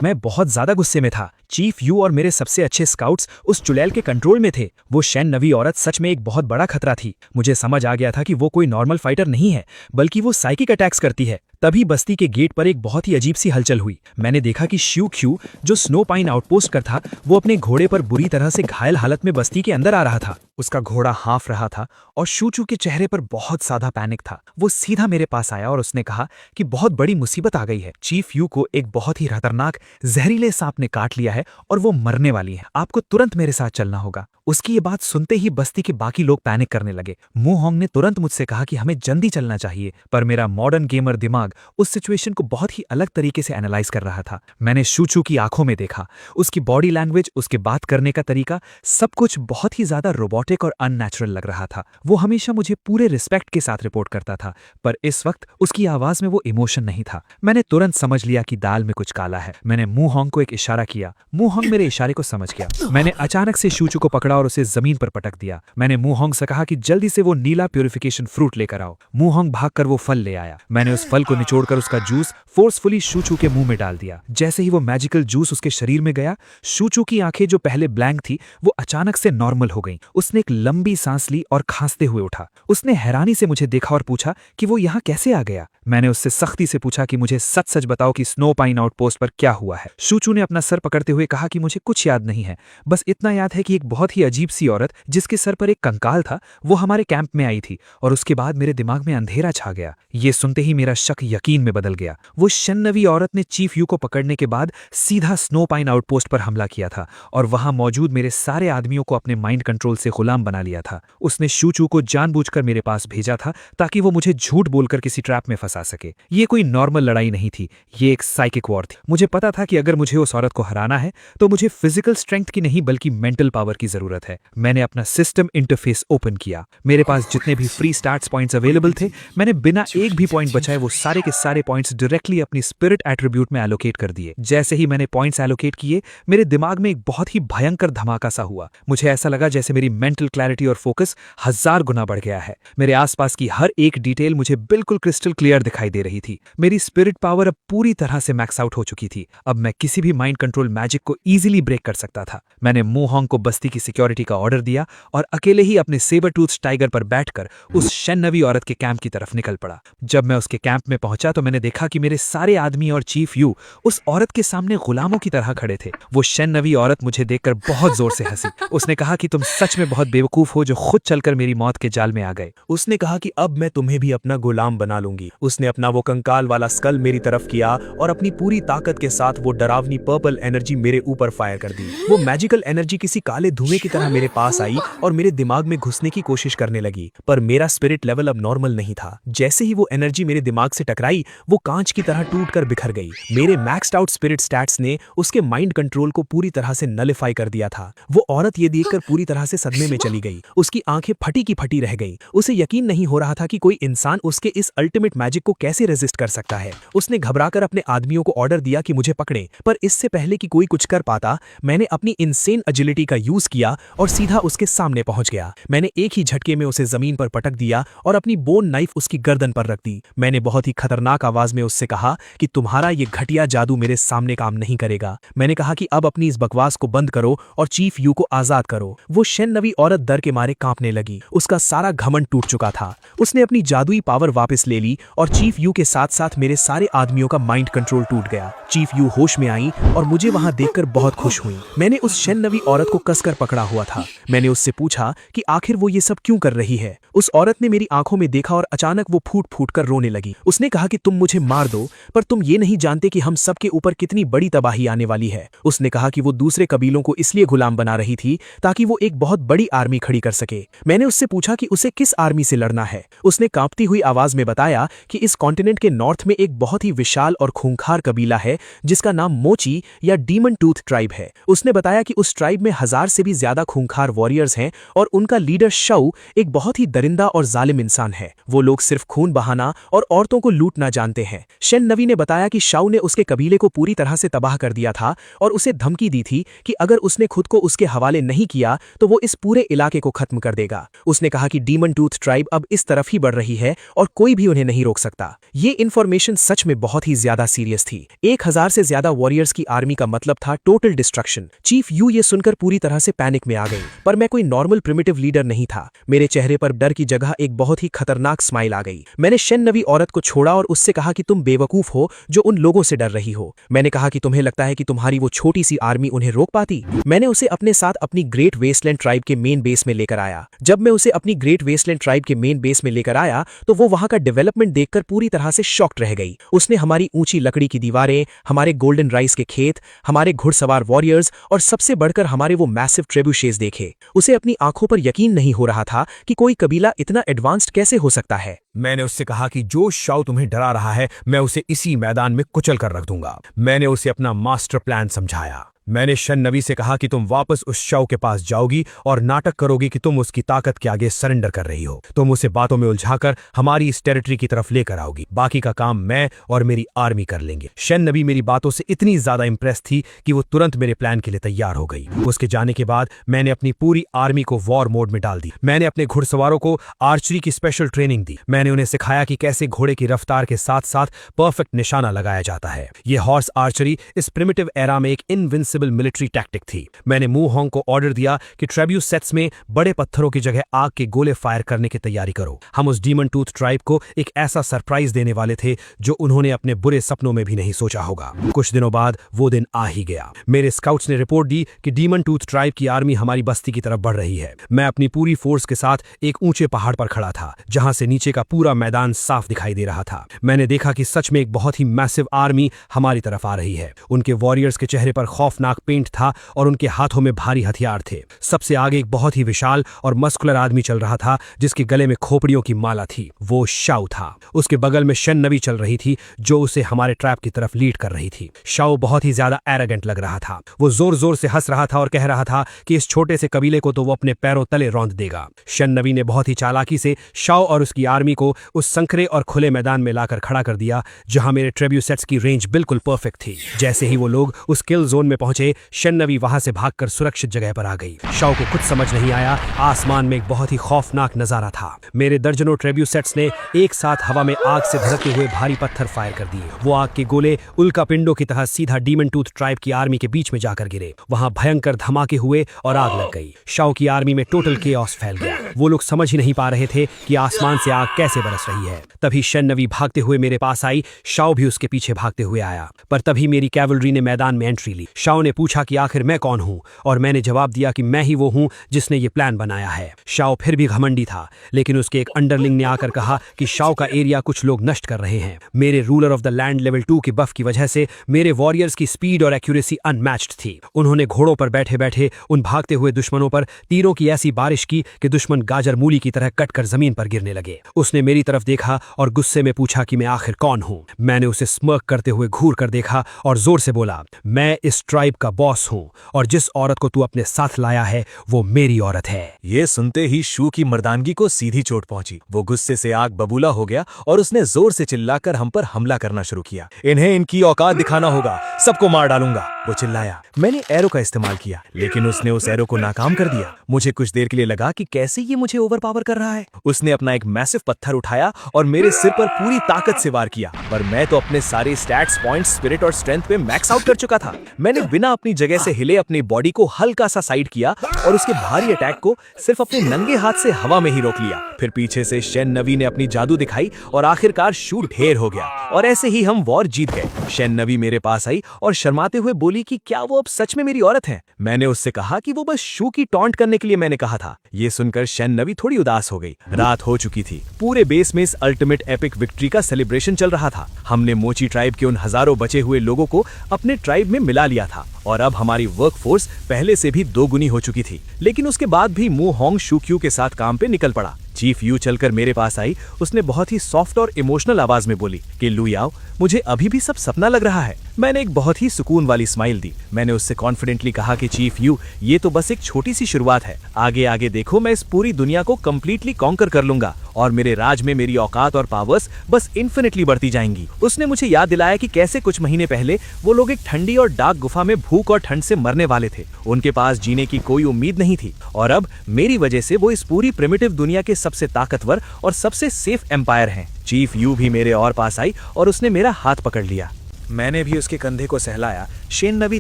मैं बहुत ज्यादा गुस्से में था। चीफ यू और मेरे सबसे अच्छे स्काउट्स उस चुड़ैल के कंट्रोल में थे। वो शैन नवी औरत सच में एक बहुत बड़ा खतरा थी। मुझे समझ आ गया था कि वो कोई नॉर्मल फाइटर नहीं है, बल्कि वो साइकिक अटैक्स करती है। तभी बस्ती के गेट पर एक बहुत ही अजीब सी हलचल हुई। मैंने देखा कि श्यू ख्यू, जो स्नो पाइन आउटपोस्ट पर था, वो अपने घोड़े पर बुरी तरह से घायल हालत में बस्ती के अंदर आ रहा था। उसका घोड़ा हाँफ रहा था और शूचू के चेहरे पर बहुत ज्यादा पैनिक था। वो सीधा मेरे पास आया और उसने कहा कि बहुत बड़ी मुसीबत आ गई है। चीफ यू को एक बहुत ही खतरनाक जहरीले सांप ने काट लिया है और वो मरने वाली है। आपको तुरंत मेरे साथ चलना होगा। उसकी ये बात सुनते ही बस्ती के बाकी लोग पैनिक करने लगे। मू होंग ने तुरंत मुझसे कहा कि हमें जल्दी चलना चाहिए, पर मेरा मॉडर्न गेमर दिमाग उस सिचुएशन को बहुत ही अलग तरीके से एनालाइज कर रहा था। मैंने शूचू की आंखों में देखा, उसकी बॉडी लैंग्वेज, उसके बात करने का तरीका, सब कुछ बहुत ही ज्यादा रोबोटिक और अननेचुरल लग रहा था। वो हमेशा मुझे पूरे रिस्पेक्ट के साथ रिपोर्ट करता था, पर इस वक्त उसकी आवाज में वो इमोशन नहीं था। मैंने तुरंत समझ लिया कि दाल में कुछ काला है। मैंने मू होंग को एक इशारा किया। मू होंग मेरे इशारे को समझ गया। मैंने अचानक से शूचू को पकड़ा और उसे जमीन पर पटक दिया। मैंने मू होंग से कहा कि जल्दी से वो नीला प्यूरिफिकेशन फ्रूट लेकर आओ। मू होंग भागकर वो फल ले आया। मैंने उस फल को निचोड़कर उसका जूस फोर्सफुली शूचू के मुंह में डाल दिया। जैसे ही वो मैजिकल जूस उसके शरीर में गया, शूचू की आंखें जो पहले ब्लैंक थी वो अचानक से नॉर्मल हो गईं। उसने एक लंबी सांस ली और खांसते हुए उठा। उसने हैरानी से मुझे देखा और पूछा कि वो यहाँ कैसे आ गया। मैंने उससे सख्ती से पूछा कि मुझे सच सच बताओ कि स्नो पाइन आउटपोस्ट पर क्या हुआ है। शूचू ने अपना सर पकड़ते हुए कहा कि मुझे कुछ याद नहीं है, बस इतना याद है कि एक बहुत ही अजीब सी औरत जिसके सर पर एक कंकाल था वो हमारे कैंप में आई थी और उसके बाद मेरे दिमाग में अंधेरा छा गया। ये सुनते ही मेरा शक यकीन में बदल गया। वो शन्नवी औरत ने चीफ यू को पकड़ने के बाद सीधा स्नो पाइन आउटपोस्ट पर हमला किया था और वहां मौजूद मेरे सारे आदमियों को अपने माइंड कंट्रोल से गुलाम बना लिया था। उसने शूचू को जानबूझकर मेरे पास भेजा था ताकि वो मुझे झूठ बोलकर किसी ट्रैप में फंसा सके। ये कोई नॉर्मल लड़ाई नहीं थी, ये एक साइकिक वॉर थी। मुझे पता था कि अगर मुझे उस औरत को हराना है तो मुझे फिजिकल स्ट्रेंथ की नहीं बल्कि मेंटल पावर की जरूरत है। मैंने अपना सिस्टम इंटरफेस ओपन किया। मेरे पास जितने भी फ्री स्टार्ट्स पॉइंट्स अवेलेबल थे, मैंने बिना एक भी पॉइंट बचाए वो सारे के सारे पॉइंट्स डायरेक्टली अपनी स्पिरिट एट्रीब्यूट में एलोकेट कर दिए। जैसे ही मैंने पॉइंट्स एलोकेट किए, मेरे दिमाग में एक बहुत ही भयंकर धमाका सा हुआ। मुझे ऐसा लगा जैसे मेरी मेंटल क्लैरिटी और फोकस 1000 गुना बढ़ गया है। मेरे आसपास की हर एक डिटेल मुझे बिल्कुल क्रिस्टल क्लियर दिखाई दे रही थी। मेरी स्पिरिट पावर अब पूरी तरह से मैक्स आउट हो चुकी थी। अब मैं किसी भी माइंड कंट्रोल मैजिक को इजीली ब्रेक कर सकता था। मैंने मू होंग को बस्ती की सिक्योरिटी का ऑर्डर दिया और अकेले ही अपने सेबर टूथ टाइगर पर बैठकर उस शन्नवी औरत के कैंप की तरफ निकल पड़ा। जब मैं उसके कैंप में पहुंचा तो मैंने देखा कि मेरे सारे आदमी और चीफ यू उस औरत के सामने गुलामों की तरह खड़े थे। वो शन्नवी औरत मुझे देखकर बहुत जोर से हंसी। उसने कहा कि तुम सच में बहुत बेवकूफ हो जो खुद चलकर मेरी मौत के जाल में आ गए। उसने कहा कि अब मैं तुम्हें भी अपना गुलाम बना लूंगी। उसने अपना वो कंकाल वाला स्कल मेरी तरफ किया और अपनी पूरी ताकत के साथ वो डरावनी पर्पल एनर्जी मेरे ऊपर फायर कर दी। वो मैजिकल एनर्जी किसी काले धुएं की तरह मेरे पास आई और मेरे दिमाग में घुसने की कोशिश करने लगी, पर मेरा स्पिरिट लेवल अब नॉर्मल नहीं था। जैसे ही वो एनर्जी मेरे दिमाग से टकराई, वो कांच की तरह टूटकर बिखर गई। मेरे मैक्स्ड आउट स्पिरिट स्टैट्स ने उसके माइंड कंट्रोल को पूरी तरह से नलिफाई कर दिया था। वो औरत ये देखकर पूरी तरह से सदमे में चली गई। उसकी आंखें फटी की फटी रह गईं। उसे यकीन नहीं हो रहा था कि कोई इंसान उसके इस अल्टीमेट मैजिक मैजिक को कैसे रेजिस्ट कर सकता है। उसने घबराकर अपने आदमियों को ऑर्डर दिया कि मुझे पकड़ें, पर इससे पहले कि कोई कुछ कर पाता मैंने अपनी इनसेन एजिलिटी का यूज किया और सीधा उसके सामने पहुंच गया। मैंने एक ही झटके में उसे जमीन पर पटक दिया और अपनी बोन नाइफ उसकी गर्दन पर रख दी। मैंने बहुत ही खतरनाक आवाज में उससे कहा कि तुम्हारा ये घटिया जादू मेरे सामने काम नहीं करेगा। मैंने कहा कि अब अपनी इस बकवास को बंद करो और चीफ यू को आजाद करो। वो शेन नवी औरत डर के मारे कांपने लगी। उसका सारा घमंड टूट चुका था। उसने अपनी जादुई पावर वापस ले ली और चीफ यू के साथ साथ मेरे सारे आदमियों का माइंड कंट्रोल टूट गया। चीफ यू होश में आई और मुझे वहां देखकर बहुत खुश हुई। मैंने उस शेन नवी औरत को कसकर पकड़ा हुआ था। मैंने उससे पूछा कि आखिर वो ये सब क्यों कर रही है। उस औरत ने मेरी आंखों में देखा और अचानक वो फूट फूट कर रोने लगी। उसने कहा कि तुम मुझे मार दो, पर तुम ये नहीं जानते कि हम सबके ऊपर कितनी बड़ी तबाही आने वाली है। उसने कहा कि वो दूसरे कबीलों को इसलिए गुलाम बना रही थी ताकि वो एक बहुत बड़ी आर्मी खड़ी कर सके। मैंने उससे पूछा कि उसे किस आर्मी से लड़ना है। उसने कांपती हुई आवाज में बताया कि इस कॉन्टिनेंट के नॉर्थ में एक बहुत ही विशाल और खूंखार कबीला है जिसका नाम मोची या डीमन टूथ ट्राइब है। उसने बताया कि उस ट्राइब में 1000 से भी ज्यादा खूंखार वॉरियर्स हैं और उनका लीडर शऊ एक बहुत ही दरिंदा और जालिम इंसान है। वो लोग सिर्फ खून बहाना और औरतों को लूटना जानते हैं। शेन नवी ने बताया कि शाऊ ने उसके कबीले को पूरी तरह से तबाह कर दिया था और उसे धमकी दी थी कि अगर उसने खुद को उसके हवाले नहीं किया तो वो इस पूरे इलाके को खत्म कर देगा। उसने कहा कि डीमन टूथ ट्राइब अब इस तरफ ही बढ़ रही है और कोई भी उन्हें नहीं रोक सकता। ये इन्फॉर्मेशन सच में बहुत ही ज्यादा सीरियस थी। 1000 से ज्यादा वॉरियर्स की आर्मी का मतलब था टोटल डिस्ट्रक्शन। चीफ यू ये सुनकर पूरी तरह से पैनिक में आ गई, पर मैं कोई नॉर्मल प्रिमिटिव लीडर नहीं था। मेरे चेहरे पर डर की जगह एक बहुत ही खतरनाक स्माइल आ गई। मैंने शेन नवी औरत को छोड़ा और उससे कहा कि तुम बेवकूफ हो जो उन लोगों से डर रही हो। मैंने कहा कि तुम्हें लगता है कि तुम्हारी वो छोटी सी आर्मी उन्हें रोक पाती। मैंने उसे अपने साथ अपनी ग्रेट वेस्टलैंड ट्राइब के मेन बेस में लेकर आया। जब मैं उसे अपनी ग्रेट वेस्टलैंड ट्राइब के मेन बेस में लेकर आया तो वो वहां का डेवलपमेंट देखकर पूरी तरह से शॉक्ड रह गई। उसने हमारी ऊंची लकड़ी की दीवारें, हमारे गोल्डन राइस के खेत, हमारे घुड़सवार वॉरियर्स और सबसे बढ़कर हमारे वो मैसिव ट्रेब्यूशेस देखे। उसे अपनी आंखों पर यकीन नहीं हो रहा था कि कोई कबीला इतना एडवांस्ड कैसे हो सकता है। मैंने उससे कहा कि जो शाऊ तुम्हें डरा रहा है मैं उसे इसी मैदान में कुचल कर रख दूंगा। मैंने उसे अपना मास्टर प्लान समझाया। मैंने शेन नवी से कहा कि तुम वापस उस शाऊ के पास जाओगी और नाटक करोगी कि तुम उसकी ताकत के आगे सरेंडर कर रही हो। तुम उसे बातों में उलझाकर हमारी इस टेरिटरी की तरफ लेकर आओगी। बाकी का काम मैं और मेरी आर्मी कर लेंगे। शेन नवी मेरी बातों से इतनी ज्यादा इंप्रेस थी कि वो तुरंत मेरे प्लान के लिए तैयार हो गई। उसके जाने के बाद मैंने अपनी पूरी आर्मी को वॉर मोड में डाल दी। मैंने अपने घुड़सवारों को आर्चरी की स्पेशल ट्रेनिंग दी। मैंने उन्हें सिखाया कि कैसे घोड़े की रफ्तार के साथ साथ परफेक्ट निशाना लगाया जाता है। ये हॉर्स आर्चरी इस प्रिमिटिव एरा में एक इनविंसिबल मिलिट्री टैक्टिक थी। मैंने मू होंग को ऑर्डर दिया कि ट्रेब्यू सेट्स में बड़े पत्थरों की जगह आग के गोले फायर करने की तैयारी करो। हम उस डीमन टूथ ट्राइब को एक ऐसा सरप्राइज देने वाले थे जो उन्होंने अपने बुरे सपनों में भी नहीं सोचा होगा। कुछ दिनों बाद वो दिन आ ही गया। मेरे स्काउट्स ने रिपोर्ट दी कि डीमन टूथ ट्राइब की आर्मी हमारी बस्ती की तरफ बढ़ रही है। मैं अपनी पूरी फोर्स के साथ एक ऊंचे पहाड़ पर खड़ा था जहां से नीचे का पूरा मैदान साफ दिखाई दे रहा था। मैंने देखा कि सच में एक बहुत ही मैसिव आर्मी हमारी तरफ आ रही है। उनके वॉरियर्स के चेहरे पर खौफनाक पेंट था और उनके हाथों में भारी हथियार थे। सबसे आगे एक बहुत ही विशाल और मस्कुलर आदमी चल रहा था जिसके गले में खोपड़ियों की माला थी। वो शाऊ था। उसके बगल में शेन नवी चल रही थी जो उसे हमारे ट्रैप की तरफ लीड कर रही थी। शाऊ बहुत ही ज्यादा एरोगेंट लग रहा था। वो जोर जोर से हंस रहा था और कह रहा था कि इस छोटे से कबीले को तो वो अपने पैरों तले रौंद देगा। शेन नवी ने बहुत ही चालाकी से शाऊ और उसकी आर्मी को उस संकरे और खुले मैदान में लाकर खड़ा कर दिया जहां मेरे ट्रेब्यू सेट्स की रेंज बिल्कुल परफेक्ट थी। जैसे ही वो लोग उस किल जोन में पहुंचे शेन नवी वहां से भागकर सुरक्षित जगह पर आ गई। शाऊ को कुछ समझ नहीं आया। आसमान में एक बहुत ही खौफनाक नजारा था। मेरे दर्जनों ट्रेब्यू सेट्स ने एक साथ हवा में आग से धधकते हुए भारी पत्थर फायर कर दिए। वो आग के गोले उल्का पिंडों की तरह सीधा डीमन टूथ ट्राइब की आर्मी के बीच में जाकर गिरे। वहां भयंकर धमाके हुए और आग लग गई। शाऊ की आर्मी में टोटल केओस फैल गया। वो लोग समझ ही नहीं पा रहे थे कि आसमान से आग कैसे बरस रही है। तभी शेन नवी भागते हुए मेरे पास आई। शाऊ भी उसके पीछे भागते हुए आया, पर तभी मेरी कैवलरी ने मैदान में एंट्री ली। शाऊ ने पूछा कि आखिर मैं कौन हूं और मैंने जवाब दिया कि मैं ही वो हूं जिसने ये प्लान बनाया है। शाऊ फिर भी घमंडी था, लेकिन उसके एक अंडरलिंग ने आकर कहा कि शाऊ का एरिया कुछ लोग नष्ट कर रहे हैं। मेरे ruler of the land level 2 के बफ की वजह से मेरे वॉरियर्स की स्पीड और एक्यूरेसी अनमैच्ड थी। उन्होंने घोड़ों पर बैठे बैठे उन भागते हुए दुश्मनों पर तीरों की ऐसी बारिश की कि दुश्मन गाजर मूली की तरह कटकर जमीन पर गिरने लगे। उसने मेरी तरफ देखा और गुस्से में पूछा कि मैं आखिर कौन हूं। मैंने उसे स्मर्क करते हुए घूर कर देखा और जोर से बोला, मैं इस ट्राइब ट्राइब का बॉस हूँ और जिस औरत को तू अपने साथ लाया है वो मेरी औरत है। ये सुनते ही शू की मर्दानगी को सीधी चोट पहुंची। वो गुस्से से आग बबूला हो गया और उसने जोर से चिल्लाकर हम पर हमला करना शुरू किया। इन्हें इनकी औकात दिखाना होगा, सबको मार डालूंगा, वो चिल्लाया। मैंने एरो का इस्तेमाल किया लेकिन उसने उस एरो को नाकाम कर दिया। मुझे कुछ देर के लिए लगा कि कैसे ये मुझे ओवरपावर कर रहा है। उसने अपना एक मैसिव पत्थर उठाया और मेरे सिर पर पूरी ताकत से वार किया, पर मैं तो अपने सारे स्टैट्स, पॉइंट्स, स्पिरिट और स्ट्रेंथ पे मैक्स आउट कर चुका था। मैंने बिना अपनी जगह से हिले अपनी बॉडी को हल्का सा साइड किया और उसके भारी अटैक को सिर्फ अपने नंगे हाथ से हवा में ही रोक लिया। फिर पीछे से शेन नवी ने अपनी जादू दिखाई और आखिरकार शू ढेर हो गया और ऐसे ही हम वॉर जीत गए। शेन नवी मेरे पास आई और शर्माते हुए बोली कि क्या वो अब सच में मेरी औरत है। मैंने उससे कहा कि वो बस शू की टॉन्ट करने के लिए मैंने कहा था। ये सुनकर शेन नवी थोड़ी उदास हो गई। रात हो चुकी थी। पूरे बेस में इस अल्टीमेट एपिक विक्ट्री का सेलिब्रेशन चल रहा था। हमने मोची ट्राइब के उन हजारों बचे हुए लोगों को अपने ट्राइब में मिला लिया था और अब हमारी वर्कफोर्स पहले से भी दोगुनी हो चुकी थी। लेकिन उसके बाद भी मू होंग शू क्यू के साथ काम पे निकल पड़ा। चीफ यू चलकर मेरे पास आई। उसने बहुत ही सॉफ्ट और इमोशनल आवाज में बोली कि लू याओ, मुझे अभी भी सब सपना लग रहा है। मैंने एक बहुत ही सुकून वाली स्माइल दी। मैंने उससे कॉन्फिडेंटली कहा कि चीफ यू, ये तो बस एक छोटी सी शुरुआत है। आगे आगे देखो, मैं इस पूरी दुनिया को कंप्लीटली कॉन्कर कर लूंगा और मेरे राज में मेरी औकात और पावर्स बस इन्फिनिटली बढ़ती जाएंगी। उसने मुझे याद दिलाया कि कैसे कुछ महीने पहले वो लोग एक ठंडी और डार्क गुफा में भूख और ठंड से मरने वाले थे। उनके पास जीने की कोई उम्मीद नहीं थी और अब मेरी वजह से वो इस पूरी प्रिमिटिव दुनिया के सबसे ताकतवर और सबसे सेफ एम्पायर हैं। चीफ यू भी मेरे और पास आई और उसने मेरा हाथ पकड़ लिया। मैंने भी उसके कंधे को सहलाया। शेन नवी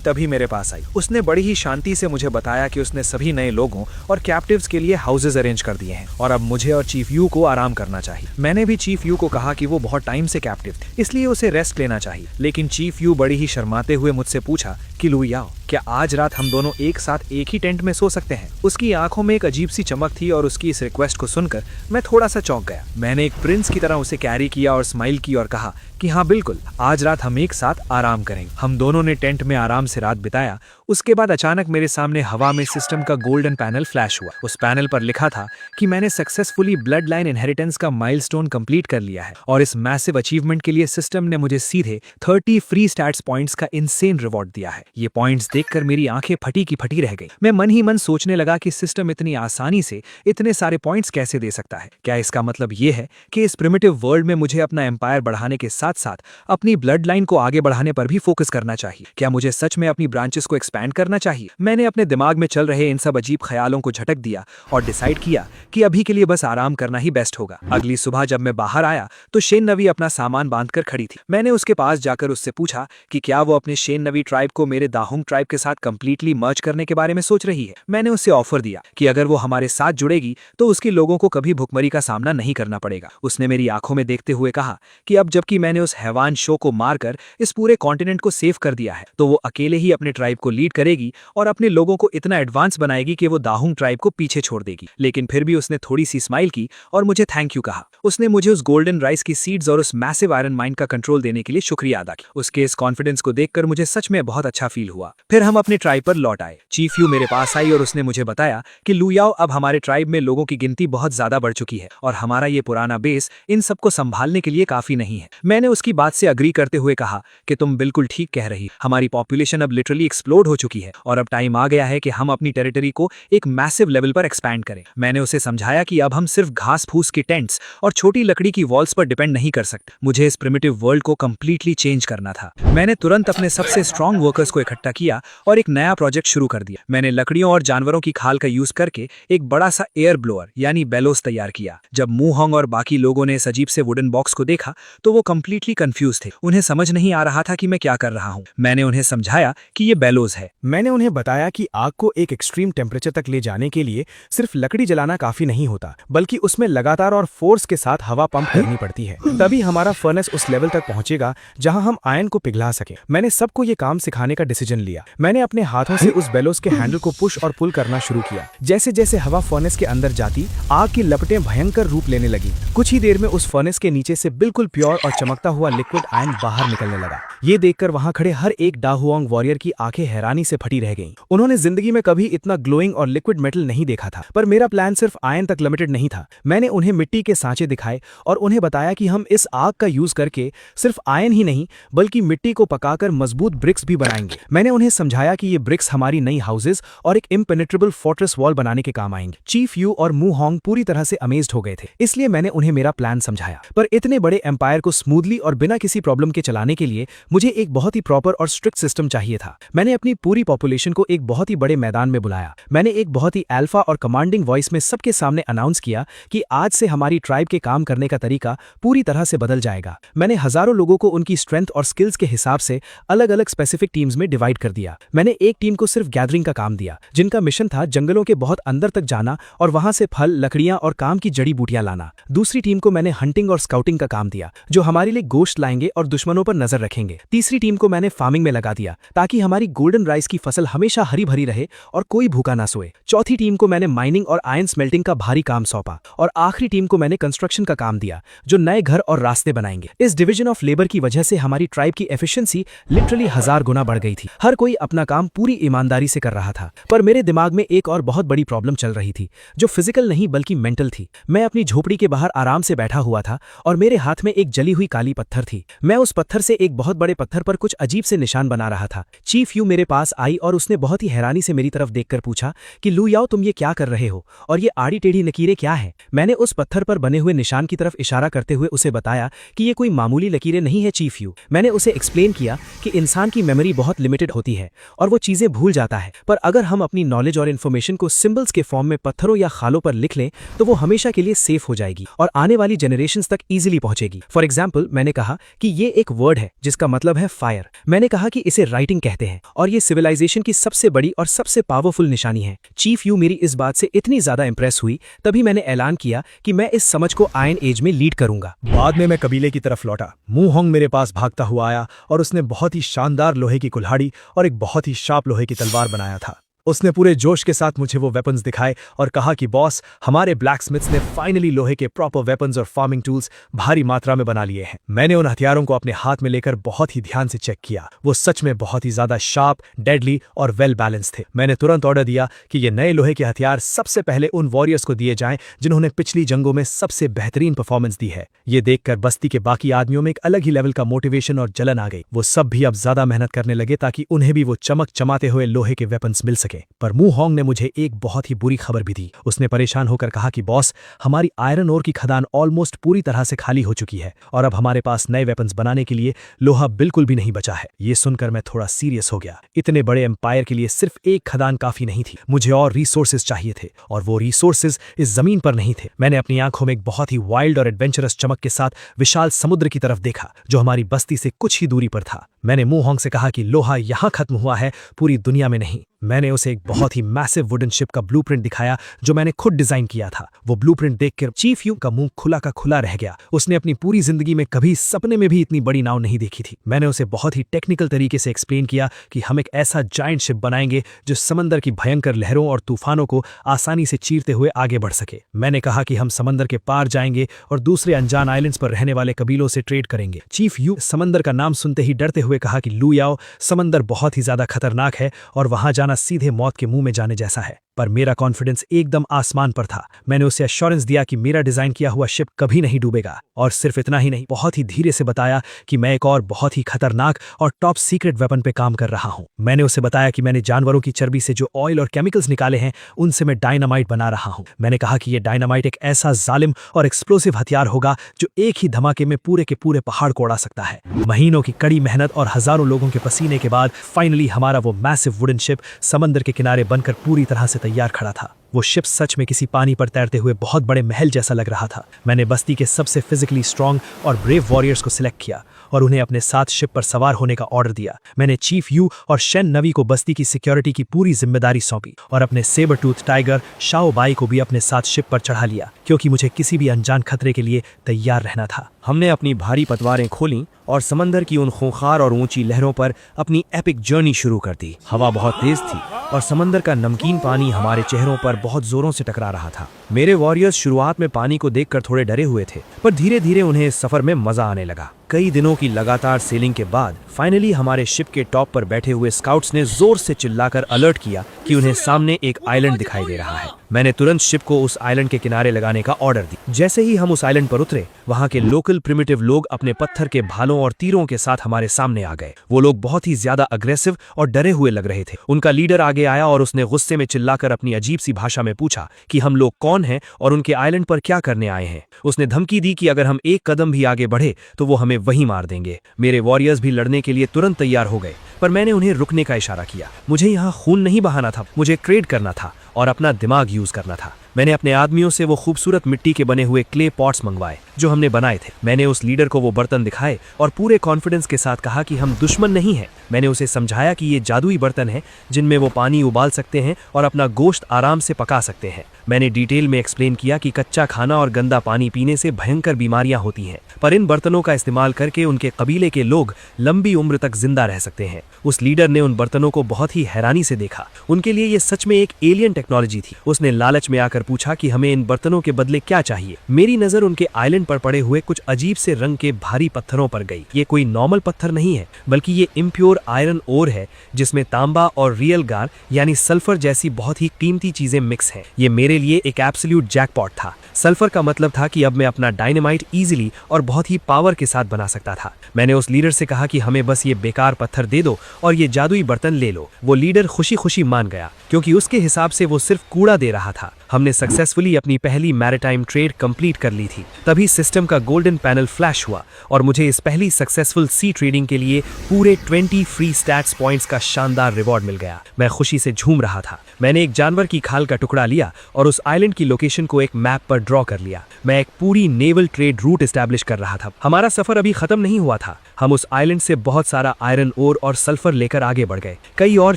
तभी मेरे पास आई। उसने बड़ी ही शांति से मुझे बताया कि उसने सभी नए लोगों और कैप्टिव्स के लिए हाउसेज अरेंज कर दिए हैं और अब मुझे और चीफ यू को आराम करना चाहिए। मैंने भी चीफ यू को कहा कि वो बहुत टाइम से कैप्टिव थे, इसलिए उसे रेस्ट लेना चाहिए। लेकिन चीफ यू बड़ी ही शर्माते हुए मुझसे पूछा कि लू याओ, क्या आज रात हम दोनों एक साथ एक ही टेंट में सो सकते हैं? उसकी आंखों में एक अजीब सी चमक थी और उसकी इस रिक्वेस्ट को सुनकर मैं थोड़ा सा चौंक गया। मैंने एक प्रिंस की तरह उसे कैरी किया और स्माइल की और कहा कि हाँ बिल्कुल, आज रात हम एक साथ आराम करेंगे। हम दोनों ने टेंट में आराम से रात बिताया। उसके बाद अचानक मेरे सामने हवा में सिस्टम का गोल्डन पैनल फ्लैश हुआ। उस पैनल पर लिखा था कि मैंने सक्सेसफुली ब्लड लाइन इनहेरिटेंस का माइलस्टोन कंप्लीट कर लिया है और इस मैसिव अचीवमेंट के लिए सिस्टम ने मुझे सीधे 30 फ्री स्टैट्स पॉइंट्स का इनसेन रिवॉर्ड दिया है। ये पॉइंट्स देखकर मेरी आंखें फटी की फटी रह गई। मैं मन ही मन सोचने लगा कि सिस्टम इतनी आसानी से इतने सारे पॉइंट्स कैसे दे सकता है। क्या इसका मतलब ये है कि इस प्रिमिटिव वर्ल्ड में मुझे अपना एम्पायर बढ़ाने के साथ साथ अपनी ब्लड लाइन को आगे बढ़ाने पर भी फोकस करना चाहिए? क्या मुझे सच में अपनी ब्रांचेस को एक्सपैंड करना चाहिए? मैंने अपने दिमाग में चल रहे इन सब अजीब ख्यालों को झटक दिया और डिसाइड किया कि अभी के लिए बस आराम करना ही बेस्ट होगा। अगली सुबह जब मैं बाहर आया तो शेन नवी अपना सामान बांधकर खड़ी थी। मैंने उसके पास जाकर उससे पूछा कि क्या वो अपने शेन नवी ट्राइब को मेरे दाहुंग ट्राइब के साथ कंप्लीटली मर्ज करने के बारे में सोच रही है। मैंने उससे ऑफर दिया कि अगर वो हमारे साथ जुड़ेगी तो उसके लोगों को कभी भुखमरी का सामना नहीं करना पड़ेगा। उसने मेरी आंखों में देखते हुए कहा कि अब जबकि मैंने उस हैवान शो को मारकर इस पूरे कॉन्टिनेंट को सेव कर दिया है तो वो अकेले ही अपने ट्राइब को लीड करेगी और अपने लोगों को इतना एडवांस बनाएगी कि वो दाहुंग ट्राइब को पीछे छोड़ देगी। लेकिन फिर भी उसने थोड़ी सी स्माइल की और मुझे थैंक यू कहा। उसने मुझे उस गोल्डन राइस की सीड्स और उस मैसिव आयरन माइन का कंट्रोल देने के लिए शुक्रिया अदा किया। उसके इस कॉन्फिडेंस को देखकर मुझे सच में बहुत अच्छा फील हुआ। फिर हम अपने ट्राइब पर लौट आए। चीफ यू मेरे पास आई और उसने मुझे बताया कि लू याओ, अब हमारे ट्राइब में लोगों की गिनती बहुत ज्यादा बढ़ चुकी है और हमारा ये पुराना बेस इन सबको संभालने के लिए काफी नहीं है। मैंने उसकी बात से अग्री करते हुए कहा कि तुम बिल्कुल ठीक कह रही, हमारी पॉपुलेशन अब लिटरली एक्सप्लोड हो चुकी है और अब टाइम आ गया है कि हम अपनी टेरिटरी को एक मैसिव लेवल पर एक्सपैंड करें। मैंने उसे समझाया कि अब हम सिर्फ घास फूस के टेंट्स और छोटी लकड़ी की वॉल्स पर डिपेंड नहीं कर सकते। मुझे इस प्रिमिटिव वर्ल्ड को कंप्लीटली चेंज करना था। मैंने तुरंत अपने सबसे स्ट्रॉन्ग वर्कर्स को इकट्ठा किया और एक नया प्रोजेक्ट शुरू कर दिया। मैंने लकड़ियों और जानवरों की खाल का यूज करके एक बड़ा सा एयर ब्लोअर यानी बेलोस तैयार किया। जब मू होंग और बाकी लोगों ने इस अजीब से वुडन बॉक्स को देखा तो वो कंप्लीटली कंफ्यूज थे। उन्हें समझ नहीं आ रहा था कि मैं क्या कर रहा हूँ। मैंने उन्हें समझाया कि ये बेलोस है। मैंने उन्हें बताया कि आग को एक एक्सट्रीम टेम्परेचर तक ले जाने के लिए सिर्फ लकड़ी जलाना काफी नहीं होता, बल्कि उसमें लगातार और फोर्स के साथ हवा पंप करनी पड़ती है। तभी हमारा फर्नेस उस लेवल तक पहुंचेगा जहां हम आयन को पिघला सके। मैंने सबको ये काम सिखाने का डिसीजन लिया। मैंने अपने हाथों से उस बेलोस के हैंडल को पुश और पुल करना शुरू किया। जैसे जैसे हवा फर्नेस के अंदर जाती, आग की लपटें भयंकर रूप लेने लगी। कुछ ही देर में उस फर्नेस के नीचे से बिल्कुल प्योर और चमकता हुआ लिक्विड आयन बाहर निकलने लगा। ये देखकर वहां खड़े हर एक डाहुआंग वॉरियर की आंखें हैरानी से फटी रह गईं। उन्होंने जिंदगी में कभी इतना ग्लोइंग और लिक्विड मेटल नहीं देखा था। पर मेरा प्लान सिर्फ आयन तक लिमिटेड नहीं था। मैंने उन्हें मिट्टी के सांचे दिखाए और उन्हें बताया कि हम इस आग का यूज करके सिर्फ आयन ही नहीं बल्कि मिट्टी को पकाकर मजबूत ब्रिक्स भी बनाएंगे। मैंने उन्हें समझाया कि ये ब्रिक्स हमारी नई हाउसेज और एक इम्पेनेट्रेबल फोर्ट्रेस वॉल बनाने के काम आएंगे। चीफ यू और मू होंग पूरी तरह से अमेज्ड हो गए थे, इसलिए मैंने उन्हें मेरा प्लान समझाया। पर इतने बड़े एम्पायर को स्मूथली और बिना किसी प्रॉब्लम के चलाने के लिए मुझे एक बहुत ही प्रॉपर और स्ट्रिक्ट सिस्टम चाहिए था। मैंने अपनी पूरी पॉपुलेशन को एक बहुत ही बड़े मैदान में बुलाया। मैंने एक बहुत ही अल्फा और कमांडिंग वॉइस में सबके सामने अनाउंस किया कि आज से हमारी ट्राइब के काम करने का तरीका पूरी तरह से बदल जाएगा। मैंने हजारों लोगों को उनकी स्ट्रेंथ और स्किल्स के हिसाब से अलग अलग स्पेसिफिक टीम्स में डिवाइड कर दिया। मैंने एक टीम को सिर्फ गैदरिंग का काम दिया, जिनका मिशन था जंगलों के बहुत अंदर तक जाना और वहां से फल, लकड़ियां और काम की जड़ी बूटियां लाना। दूसरी टीम को मैंने हंटिंग और स्काउटिंग का काम दिया, जो हमारे लिए गोश्त लाएंगे और दुश्मनों पर नजर रखेंगे। तीसरी टीम को मैंने फार्मिंग में लगा दिया, ताकि हमारी गोल्डन राइस की फसल हमेशा हरी भरी रहे और कोई भूखा ना सोए। चौथी टीम को मैंने माइनिंग और आयरन स्मेल्टिंग का भारी काम सौंपा और आखिरी टीम को मैंने कंस्ट्रक्शन का काम दिया, जो नए घर और रास्ते बनाएंगे। इस डिवीजन ऑफ लेबर की वजह से हमारी ट्राइब की एफिशिएंसी लिटरली 1000 गुना बढ़ गई थी। हर कोई अपना काम पूरी ईमानदारी से कर रहा था। पर मेरे दिमाग में एक और बहुत बड़ी प्रॉब्लम चल रही थी, जो फिजिकल नहीं बल्कि मेंटल थी। मैं अपनी झोपड़ी के बाहर आराम से बैठा हुआ था और मेरे हाथ में एक जली हुई काली पत्थर थी। मैं उस पत्थर से एक बहुत बड़े पत्थर पर कुछ अजीब से निशान बना रहा था। चीफ यू मेरे पास आई और उसने बहुत ही हैरानी से मेरी तरफ देखकर पूछा कि लू याओ, तुम ये क्या कर रहे हो और ये आड़ी टेढ़ी लकीरें क्या है? मैंने उस पत्थर पर बने हुए निशान की तरफ इशारा करते हुए उसे बताया कि ये कोई मामूली लकीरें नहीं है चीफ यू। मैंने उसे एक्सप्लेन किया कि इंसान की मेमोरी बहुत लिमिटेड होती है और वो चीजें भूल जाता है, पर अगर हम अपनी नॉलेज और इन्फॉर्मेशन को सिंबल्स के फॉर्म में पत्थरों या खालों पर लिख लें तो वो हमेशा के लिए सेफ हो जाएगी और आने वाली जनरेशंस तक इजीली पहुंचेगी। फॉर एग्जाम्पल, मैंने कहा कि ये एक वर्ड है जिसका मतलब है फायर। मैंने कहा कि इसे राइटिंग कहते हैं और ये सिविलाइजेशन की सबसे बड़ी और सबसे पावरफुल निशानी है। चीफ यू मेरी इस बात से इतनी ज्यादा इंप्रेस हुई, तभी मैंने ऐलान किया कि मैं इस समझ को आयरन एज में लीड करूंगा। बाद में मैं कबीले की तरफ लौटा। मू होंग मेरे पास भागता हुआ आया और उसने बहुत ही शानदार लोहे की कुल्हाड़ी और एक बहुत ही शार्प लोहे की तलवार बनाया था। उसने पूरे जोश के साथ मुझे वो वेपन्स दिखाए और कहा कि बॉस, हमारे ब्लैकस्मिथ्स ने फाइनली लोहे के प्रॉपर वेपन्स और फार्मिंग टूल्स भारी मात्रा में बना लिए हैं। मैंने उन हथियारों को अपने हाथ में लेकर बहुत ही ध्यान से चेक किया। वो सच में बहुत ही ज्यादा शार्प, डेडली और वेल बैलेंस थे। मैंने तुरंत ऑर्डर दिया कि ये नए लोहे के हथियार सबसे पहले उन वॉरियर्स को दिए जाएं जिन्होंने पिछली जंगों में सबसे बेहतरीन परफॉर्मेंस दी है। ये देखकर बस्ती के बाकी आदमियों में एक अलग ही लेवल का मोटिवेशन और जलन आ गई। वो सब भी अब ज्यादा मेहनत करने लगे ताकि उन्हें भी वो चमक चमाते हुए लोहे के वेपन्स मिल सके। पर मू होंग ने मुझे एक बहुत ही बुरी खबर भी दी। उसने परेशान होकर कहा कि बॉस, हमारी आयरन ओर की खदान ऑलमोस्ट पूरी तरह से खाली हो चुकी है और अब हमारे पास नए वेपन्स बनाने के लिए लोहा बिल्कुल भी नहीं बचा है। ये सुनकर मैं थोड़ा सीरियस हो गया। इतने बड़े एम्पायर के लिए सिर्फ एक खदान काफी नहीं थी, मुझे और रिसोर्सेज चाहिए थे और वो रिसोर्सेज इस जमीन पर नहीं थे। मैंने अपनी आंखों में एक बहुत ही वाइल्ड और एडवेंचरस चमक के साथ विशाल समुद्र की तरफ देखा, जो हमारी बस्ती से कुछ ही दूरी पर था। मैंने मू होंग से कहा कि लोहा यहां खत्म हुआ है, पूरी दुनिया में नहीं। मैंने उसे एक बहुत ही मैसिव वुडन शिप का ब्लूप्रिंट दिखाया जो मैंने खुद डिजाइन किया था। वो ब्लूप्रिंट देखकर चीफ यू का मुंह खुला का खुला रह गया। उसने अपनी पूरी जिंदगी में कभी सपने में भी इतनी बड़ी नाव नहीं देखी थी। मैंने उसे बहुत ही टेक्निकल तरीके से एक्सप्लेन किया कि हम एक ऐसा जायंट शिप बनाएंगे जो समंदर की भयंकर लहरों और तूफानों को आसानी से चीरते हुए आगे बढ़ सके। मैंने कहा कि हम समंदर के पार जाएंगे और दूसरे अनजान आइलैंड्स पर रहने वाले कबीलों से ट्रेड करेंगे। चीफ यू समंदर का नाम सुनते ही डरते हुए कहा कि लू याओ, समंदर बहुत ही ज्यादा खतरनाक है और वहां जाना सीधे मौत के मुंह में जाने जैसा है। पर मेरा कॉन्फिडेंस एकदम आसमान पर था। मैंने उसे एश्योरेंस दिया कि मेरा डिजाइन किया हुआ शिप कभी नहीं डूबेगा और सिर्फ इतना ही नहीं, बहुत ही धीरे से बताया कि मैं एक और बहुत ही खतरनाक और टॉप सीक्रेट वेपन पे काम कर रहा हूं। मैंने उसे बताया कि मैंने जानवरों की चर्बी से जो ऑयल और केमिकल्स निकाले हैं उनसे मैं डायनामाइट बना रहा हूं। मैंने कहा कि यह डायनामाइट एक ऐसा जालिम और एक्सप्लोसिव हथियार होगा जो एक ही धमाके में पूरे के पूरे पहाड़ को उड़ा सकता है। महीनों की कड़ी मेहनत और हजारों लोगों के पसीने के बाद फाइनली हमारा वो मैसिव वुडन शिप समंदर के किनारे बनकर पूरी तरह से तैयार खड़ा था। वो शिप सच में किसी पानी पर तैरते हुए बहुत बड़े महल जैसा लग रहा था। मैंने बस्ती के सबसे फिजिकली स्ट्रांग और ब्रेव वॉरियर्स को सिलेक्ट किया और उन्हें अपने साथ शिप पर सवार होने का ऑर्डर दिया। मैंने चीफ यू और शेन नवी को बस्ती की सिक्योरिटी की पूरी जिम्मेदारी सौंपी और अपने sabre tooth tiger Shao Bai को भी अपने साथ शिप पर चढ़ा लिया, क्योंकि मुझे किसी भी अनजान खतरे के लिए तैयार रहना था। हमने अपनी भारी पतवारें खोलीं और समंदर की उन खूंखार और ऊंची लहरों पर अपनी एपिक जर्नी शुरू कर दी। हवा बहुत तेज थी और समंदर का नमकीन पानी हमारे चेहरों पर बहुत जोरों से टकरा रहा था। मेरे वॉरियर्स शुरुआत में पानी को देखकर थोड़े डरे हुए थे, पर धीरे धीरे उन्हें इस सफर में मजा आने लगा। कई दिनों की लगातार सेलिंग के बाद फाइनली हमारे शिप के टॉप पर बैठे हुए स्काउट्स ने जोर से चिल्लाकर अलर्ट किया कि उन्हें सामने एक आइलैंड दिखाई दे रहा है। मैंने तुरंत शिप को उस आइलैंड के किनारे लगाने का ऑर्डर दी। जैसे ही हम उस आइलैंड पर उतरे, वहां के लोकल प्रिमिटिव लोग अपने पत्थर के भालों और तीरों के साथ हमारे सामने आ गए। वो लोग बहुत ही ज्यादा अग्रेसिव और डरे हुए लग रहे थे। उनका लीडर आगे आया और उसने गुस्से में चिल्लाकर अपनी अजीब सी भाषा में पूछा कि हम लोग कौन हैं और उनके आइलैंड पर क्या करने आए हैं। उसने धमकी दी कि अगर हम एक कदम भी आगे बढ़े तो वो हमें वहीं मार देंगे। मेरे वॉरियर्स भी लड़ने के लिए तुरंत तैयार हो गए, पर मैंने उन्हें रुकने का इशारा किया। मुझे यहाँ खून नहीं बहाना था, मुझे ट्रेड करना था और अपना दिमाग यूज करना था। मैंने अपने आदमियों से वो खूबसूरत मिट्टी के बने हुए क्ले पॉट्स मंगवाए जो हमने बनाए थे। मैंने उस लीडर को वो बर्तन दिखाए और पूरे कॉन्फिडेंस के साथ कहा कि हम दुश्मन नहीं हैं। मैंने उसे समझाया कि ये जादुई बर्तन हैं जिनमें वो पानी उबाल सकते हैं और अपना गोश्त आराम से पका सकते हैं। मैंने डिटेल में एक्सप्लेन किया कि कच्चा खाना और गंदा पानी पीने से भयंकर बीमारियां होती हैं, पर इन बर्तनों का इस्तेमाल करके उनके कबीले के लोग लंबी उम्र तक जिंदा रह सकते हैं। उस लीडर ने उन बर्तनों को बहुत ही हैरानी से देखा। उनके लिए ये सच में एक एलियन टेक्नोलॉजी थी। उसने लालच में आकर पूछा कि हमें इन बर्तनों के बदले क्या चाहिए। मेरी नजर उनके आइलैंड पर पड़े हुए कुछ अजीब से रंग के भारी पत्थरों पर गई। ये कोई नॉर्मल पत्थर नहीं है, बल्कि ये इम्प्योर आयरन ओर है जिसमें तांबा और रियल गार यानी सल्फर जैसी बहुत ही कीमती चीजें मिक्स हैं। ये मेरे लिए एक एब्सोल्यूट जैकपॉट था। सल्फर का मतलब था कि अब मैं अपना डायनामाइट इजीली और बहुत ही पावर के साथ बना सकता था। मैंने उस लीडर से कहा कि हमें बस ये बेकार पत्थर दे दो और ये जादुई बर्तन ले लो। वो लीडर खुशी खुशी मान गया क्योंकि उसके हिसाब से वो सिर्फ कूड़ा दे रहा था। हमने सक्सेसफुली अपनी पहली मैरिटाइम ट्रेड कंप्लीट कर ली थी। तभी सिस्टम का गोल्डन पैनल फ्लैश हुआ और मुझे इस पहली सक्सेसफुल सी ट्रेडिंग के लिए पूरे 20 फ्री स्टैट्स पॉइंट्स का शानदार रिवॉर्ड मिल गया। मैं खुशी से झूम रहा था। मैंने एक जानवर की खाल का टुकड़ा लिया और उस आइलैंड की लोकेशन को एक मैप पर ड्रॉ कर लिया। मैं एक पूरी नेवल ट्रेड रूट एस्टैब्लिश कर रहा था। हमारा सफर अभी खत्म नहीं हुआ था। हम उस आइलैंड से बहुत सारा आयरन ओर और सल्फर लेकर आगे बढ़ गए। कई और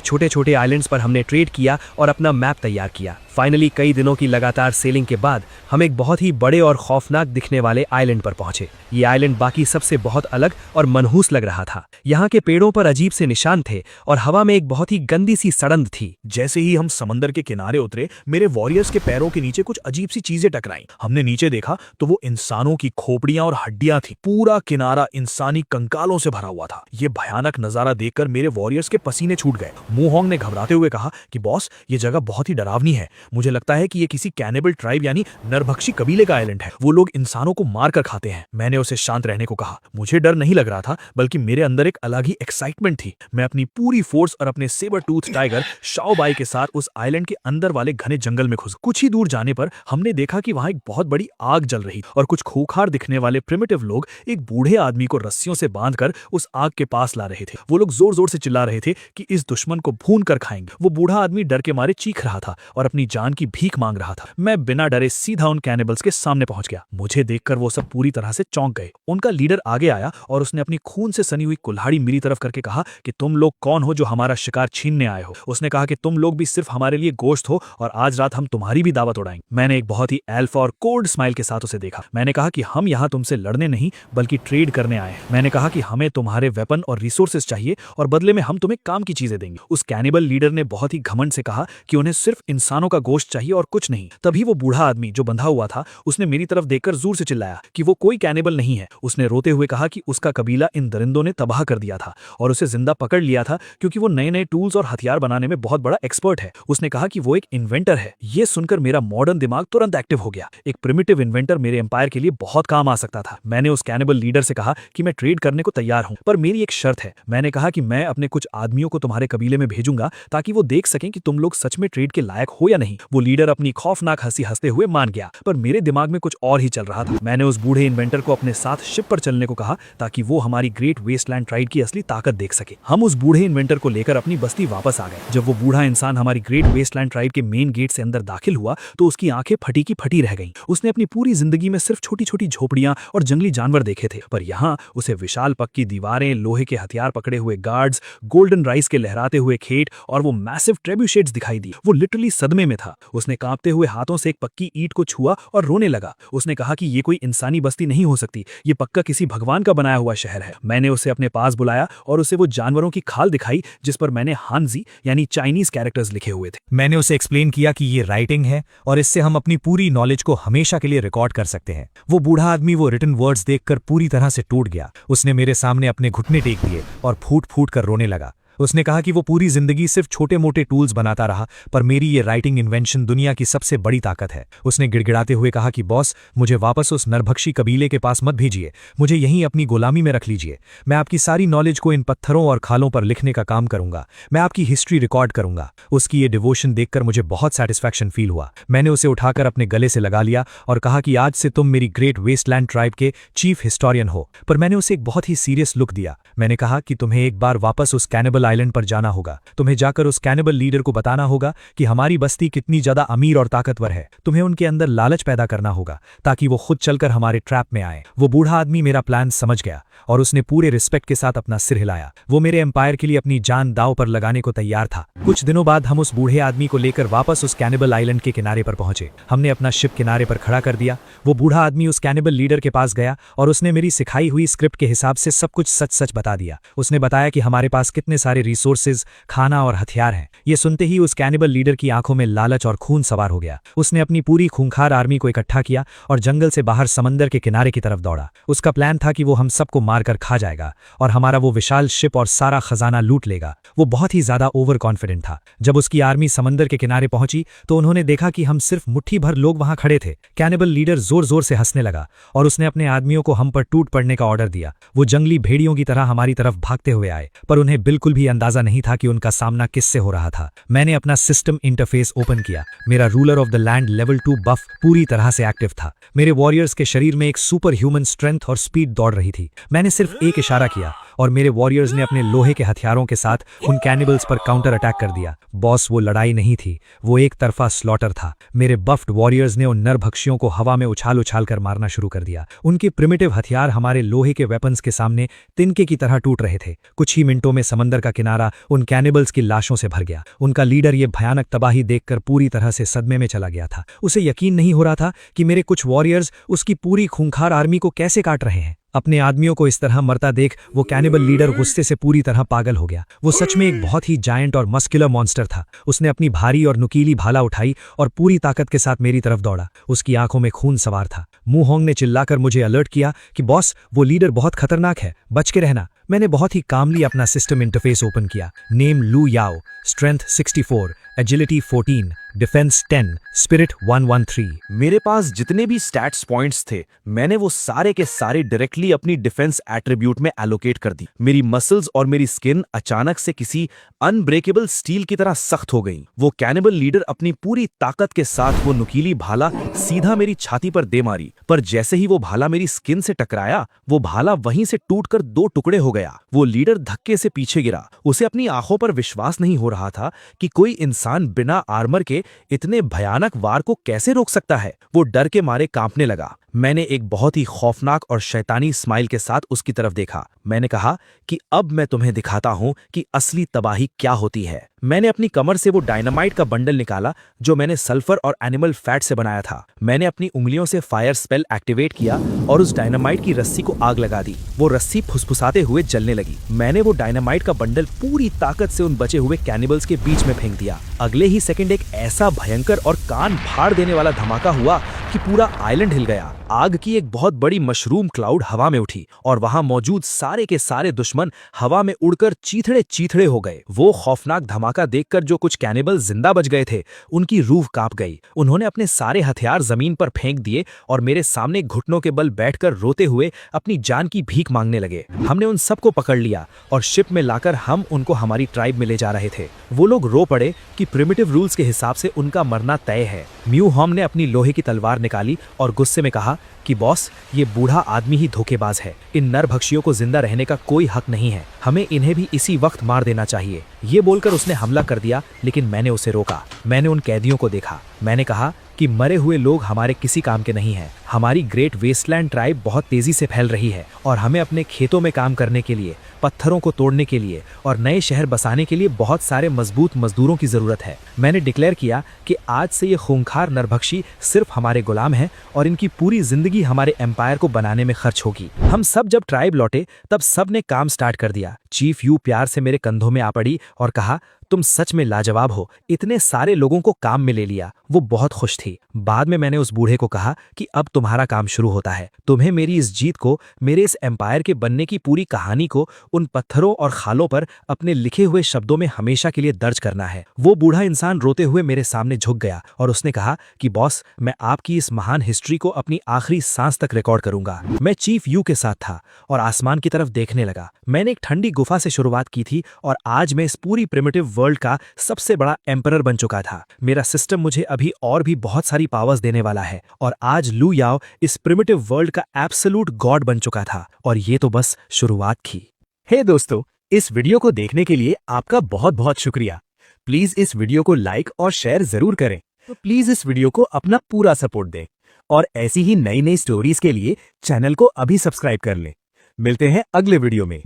छोटे छोटे आइलैंड्स पर हमने ट्रेड किया और अपना मैप तैयार किया। फाइनली कई दिनों की लगातार सेलिंग के बाद हम एक बहुत ही बड़े और खौफनाक दिखने वाले आइलैंड पर पहुंचे। ये आइलैंड बाकी सबसे बहुत अलग और मनहूस लग रहा था। यहाँ के पेड़ों पर अजीब से निशान थे और हवा में एक बहुत ही गंदी सी सड़ंद थी। जैसे ही हम समंदर के किनारे उतरे, मेरे वॉरियर्स के पैरों के नीचे कुछ अजीब सी चीजें टकराईं। हमने नीचे देखा तो वो इंसानों की खोपड़ियां और हड्डियां थी। पूरा किनारा इंसानी कंकालों से भरा हुआ था। ये भयानक नजारा देखकर मेरे वॉरियर्स के पसीने छूट गए। मुहोंग ने घबराते हुए कहा कि बॉस, ये जगह बहुत ही डरावनी है। मुझे लगता है कि ये किसी कैनिबल ट्राइब यानी नरभक्षी कबीले का आइलैंड है। वो लोग इंसानों को मार कर खाते हैं। मैंने उसे शांत रहने को कहा। मुझे डर नहीं लग रहा था, बल्कि मेरे अंदर एक अलग ही एक्साइटमेंट थी। मैं अपनी पूरी फोर्स और अपने सेबर टूथ टाइगर शाओबाई के साथ उस आइलैंड के अंदर वाले घने जंगल में घुस। कुछ ही दूर जाने पर हमने देखा कि वहां एक बहुत बड़ी आग जल रही और कुछ खूंखार दिखने वाले प्रिमिटिव लोग एक बूढ़े आदमी को रस्सियों से बांधकर उस आग के पास ला रहे थे। वो लोग जोर जोर से चिल्ला रहे थे कि इस दुश्मन को भून कर खाएंगे। वो बूढ़ा आदमी डर के मारे चीख रहा था और अपनी जान की भीख मांग रहा था। मैं बिना डरे सीधा उन कैनिबल्स के सामने पहुंच गया। मुझे देखकर वो सब पूरी तरह से चौंक गए। उनका लीडर आगे आया और उसने अपनी खून से सनी हुई कुल्हाड़ी मेरी तरफ करके कहा कि तुम लोग कौन हो जो हमारा शिकार छीनने आए हो। उसने कहा कि तुम लोग भी सिर्फ हमारे लिए गोश्त हो और आज रात हम तुम्हारी भी दावत उड़ाएंगे। मैंने एक बहुत ही एल्फा और कोल्ड स्माइल के साथ उसे देखा। मैंने कहा कि हम यहाँ तुमसे लड़ने नहीं बल्कि ट्रेड करने आए हैं। मैंने कहा कि हमें तुम्हारे वेपन और रिसोर्सेज चाहिए और बदले में हम तुम्हें काम की चीजें देंगे। उस कैनिबल लीडर ने बहुत ही घमंड से कहा कि उन्हें सिर्फ इंसानों का गोश्त चाहिए और कुछ नहीं। तभी वो बूढ़ा आदमी जो बंधा हुआ था, उसने मेरी तरफ देखकर जोर से चिल्लाया कि वो कोई कैनिबल नहीं है। उसने रोते हुए कहा कि उसका कबीला इन दरिंदों ने तबाह कर दिया था और उसे जिंदा पकड़ लिया था क्योंकि वो नए नए टूल्स और हथियार बनाने में बहुत बड़ा एक्सपर्ट है। उसने कहा कि वो एक इन्वेंटर है। ये सुनकर मेरा मॉडर्न दिमाग तुरंत एक्टिव हो गया। एक प्रिमिटिव इन्वेंटर मेरे एम्पायर के लिए बहुत काम आ सकता था। मैंने उस कैनिबल लीडर से कहा कि मैं ट्रेड करने को तैयार हूं, पर मेरी एक शर्त है। मैंने कहा कि मैं अपने कुछ आदमियों को तुम्हारे कबीले में भेजूंगा ताकि वो देख सकें कि तुम लोग सच में ट्रेड के लायक हो या नहीं। वो लीडर अपनी खौफनाक हंसी हंसते हुए मान गया, पर मेरे दिमाग में कुछ और ही चल रहा था। मैंने उस बूढ़े इन्वेंटर को अपने साथ शिप पर चलने को कहा ताकि वो हमारी ग्रेट वेस्टलैंड ट्राइब की असली ताकत देख सके। हम उस बूढ़े इन्वेंटर को लेकर अपनी बस्ती वापस आ गए। जब वो बूढ़ा इंसान हमारी ग्रेट वेस्टलैंड ट्राइब के मेन गेट से अंदर दाखिल हुआ तो उसकी आंखें फटी की फटी रह गईं। उसने अपनी पूरी जिंदगी में सिर्फ छोटी छोटी झोपड़ियां और जंगली जानवर देखे थे, पर यहाँ उसे विशाल पक्की दीवारें, लोहे के हथियार पकड़े हुए गार्ड्स, गोल्डन राइस के लहराते हुए खेत और वो मैसिव ट्रेब्यूशेट्स दिखाई दी। वो लिटरली सदमे में था। उसने कांपते हुए हाथों से एक पक्की ईंट को छुआ और रोने लगा। उसने कहा कि ये कोई इंसानी बस्ती नहीं हो सकती, ये पक्का किसी भगवान का बनाया हुआ शहर है। मैंने उसे अपने पास बुलाया और उसे वो जानवरों की खाल दिखाई जिस पर मैंने हानजी यानी चाइनीज कैरेक्टर्स लिखे हुए थे। मैंने उसे एक्सप्लेन किया कि ये राइटिंग है और इससे हम अपनी पूरी नॉलेज को हमेशा के लिए रिकॉर्ड कर सकते हैं। वो बूढ़ा आदमी वो रिटन वर्ड्स देखकर पूरी तरह से टूट गया। उसने मेरे सामने अपने घुटने टेक दिए और फूट फूट कर रोने लगा। उसने कहा कि वो पूरी जिंदगी सिर्फ छोटे मोटे टूल्स बनाता रहा, पर मेरी ये राइटिंग इन्वेंशन दुनिया की सबसे बड़ी ताकत है। उसने गिड़गिड़ाते हुए कहा कि बॉस, मुझे वापस उस नरभक्षी कबीले के पास मत भेजिए, मुझे यहीं अपनी गुलामी में रख लीजिए। मैं आपकी सारी नॉलेज को इन पत्थरों और खालों पर लिखने का काम करूंगा, मैं आपकी हिस्ट्री रिकॉर्ड करूंगा। उसकी ये डिवोशन देखकर मुझे बहुत सेटिस्फैक्शन फील हुआ। मैंने उसे उठाकर अपने गले से लगा लिया और कहा कि आज से तुम मेरी ग्रेट वेस्टलैंड ट्राइब के चीफ हिस्टोरियन हो। पर मैंने उसे एक बहुत ही सीरियस लुक दिया। मैंने कहा कि तुम्हें एक बार वापस उस कैनिबल आइलैंड पर जाना होगा, तुम्हें जाकर उस कैनिबल लीडर को बताना होगा कि हमारी बस्ती कितनी ज्यादा अमीर और ताकतवर है। तुम्हें उनके अंदर लालच पैदा करना होगा ताकि वो खुद चलकर हमारे ट्रैप में आए। वो बूढ़ा आदमी मेरा प्लान समझ गया और उसने पूरे रिस्पेक्ट के साथ अपना सिर हिलाया। वो मेरे एम्पायर के लिए अपनी जान दांव पर लगाने को तैयार था। कुछ दिनों बाद हम उस बूढ़े आदमी को लेकर वापस उस कैनिबल आइलैंड के किनारे पर पहुंचे। हमने अपना शिप किनारे पर खड़ा कर दिया। वो बूढ़ा आदमी उस कैनिबल लीडर के पास गया और उसने मेरी सिखाई हुई स्क्रिप्ट के हिसाब से सब कुछ सच सच बता दिया। उसने बताया कि हमारे पास कितने सारे रिसोर्सेज, खाना और हथियार हैं। ये सुनते ही उस कैनिबल लीडर की आंखों में लालच और खून सवार हो गया। उसने अपनी पूरी खूंखार आर्मी को इकट्ठा किया और जंगल से बाहर समंदर के किनारे की तरफ दौड़ा। उसका प्लान था कि वो हम सबको मारकर खा जाएगा और हमारा वो विशाल शिप और सारा खजाना लूट लेगा। वो बहुत ही ज्यादा ओवर कॉन्फिडेंट था। जब उसकी आर्मी समंदर के किनारे पहुंची तो उन्होंने देखा कि हम सिर्फ मुट्ठी भर लोग वहां खड़े थे। कैनिबल लीडर जोर जोर से हंसने लगा और उसने अपने आदमियों को हम पर टूट पड़ने का ऑर्डर दिया। वो जंगली भेड़ियों की तरह हमारी तरफ भागते हुए आए, पर उन्हें बिल्कुल भी अंदाजा नहीं था कि उनका सामना किससे हो रहा था। मैंने अपना सिस्टम इंटरफेस ओपन किया। मेरा ruler of the land level 2 बफ पूरी तरह से एक्टिव था। मेरे वॉरियर्स के शरीर में एक सुपर ह्यूमन स्ट्रेंथ और स्पीड दौड़ रही थी। मैंने सिर्फ एक इशारा किया और मेरे वॉरियर्स ने अपने लोहे के हथियारों के साथ उन कैनिबल्स पर काउंटर अटैक कर दिया। बॉस, वो लड़ाई नहीं थी, वो एक तरफा स्लॉटर था। मेरे बफ्ड वॉरियर्स ने उन नरभक्षियों को हवा में उछाल उछाल कर मारना शुरू कर दिया। उनके प्रिमिटिव हथियार हमारे लोहे के वेपन्स के सामने तिनके की तरह टूट रहे थे। कुछ ही मिनटों में समंदर का किनारा उन कैनिबल्स की लाशों से भर गया। उनका लीडर ये भयानक तबाही देखकर पूरी तरह से सदमे में चला गया था। उसे यकीन नहीं हो रहा था कि मेरे कुछ वॉरियर्स उसकी पूरी खूंखार आर्मी को कैसे काट रहे हैं। अपने आदमियों को इस तरह मरता देख वो कैनिबल लीडर गुस्से से पूरी तरह पागल हो गया। वो सच में एक बहुत ही जायंट और मस्कुलर मॉन्स्टर था। उसने अपनी भारी और नुकीली भाला उठाई और पूरी ताकत के साथ मेरी तरफ दौड़ा। उसकी आंखों में खून सवार था। मुंहोंग ने चिल्लाकर मुझे अलर्ट किया कि बॉस, वो लीडर बहुत खतरनाक है, बच के रहना। मैंने बहुत ही कामली अपना सिस्टम इंटरफेस ओपन किया। नेम लू याओ, स्ट्रेंथ 64, एजिलिटी 14, डिफेंस 10, स्पिरिट 113। मेरे पास जितने भी स्टैट्स पॉइंट्स थे मैंने वो सारे के सारे डायरेक्टली अपनी डिफेंस एट्रीब्यूट में एलोकेट कर दी। मेरी मसल्स और मेरी स्किन अचानक से किसी अनब्रेकेबल स्टील की तरह सख्त हो गई। वो कैनिबल लीडर अपनी पूरी ताकत के साथ वो नुकीली भाला सीधा मेरी छाती पर दे मारी, पर जैसे ही वो भाला मेरी स्किन से टकराया वो भाला वहीं से टूटकर 2 टुकड़े हो गया। वो लीडर धक्के से पीछे गिरा। उसे अपनी आंखों पर विश्वास नहीं हो रहा था कि कोई इंसान बिना आर्मर के इतने भयानक वार को कैसे रोक सकता है। वो डर के मारे कांपने लगा। मैंने एक बहुत ही खौफनाक और शैतानी स्माइल के साथ उसकी तरफ देखा। मैंने कहा कि अब मैं तुम्हें दिखाता हूं कि असली तबाही क्या होती है। मैंने अपनी कमर से वो डायनामाइट का बंडल निकाला जो मैंने सल्फर और एनिमल फैट से बनाया था। मैंने अपनी उंगलियों से फायर स्पेल एक्टिवेट किया और उस डायनामाइट की रस्सी को आग लगा दी। वो रस्सी फुसफुसाते हुए जलने लगी। मैंने वो डायनामाइट का बंडल पूरी ताकत से उन बचे हुए कैनिबल्स के बीच में फेंक दिया। अगले ही सेकंड एक ऐसा भयंकर और कान फाड़ देने वाला धमाका हुआ कि पूरा आइलैंड हिल गया। आग की एक बहुत बड़ी मशरूम क्लाउड हवा में उठी और वहां मौजूद सारे के सारे दुश्मन हवा में उड़कर चीथड़े चीथड़े हो गए। वो खौफनाक धमाका देखकर जो कुछ कैनिबल जिंदा बच गए थे उनकी रूह कांप गई। उन्होंने अपने सारे हथियार जमीन पर फेंक दिए और मेरे सामने घुटनों के बल बैठकर रोते हुए अपनी जान की भीख मांगने लगे। हमने उन सबको पकड़ लिया और शिप में लाकर हम उनको हमारी ट्राइब में ले जा रहे थे। वो लोग रो पड़े कि प्रिमिटिव रूल्स के हिसाब से उनका मरना तय है। म्यू हॉम ने अपनी लोहे की तलवार निकाली और गुस्से में कहा कि बॉस, ये बूढ़ा आदमी ही धोखेबाज है। इन नरभक्षियों को जिंदा रहने का कोई हक नहीं है। हमें इन्हें भी इसी वक्त मार देना चाहिए। ये बोलकर उसने हमला कर दिया, लेकिन मैंने उसे रोका। मैंने उन कैदियों को देखा। मैंने कहा कि मरे हुए लोग हमारे किसी काम के नहीं हैं। हमारी ग्रेट वेस्टलैंड ट्राइब बहुत तेजी से फैल रही है और हमें अपने खेतों में काम करने के लिए, पत्थरों को तोड़ने के लिए और नए शहर बसाने के लिए बहुत सारे मजबूत मजदूरों की जरूरत है। मैंने डिक्लेयर किया कि आज से ये खूंखार नरभक्षी सिर्फ हमारे गुलाम हैं और इनकी पूरी जिंदगी हमारे एम्पायर को बनाने में खर्च होगी। हम सब जब ट्राइब लौटे तब सब ने काम स्टार्ट कर दिया। चीफ यू प्यार से मेरे कंधों में आ पड़ी और कहा, तुम सच में लाजवाब हो, इतने सारे लोगों को काम में ले लिया। वो बहुत खुश थी। बाद में मैंने उस बूढ़े को कहा कि अब तुम्हारा काम शुरू होता है। तुम्हें मेरी इस जीत को, मेरे इस एम्पायर के बनने की पूरी कहानी को उन पत्थरों और खालों पर अपने लिखे हुए शब्दों में हमेशा के लिए दर्ज करना है। वो बूढ़ा इंसान रोते हुए मेरे सामने झुक गया और उसने कहा कि बॉस, मैं आपकी इस महान हिस्ट्री को अपनी आखिरी सांस तक रिकॉर्ड करूंगा। मैं चीफ यू के साथ था और आसमान की तरफ देखने लगा। मैंने एक ठंडी गुफा से शुरुआत की थी और आज मैं इस पूरी प्रिमिटिव वर्ल्ड का सबसे बड़ा एम्परर बन चुका था। मेरा सिस्टम मुझे अभी और भी बहुत सारी पावर्स देने वाला है और आज लू याओ इस प्रिमिटिव वर्ल्ड का एब्सोल्यूट गॉड बन चुका था और ये तो बस शुरुआत थी। हे दोस्तों, इस वीडियो को देखने के लिए आपका बहुत बहुत शुक्रिया। प्लीज इस वीडियो को लाइक और शेयर जरूर करें। तो प्लीज इस वीडियो को अपना पूरा सपोर्ट दें और ऐसी ही नई नई स्टोरीज के लिए चैनल को अभी सब्सक्राइब कर लें। मिलते हैं अगले वीडियो में।